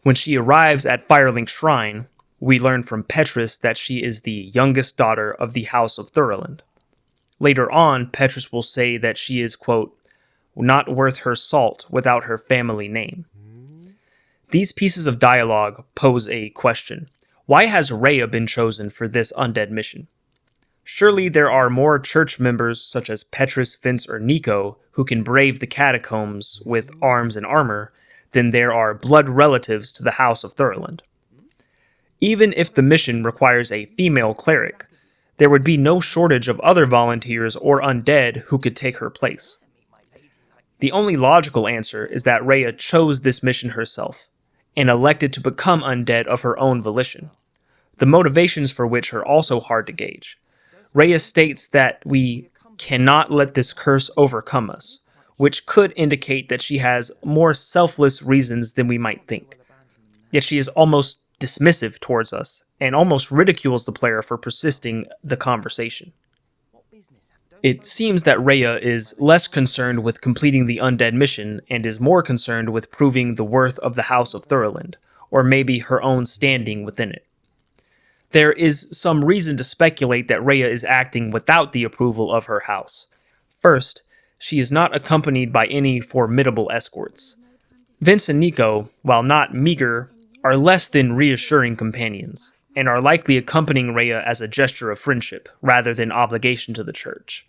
When she arrives at Firelink Shrine, we learn from Petrus that she is the youngest daughter of the House of Thuriland. Later on, Petrus will say that she is, quote, not worth her salt without her family name. These pieces of dialogue pose a question. Why has Rhea been chosen for this undead mission? Surely there are more church members such as Petrus, Vince, or Nico who can brave the catacombs with arms and armor than there are blood relatives to the House of Thurland. Even if the mission requires a female cleric, there would be no shortage of other volunteers or undead who could take her place. The only logical answer is that Rhea chose this mission herself, and elected to become undead of her own volition, the motivations for which are also hard to gauge. Rhea states that we cannot let this curse overcome us, which could indicate that she has more selfless reasons than we might think. Yet she is almost dismissive towards us, and almost ridicules the player for persisting the conversation. It seems that Rhea is less concerned with completing the undead mission and is more concerned with proving the worth of the House of Thurland, or maybe her own standing within it. There is some reason to speculate that Rhea is acting without the approval of her house. First, she is not accompanied by any formidable escorts. Vince and Nico, while not meager, are less than reassuring companions, and are likely accompanying Rhea as a gesture of friendship, rather than obligation to the church.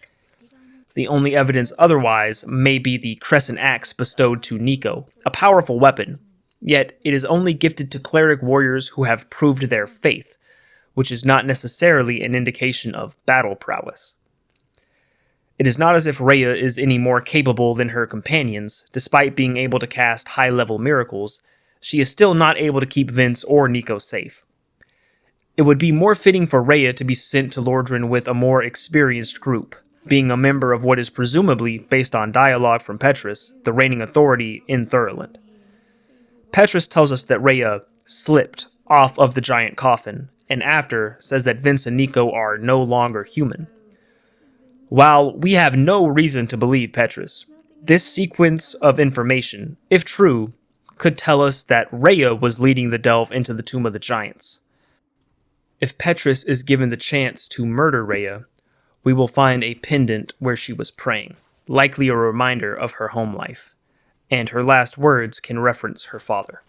The only evidence otherwise may be the crescent axe bestowed to Nico, a powerful weapon, yet it is only gifted to cleric warriors who have proved their faith, which is not necessarily an indication of battle prowess. It is not as if Rhea is any more capable than her companions. Despite being able to cast high-level miracles, she is still not able to keep Vince or Nico safe. It would be more fitting for Rhea to be sent to Lordran with a more experienced group, being a member of what is presumably, based on dialogue from Petrus, the reigning authority in Thurland. Petrus tells us that Rhea slipped off of the giant coffin, and after says that Vince and Nico are no longer human. While we have no reason to believe Petrus, this sequence of information, if true, could tell us that Rhea was leading the delve into the Tomb of the Giants. If Petrus is given the chance to murder Rhea, we will find a pendant where she was praying, likely a reminder of her home life, and her last words can reference her father.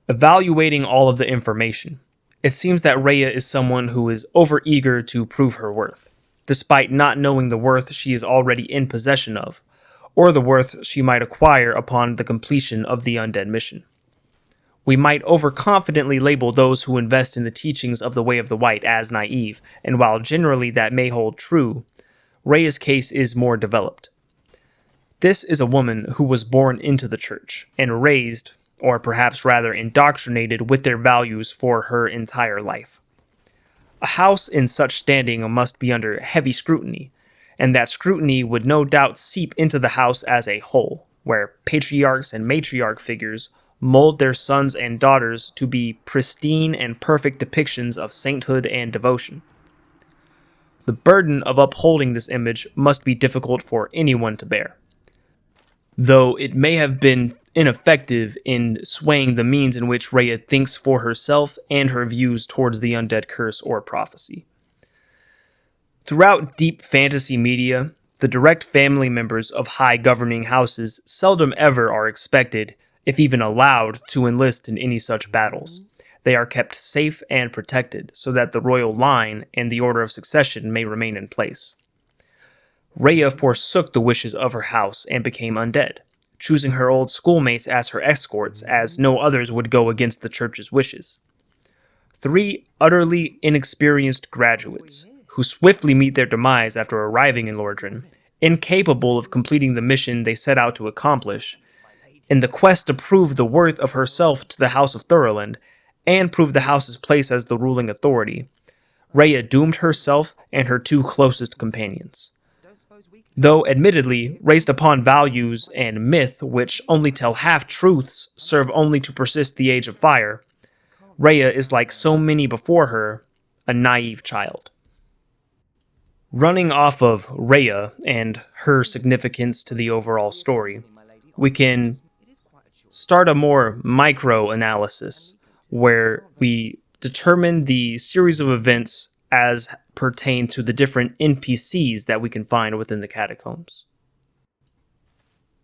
Evaluating all of the information, it seems that Rhea is someone who is overeager to prove her worth, despite not knowing the worth she is already in possession of, or the worth she might acquire upon the completion of the undead mission. We might overconfidently label those who invest in the teachings of the Way of the White as naive, and while generally that may hold true, Rhea's case is more developed. This is a woman who was born into the church, and raised, or perhaps rather indoctrinated with their values for her entire life. A house in such standing must be under heavy scrutiny, and that scrutiny would no doubt seep into the house as a whole, where patriarchs and matriarch figures mold their sons and daughters to be pristine and perfect depictions of sainthood and devotion. The burden of upholding this image must be difficult for anyone to bear, though it may have been ineffective in swaying the means in which Rhea thinks for herself and her views towards the undead curse or prophecy. Throughout deep fantasy media, the direct family members of high governing houses seldom ever are expected, if even allowed, to enlist in any such battles. They are kept safe and protected so that the royal line and the order of succession may remain in place. Rhea forsook the wishes of her house and became undead, choosing her old schoolmates as her escorts, as no others would go against the church's wishes. 3 utterly inexperienced graduates, who swiftly meet their demise after arriving in Lordran, incapable of completing the mission they set out to accomplish, in the quest to prove the worth of herself to the House of Thurland, and prove the house's place as the ruling authority, Rhea doomed herself and her 2 closest companions. Though admittedly raised upon values and myth which only tell half-truths, serve only to persist the Age of Fire, Rhea is like so many before her, a naive child. Running off of Rhea and her significance to the overall story, we can start a more micro-analysis where we determine the series of events as pertain to the different NPCs that we can find within the Catacombs.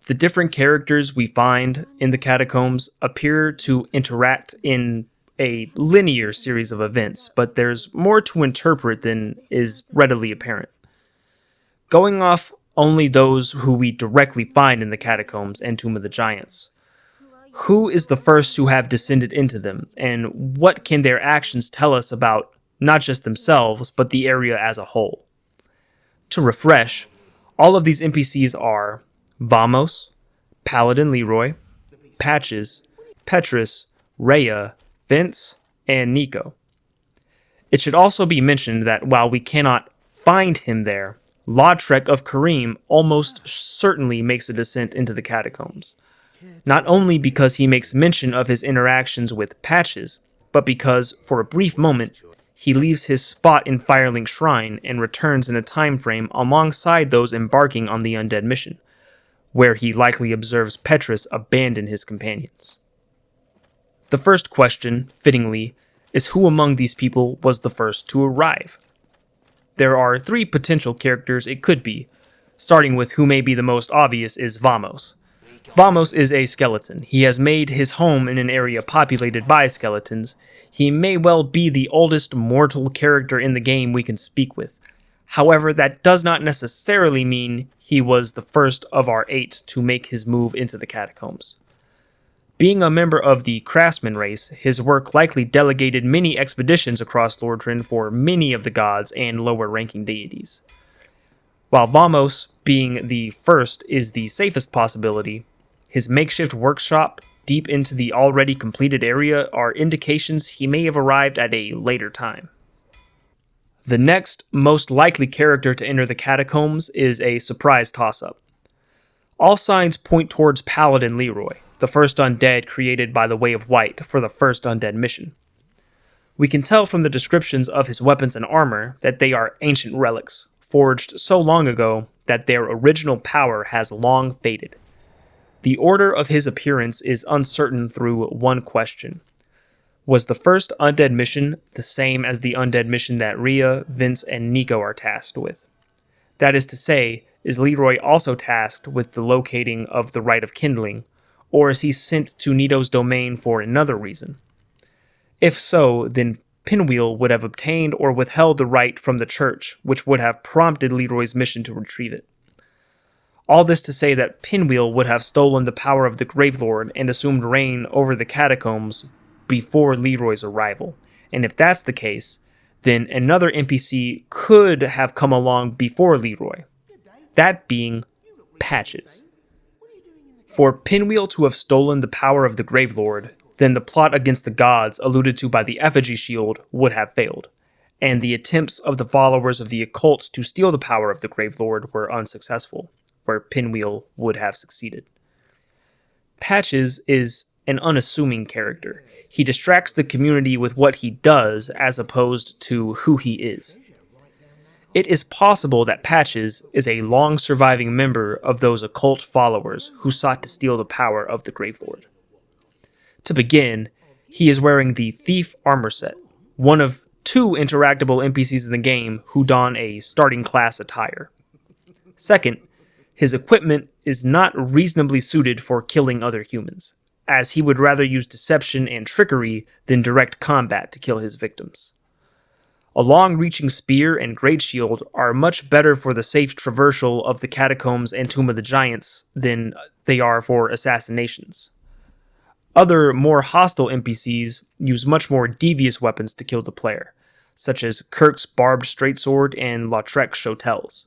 The different characters we find in the catacombs appear to interact in a linear series of events, but there's more to interpret than is readily apparent. Going off only those who we directly find in the catacombs and Tomb of the Giants, who is the first to have descended into them, and what can their actions tell us about not just themselves, but the area as a whole? To refresh, all of these NPCs are Vamos, Paladin Leroy, Patches, Petrus, Rhea, Vince, and Nico. It should also be mentioned that while we cannot find him there, Lautrec of Kareem almost certainly makes a descent into the catacombs. Not only because he makes mention of his interactions with Patches, but because, for a brief moment, he leaves his spot in Firelink Shrine and returns in a time frame alongside those embarking on the undead mission, where he likely observes Petrus abandon his companions. The first question, fittingly, is who among these people was the first to arrive? There are three potential characters it could be, starting with who may be the most obvious is Vamos. Vamos is a skeleton. He has made his home in an area populated by skeletons. He may well be the oldest mortal character in the game we can speak with. However, that does not necessarily mean he was the first of our 8 to make his move into the catacombs. Being a member of the craftsman race, his work likely delegated many expeditions across Lordran for many of the gods and lower-ranking deities. While Vamos being the first is the safest possibility, his makeshift workshop deep into the already completed area are indications he may have arrived at a later time. The next most likely character to enter the catacombs is a surprise toss-up. All signs point towards Paladin Leroy, the first undead created by the Way of White for the first undead mission. We can tell from the descriptions of his weapons and armor that they are ancient relics, forged so long ago that their original power has long faded. The order of his appearance is uncertain through one question. Was the first undead mission the same as the undead mission that Rhea, Vince, and Nico are tasked with? That is to say, is Leroy also tasked with the locating of the Rite of Kindling, or is he sent to Nito's domain for another reason? If so, then Pinwheel would have obtained or withheld the rite from the church, which would have prompted Leroy's mission to retrieve it. All this to say that Pinwheel would have stolen the power of the Gravelord and assumed reign over the catacombs before Leroy's arrival. And if that's the case, then another NPC could have come along before Leroy. That being Patches. For Pinwheel to have stolen the power of the Gravelord, then the plot against the gods alluded to by the effigy shield would have failed, and the attempts of the followers of the occult to steal the power of the Gravelord were unsuccessful, where Pinwheel would have succeeded. Patches is an unassuming character. He distracts the community with what he does as opposed to who he is. It is possible that Patches is a long-surviving member of those occult followers who sought to steal the power of the Gravelord. To begin, he is wearing the Thief armor set, one of 2 interactable NPCs in the game who don a starting class attire. Second, his equipment is not reasonably suited for killing other humans, as he would rather use deception and trickery than direct combat to kill his victims. A long-reaching spear and great shield are much better for the safe traversal of the catacombs and Tomb of the Giants than they are for assassinations. Other, more hostile NPCs use much more devious weapons to kill the player, such as Kirk's barbed straightsword and Lautrec's shotels.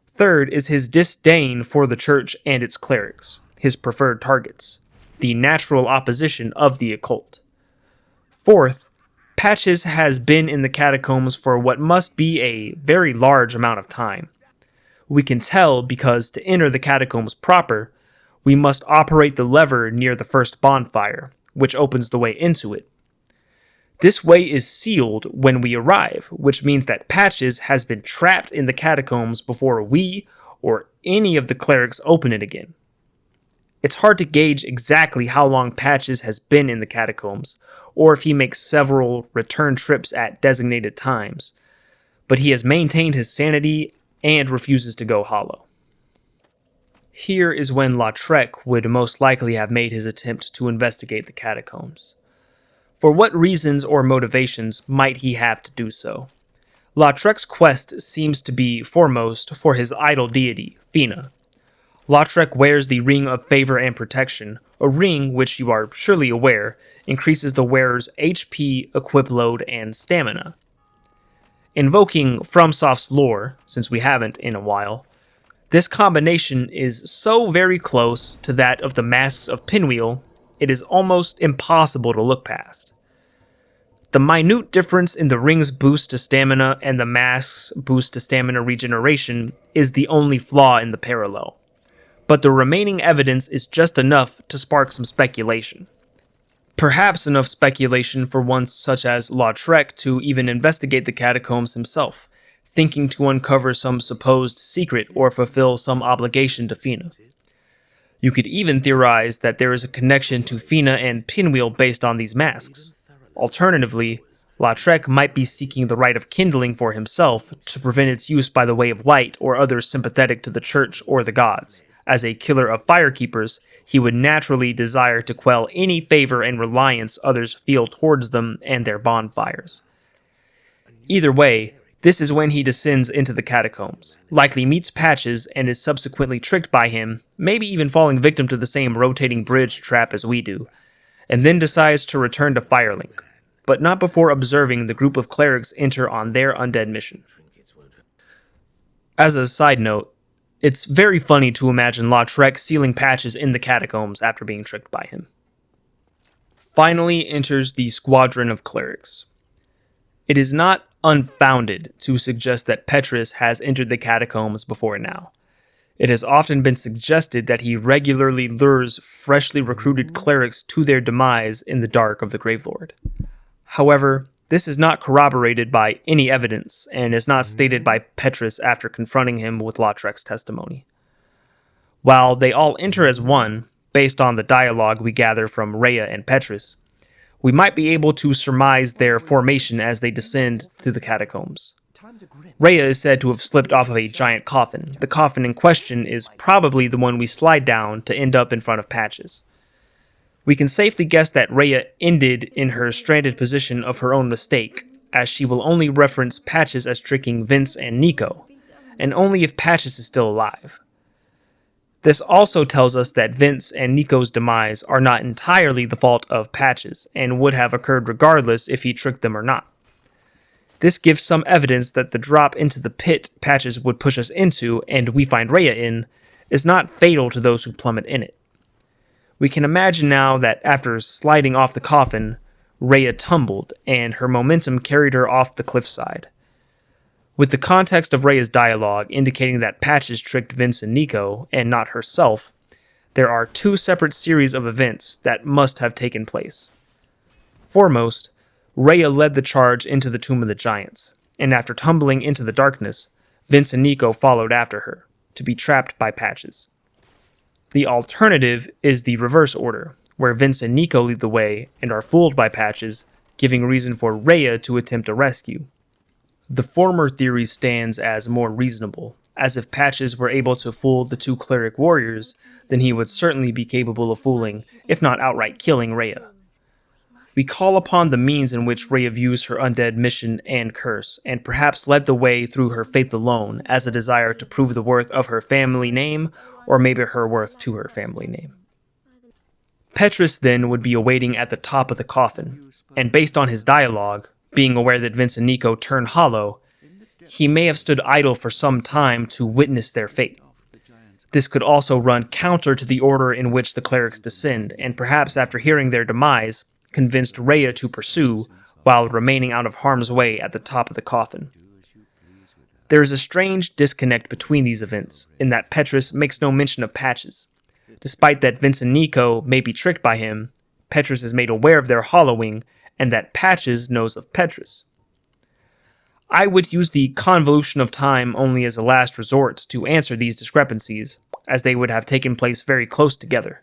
Third is his disdain for the church and its clerics, his preferred targets, the natural opposition of the occult. Fourth, Patches has been in the catacombs for what must be a very large amount of time. We can tell because to enter the catacombs proper, we must operate the lever near the first bonfire, which opens the way into it. This way is sealed when we arrive, which means that Patches has been trapped in the catacombs before we or any of the clerics open it again. It's hard to gauge exactly how long Patches has been in the catacombs, or if he makes several return trips at designated times, but he has maintained his sanity and refuses to go hollow. Here is when Lautrec would most likely have made his attempt to investigate the catacombs. For what reasons or motivations might he have to do so? Lautrec's quest seems to be foremost for his idol deity, Fina. Lautrec wears the Ring of Favor and Protection, a ring which you are surely aware increases the wearer's HP, equip load, and stamina. Invoking FromSoft's lore, since we haven't in a while, this combination is so very close to that of the masks of Pinwheel, it is almost impossible to look past. The minute difference in the ring's boost to stamina and the mask's boost to stamina regeneration is the only flaw in the parallel, but the remaining evidence is just enough to spark some speculation. Perhaps enough speculation for one such as Lautrec to even investigate the catacombs himself, thinking to uncover some supposed secret or fulfill some obligation to Fina. You could even theorize that there is a connection to Fina and Pinwheel based on these masks. Alternatively, Lautrec might be seeking the right of kindling for himself to prevent its use by the way of light or others sympathetic to the church or the gods. As a killer of firekeepers, he would naturally desire to quell any favor and reliance others feel towards them and their bonfires. Either way, this is when he descends into the catacombs, likely meets Patches and is subsequently tricked by him, maybe even falling victim to the same rotating bridge trap as we do, and then decides to return to Firelink, but not before observing the group of clerics enter on their undead mission. As a side note, it's very funny to imagine Lautrec sealing Patches in the catacombs after being tricked by him. Finally enters the squadron of clerics. It is not unfounded to suggest that Petrus has entered the catacombs before now. It has often been suggested that he regularly lures freshly recruited clerics to their demise in the dark of the Gravelord. However, this is not corroborated by any evidence, and is not stated by Petrus after confronting him with Lautrec's testimony. While they all enter as one, based on the dialogue we gather from Rhea and Petrus, we might be able to surmise their formation as they descend to the catacombs. Rhea is said to have slipped off of a giant coffin. The coffin in question is probably the one we slide down to end up in front of Patches. We can safely guess that Rhea ended in her stranded position of her own mistake, as she will only reference Patches as tricking Vince and Nico, and only if Patches is still alive. This also tells us that Vince and Nico's demise are not entirely the fault of Patches, and would have occurred regardless if he tricked them or not. This gives some evidence that the drop into the pit Patches would push us into, and we find Rhea in, is not fatal to those who plummet in it. We can imagine now that after sliding off the coffin, Rhea tumbled, and her momentum carried her off the cliffside. With the context of Rhea's dialogue indicating that Patches tricked Vince and Nico, and not herself, there are two separate series of events that must have taken place. Foremost, Rhea led the charge into the Tomb of the Giants, and after tumbling into the darkness, Vince and Nico followed after her, to be trapped by Patches. The alternative is the reverse order, where Vince and Nico lead the way and are fooled by Patches, giving reason for Rhea to attempt a rescue. The former theory stands as more reasonable, as if Patches were able to fool the two cleric warriors, then he would certainly be capable of fooling, if not outright killing Rhea. We call upon the means in which Rhea views her undead mission and curse, and perhaps led the way through her faith alone as a desire to prove the worth of her family name, or maybe her worth to her family name. Petrus then would be awaiting at the top of the coffin, and based on his dialogue, being aware that Vince and Nico turn hollow, he may have stood idle for some time to witness their fate. This could also run counter to the order in which the clerics descend, and perhaps after hearing their demise, convinced Rhea to pursue, while remaining out of harm's way at the top of the coffin. There is a strange disconnect between these events, in that Petrus makes no mention of Patches. Despite that Vince and Nico may be tricked by him, Petrus is made aware of their hollowing, and that Patches knows of Petrus. I would use the convolution of time only as a last resort to answer these discrepancies, as they would have taken place very close together.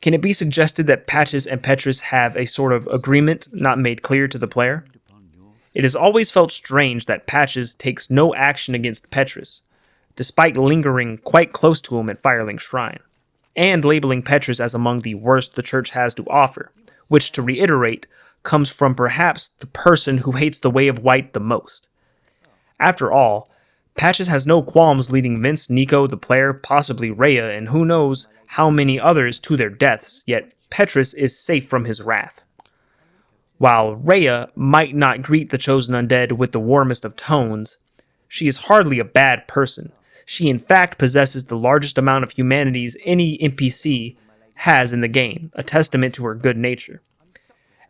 Can it be suggested that Patches and Petrus have a sort of agreement not made clear to the player? It has always felt strange that Patches takes no action against Petrus, despite lingering quite close to him at Firelink Shrine, and labeling Petrus as among the worst the church has to offer, which, to reiterate, comes from perhaps the person who hates the Way of White the most. After all, Patches has no qualms leading Vince, Nico, the player, possibly Rhea, and who knows how many others to their deaths, yet Petrus is safe from his wrath. While Rhea might not greet the chosen undead with the warmest of tones, she is hardly a bad person. She in fact possesses the largest amount of humanities any NPC has in the game, a testament to her good nature.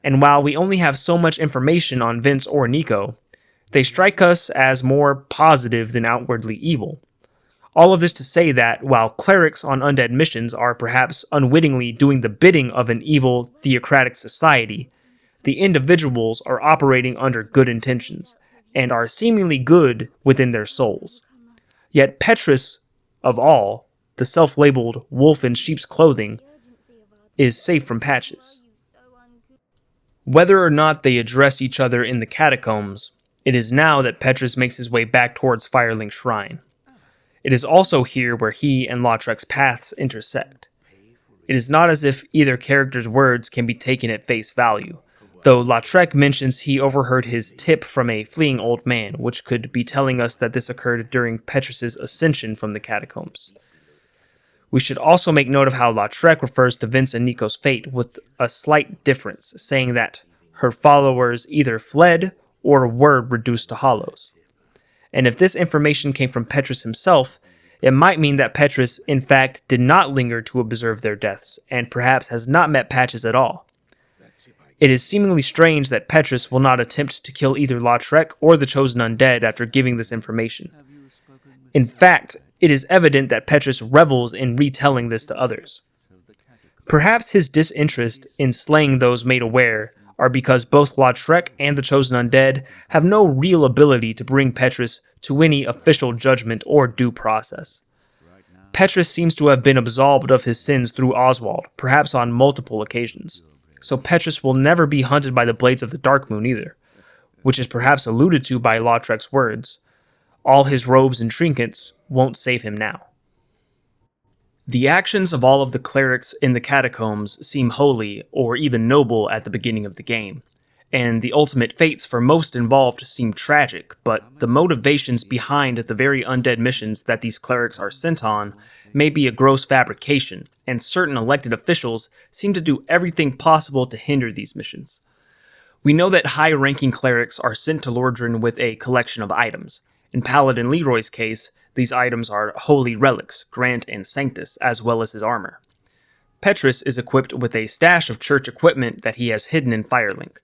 And while we only have so much information on Vince or Nico, they strike us as more positive than outwardly evil. All of this to say that, while clerics on undead missions are perhaps unwittingly doing the bidding of an evil theocratic society, the individuals are operating under good intentions, and are seemingly good within their souls. Yet Petrus, of all, the self-labeled wolf in sheep's clothing, is safe from Patches. Whether or not they address each other in the Catacombs, it is now that Petrus makes his way back towards Firelink Shrine. It is also here where he and Lautrec's paths intersect. It is not as if either character's words can be taken at face value, though Lautrec mentions he overheard his tip from a fleeing old man, which could be telling us that this occurred during Petrus's ascension from the Catacombs. We should also make note of how Lautrec refers to Vince and Nico's fate with a slight difference, saying that her followers either fled or were reduced to hollows. And if this information came from Petrus himself, it might mean that Petrus, in fact, did not linger to observe their deaths, and perhaps has not met Patches at all. It is seemingly strange that Petrus will not attempt to kill either Lautrec or the Chosen Undead after giving this information. In fact, it is evident that Petrus revels in retelling this to others. Perhaps his disinterest in slaying those made aware are because both Lautrec and the Chosen Undead have no real ability to bring Petrus to any official judgment or due process. Petrus seems to have been absolved of his sins through Oswald, perhaps on multiple occasions, so Petrus will never be hunted by the Blades of the Darkmoon either, which is perhaps alluded to by Lautrec's words. All his robes and trinkets won't save him now. The actions of all of the clerics in the Catacombs seem holy or even noble at the beginning of the game, and the ultimate fates for most involved seem tragic, but the motivations behind the very undead missions that these clerics are sent on may be a gross fabrication, and certain elected officials seem to do everything possible to hinder these missions. We know that high-ranking clerics are sent to Lordran with a collection of items. In Paladin Leroy's case, these items are holy relics, Grant and Sanctus, as well as his armor. Petrus is equipped with a stash of church equipment that he has hidden in Firelink.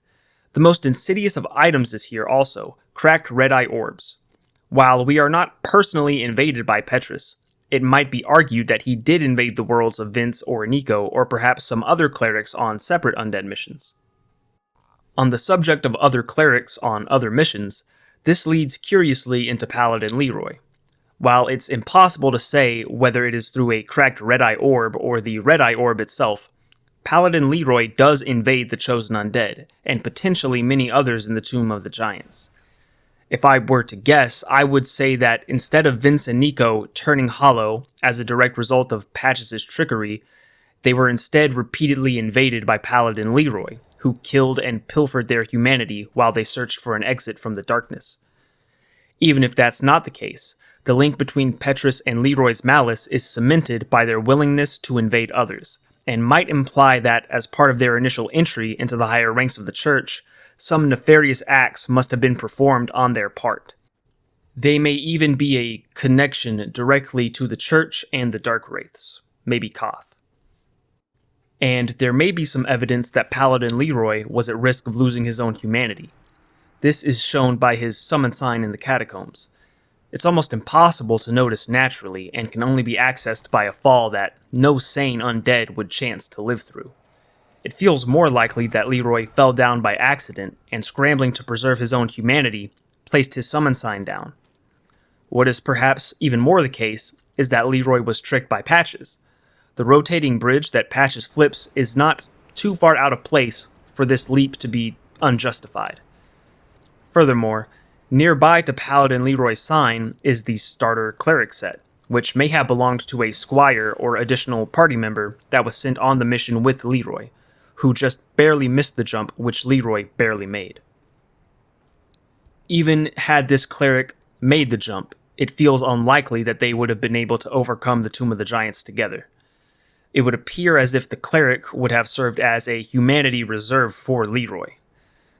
The most insidious of items is here also, cracked red-eye orbs. While we are not personally invaded by Petrus, it might be argued that he did invade the worlds of Vince or Nico, or perhaps some other clerics on separate undead missions. On the subject of other clerics on other missions, this leads curiously into Paladin Leroy. While it's impossible to say whether it is through a cracked red-eye orb or the red-eye orb itself, Paladin Leroy does invade the Chosen Undead, and potentially many others in the Tomb of the Giants. If I were to guess, I would say that instead of Vince and Nico turning hollow as a direct result of Patches' trickery, they were instead repeatedly invaded by Paladin Leroy, who killed and pilfered their humanity while they searched for an exit from the darkness. Even if that's not the case, the link between Petrus and Leroy's malice is cemented by their willingness to invade others, and might imply that as part of their initial entry into the higher ranks of the church, some nefarious acts must have been performed on their part. They may even be a connection directly to the church and the Dark Wraiths, maybe Koth. And there may be some evidence that Paladin Leroy was at risk of losing his own humanity. This is shown by his summon sign in the Catacombs. It's almost impossible to notice naturally, and can only be accessed by a fall that no sane undead would chance to live through. It feels more likely that Leroy fell down by accident, and scrambling to preserve his own humanity, placed his summon sign down. What is perhaps even more the case is that Leroy was tricked by Patches. The rotating bridge that Patches flips is not too far out of place for this leap to be unjustified. Furthermore, Nearby to Paladin Leroy's sign is the starter cleric set, which may have belonged to a squire or additional party member that was sent on the mission with Leroy, who just barely missed the jump which Leroy barely made. Even had this cleric made the jump, it feels unlikely that they would have been able to overcome the Tomb of the Giants together. It would appear as if the cleric would have served as a humanity reserve for Leroy.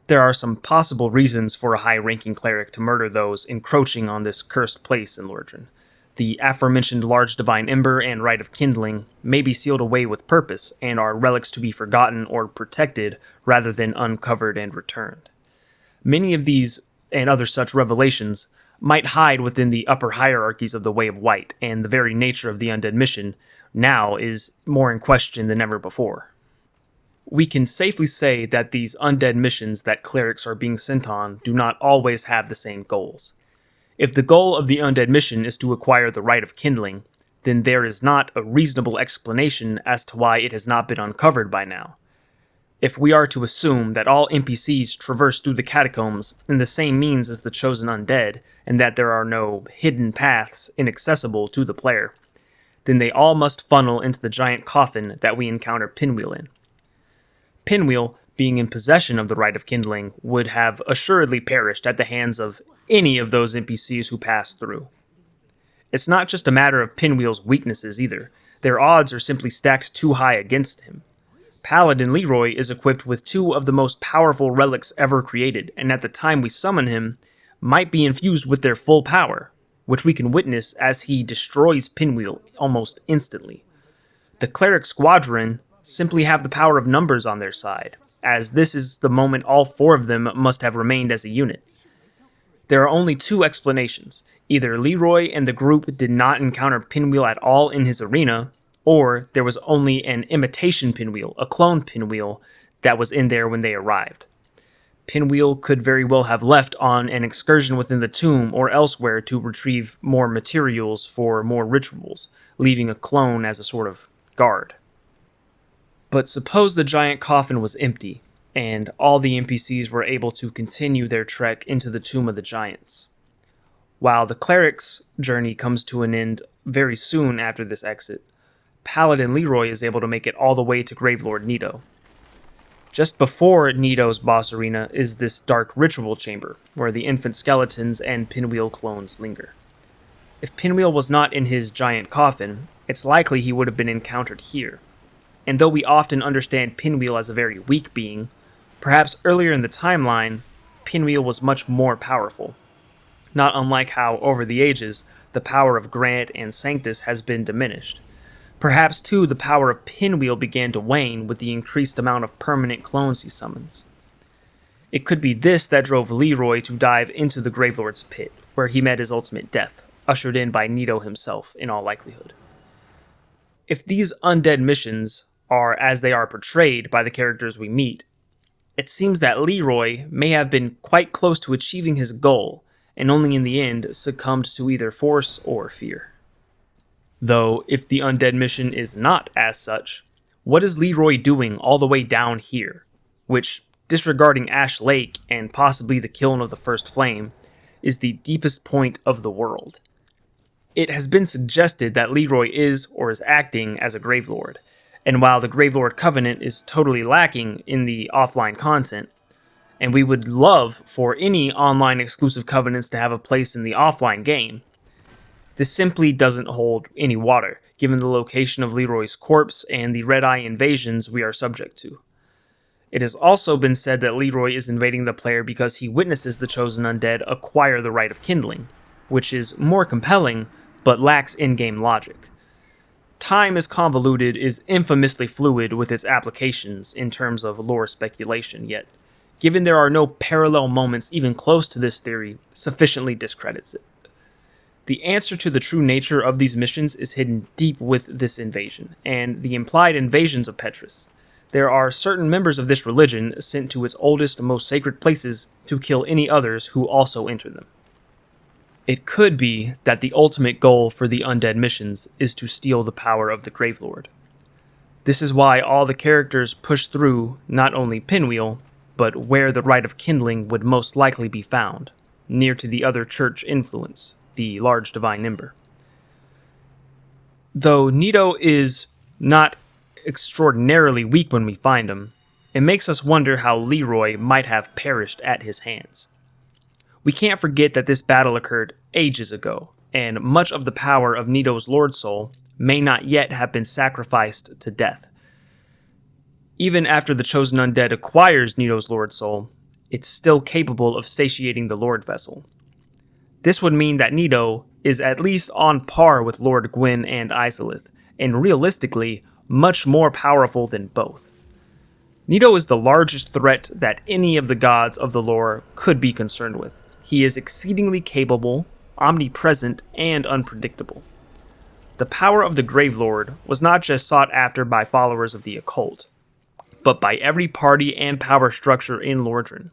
There are some possible reasons for a high-ranking cleric to murder those encroaching on this cursed place in Lordran. The aforementioned large divine ember and rite of kindling may be sealed away with purpose and are relics to be forgotten or protected rather than uncovered and returned. Many of these and other such revelations might hide within the upper hierarchies of the Way of White, and the very nature of the undead mission now is more in question than ever before. We can safely say that these undead missions that clerics are being sent on do not always have the same goals. If the goal of the undead mission is to acquire the Rite of Kindling, then there is not a reasonable explanation as to why it has not been uncovered by now. If we are to assume that all NPCs traverse through the catacombs in the same means as the chosen undead, and that there are no hidden paths inaccessible to the player, then they all must funnel into the giant coffin that we encounter Pinwheel in. Pinwheel, being in possession of the Rite of Kindling, would have assuredly perished at the hands of any of those NPCs who passed through. It's not just a matter of Pinwheel's weaknesses either. Their odds are simply stacked too high against him. Paladin Leroy is equipped with two of the most powerful relics ever created, and at the time we summon him, might be infused with their full power, which we can witness as he destroys Pinwheel almost instantly. The Cleric Squadron simply have the power of numbers on their side, as this is the moment all four of them must have remained as a unit. There are only two explanations. Either Leroy and the group did not encounter Pinwheel at all in his arena, or there was only an imitation Pinwheel, a clone Pinwheel, that was in there when they arrived. Pinwheel could very well have left on an excursion within the tomb or elsewhere to retrieve more materials for more rituals, leaving a clone as a sort of guard. But suppose the giant coffin was empty, and all the NPCs were able to continue their trek into the Tomb of the Giants. While the cleric's journey comes to an end very soon after this exit, Paladin Leroy is able to make it all the way to Gravelord Nito. Just before Nito's boss arena is this dark ritual chamber, where the infant skeletons and Pinwheel clones linger. If Pinwheel was not in his giant coffin, it's likely he would have been encountered here. And though we often understand Pinwheel as a very weak being, perhaps earlier in the timeline, Pinwheel was much more powerful. Not unlike how, over the ages, the power of Grant and Sanctus has been diminished. Perhaps, too, the power of Pinwheel began to wane with the increased amount of permanent clones he summons. It could be this that drove Leroy to dive into the Gravelord's pit, where he met his ultimate death, ushered in by Nito himself, in all likelihood. If these undead missions are as they are portrayed by the characters we meet, it seems that Leroy may have been quite close to achieving his goal, and only in the end succumbed to either force or fear. Though, if the undead mission is not as such, what is Leroy doing all the way down here, which, disregarding Ash Lake and possibly the kiln of the First Flame, is the deepest point of the world? It has been suggested that Leroy is or is acting as a Gravelord, and while the Gravelord Covenant is totally lacking in the offline content, and we would love for any online exclusive covenants to have a place in the offline game, this simply doesn't hold any water, given the location of Leroy's corpse and the Red Eye invasions we are subject to. It has also been said that Leroy is invading the player because he witnesses the Chosen Undead acquire the Rite of Kindling, which is more compelling, but lacks in-game logic. Time is convoluted, is infamously fluid with its applications in terms of lore speculation, yet, given there are no parallel moments even close to this theory, sufficiently discredits it. The answer to the true nature of these missions is hidden deep with this invasion, and the implied invasions of Petrus. There are certain members of this religion sent to its oldest, most sacred places to kill any others who also enter them. It could be that the ultimate goal for the undead missions is to steal the power of the Gravelord. This is why all the characters push through not only Pinwheel, but where the Rite of Kindling would most likely be found, near to the other church influence, the large divine ember. Though Nito is not extraordinarily weak when we find him, it makes us wonder how Leroy might have perished at his hands. We can't forget that this battle occurred ages ago, and much of the power of Nito's Lord Soul may not yet have been sacrificed to death. Even after the Chosen Undead acquires Nito's Lord Soul, it's still capable of satiating the Lord Vessel. This would mean that Nito is at least on par with Lord Gwyn and Isolith, and realistically, much more powerful than both. Nito is the largest threat that any of the gods of the lore could be concerned with. He is exceedingly capable, omnipresent, and unpredictable. The power of the Gravelord was not just sought after by followers of the occult, but by every party and power structure in Lordran.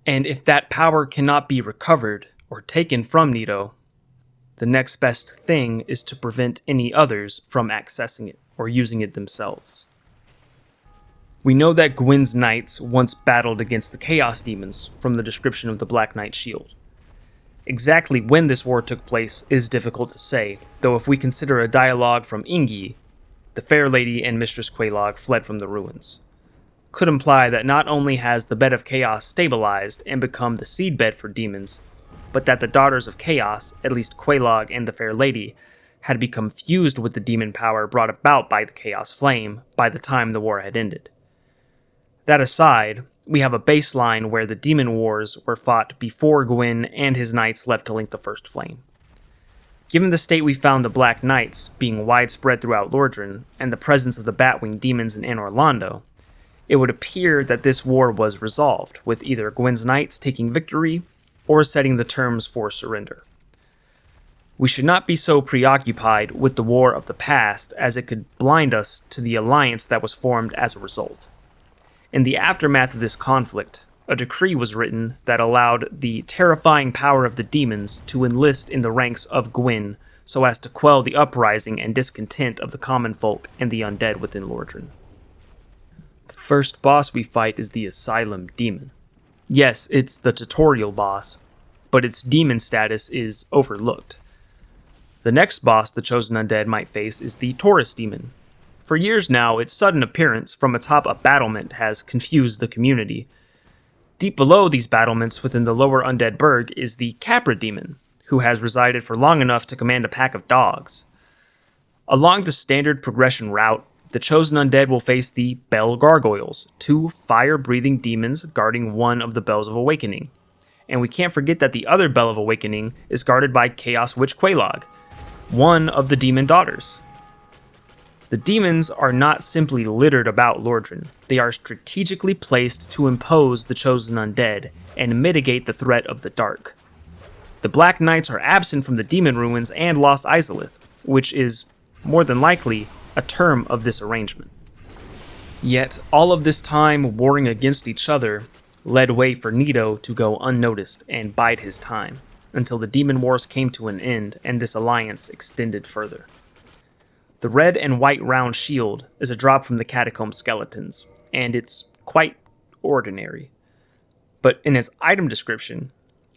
And if that power cannot be recovered or taken from Nito, the next best thing is to prevent any others from accessing it or using it themselves. We know that Gwyn's knights once battled against the Chaos Demons from the description of the Black Knight Shield. Exactly when this war took place is difficult to say, though if we consider a dialogue from Ingi, the Fair Lady and Mistress Quelaag fled from the ruins. Could imply that not only has the Bed of Chaos stabilized and become the seedbed for demons, but that the Daughters of Chaos, at least Quelaag and the Fair Lady, had become fused with the demon power brought about by the Chaos Flame by the time the war had ended. That aside, we have a baseline where the demon wars were fought before Gwyn and his knights left to link the First Flame. Given the state we found the Black Knights being widespread throughout Lordran, and the presence of the Batwing demons in Anor Londo, it would appear that this war was resolved, with either Gwyn's knights taking victory or setting the terms for surrender. We should not be so preoccupied with the war of the past as it could blind us to the alliance that was formed as a result. In the aftermath of this conflict, a decree was written that allowed the terrifying power of the demons to enlist in the ranks of Gwyn so as to quell the uprising and discontent of the common folk and the undead within Lordran. The first boss we fight is the Asylum Demon. Yes, it's the tutorial boss, but its demon status is overlooked. The next boss the Chosen Undead might face is the Taurus Demon. For years now, its sudden appearance from atop a battlement has confused the community. Deep below these battlements within the lower Undead Burg is the Capra Demon, who has resided for long enough to command a pack of dogs. Along the standard progression route, the Chosen Undead will face the Bell Gargoyles, two fire-breathing demons guarding one of the Bells of Awakening. And we can't forget that the other Bell of Awakening is guarded by Chaos Witch Quelaag, one of the demon daughters. The demons are not simply littered about Lordran, they are strategically placed to impose the Chosen Undead and mitigate the threat of the dark. The Black Knights are absent from the demon ruins and Lost Isolith, which is, more than likely, a term of this arrangement. Yet, all of this time warring against each other led way for Nito to go unnoticed and bide his time, until the demon wars came to an end and this alliance extended further. The red and white round shield is a drop from the Catacombs skeletons, and it's quite ordinary. But in its item description,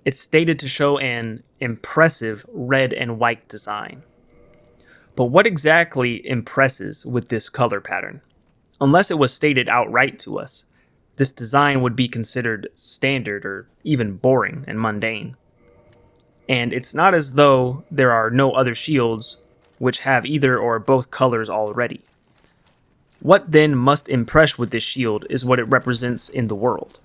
it's stated to show an impressive red and white design. But what exactly impresses with this color pattern? Unless it was stated outright to us, this design would be considered standard or even boring and mundane. And it's not as though there are no other shields which have either or both colors already. What then must impress with this shield is what it represents in the world.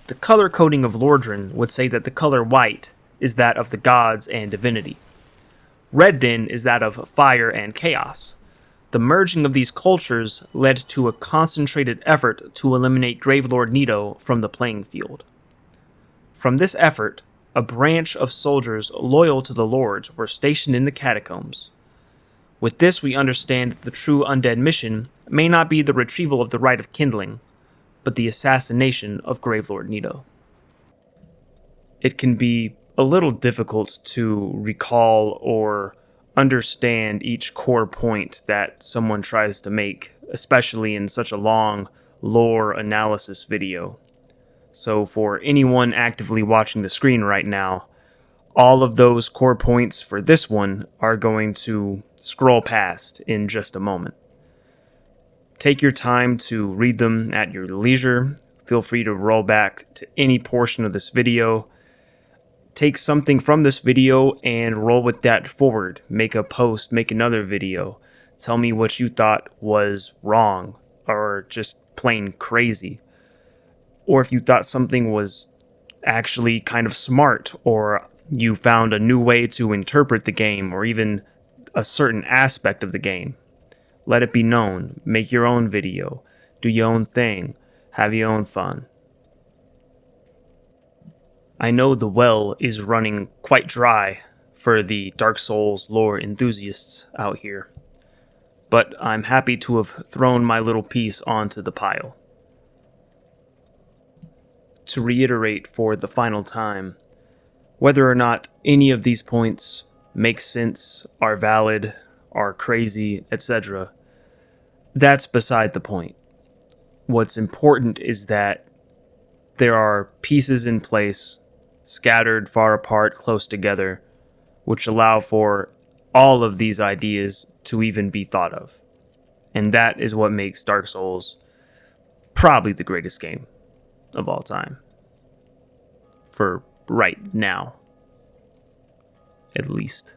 The color coding of Lordran would say that the color white is that of the gods and divinity. Red then is that of fire and chaos. The merging of these cultures led to a concentrated effort to eliminate Gravelord Nito from the playing field. From this effort, a branch of soldiers loyal to the lords were stationed in the catacombs. With this, we understand that the true undead mission may not be the retrieval of the Rite of Kindling, but the assassination of Gravelord Nito. It can be a little difficult to recall or understand each core point that someone tries to make, especially in such a long lore analysis video. So, for anyone actively watching the screen right now, all of those core points for this one are going to scroll past in just a moment. Take your time to read them at your leisure. Feel free to roll back to any portion of this video. Take something from this video and roll with that forward. Make a post, make another video. Tell me what you thought was wrong or just plain crazy. Or if you thought something was actually kind of smart, or you found a new way to interpret the game, or even a certain aspect of the game. Let it be known. Make your own video. Do your own thing. Have your own fun. I know the well is running quite dry for the Dark Souls lore enthusiasts out here, but I'm happy to have thrown my little piece onto the pile. To reiterate for the final time, whether or not any of these points make sense, are valid, are crazy, etc., that's beside the point. What's important is that there are pieces in place, scattered far apart, close together, which allow for all of these ideas to even be thought of. And that is what makes Dark Souls probably the greatest game of all time. For right now, at least.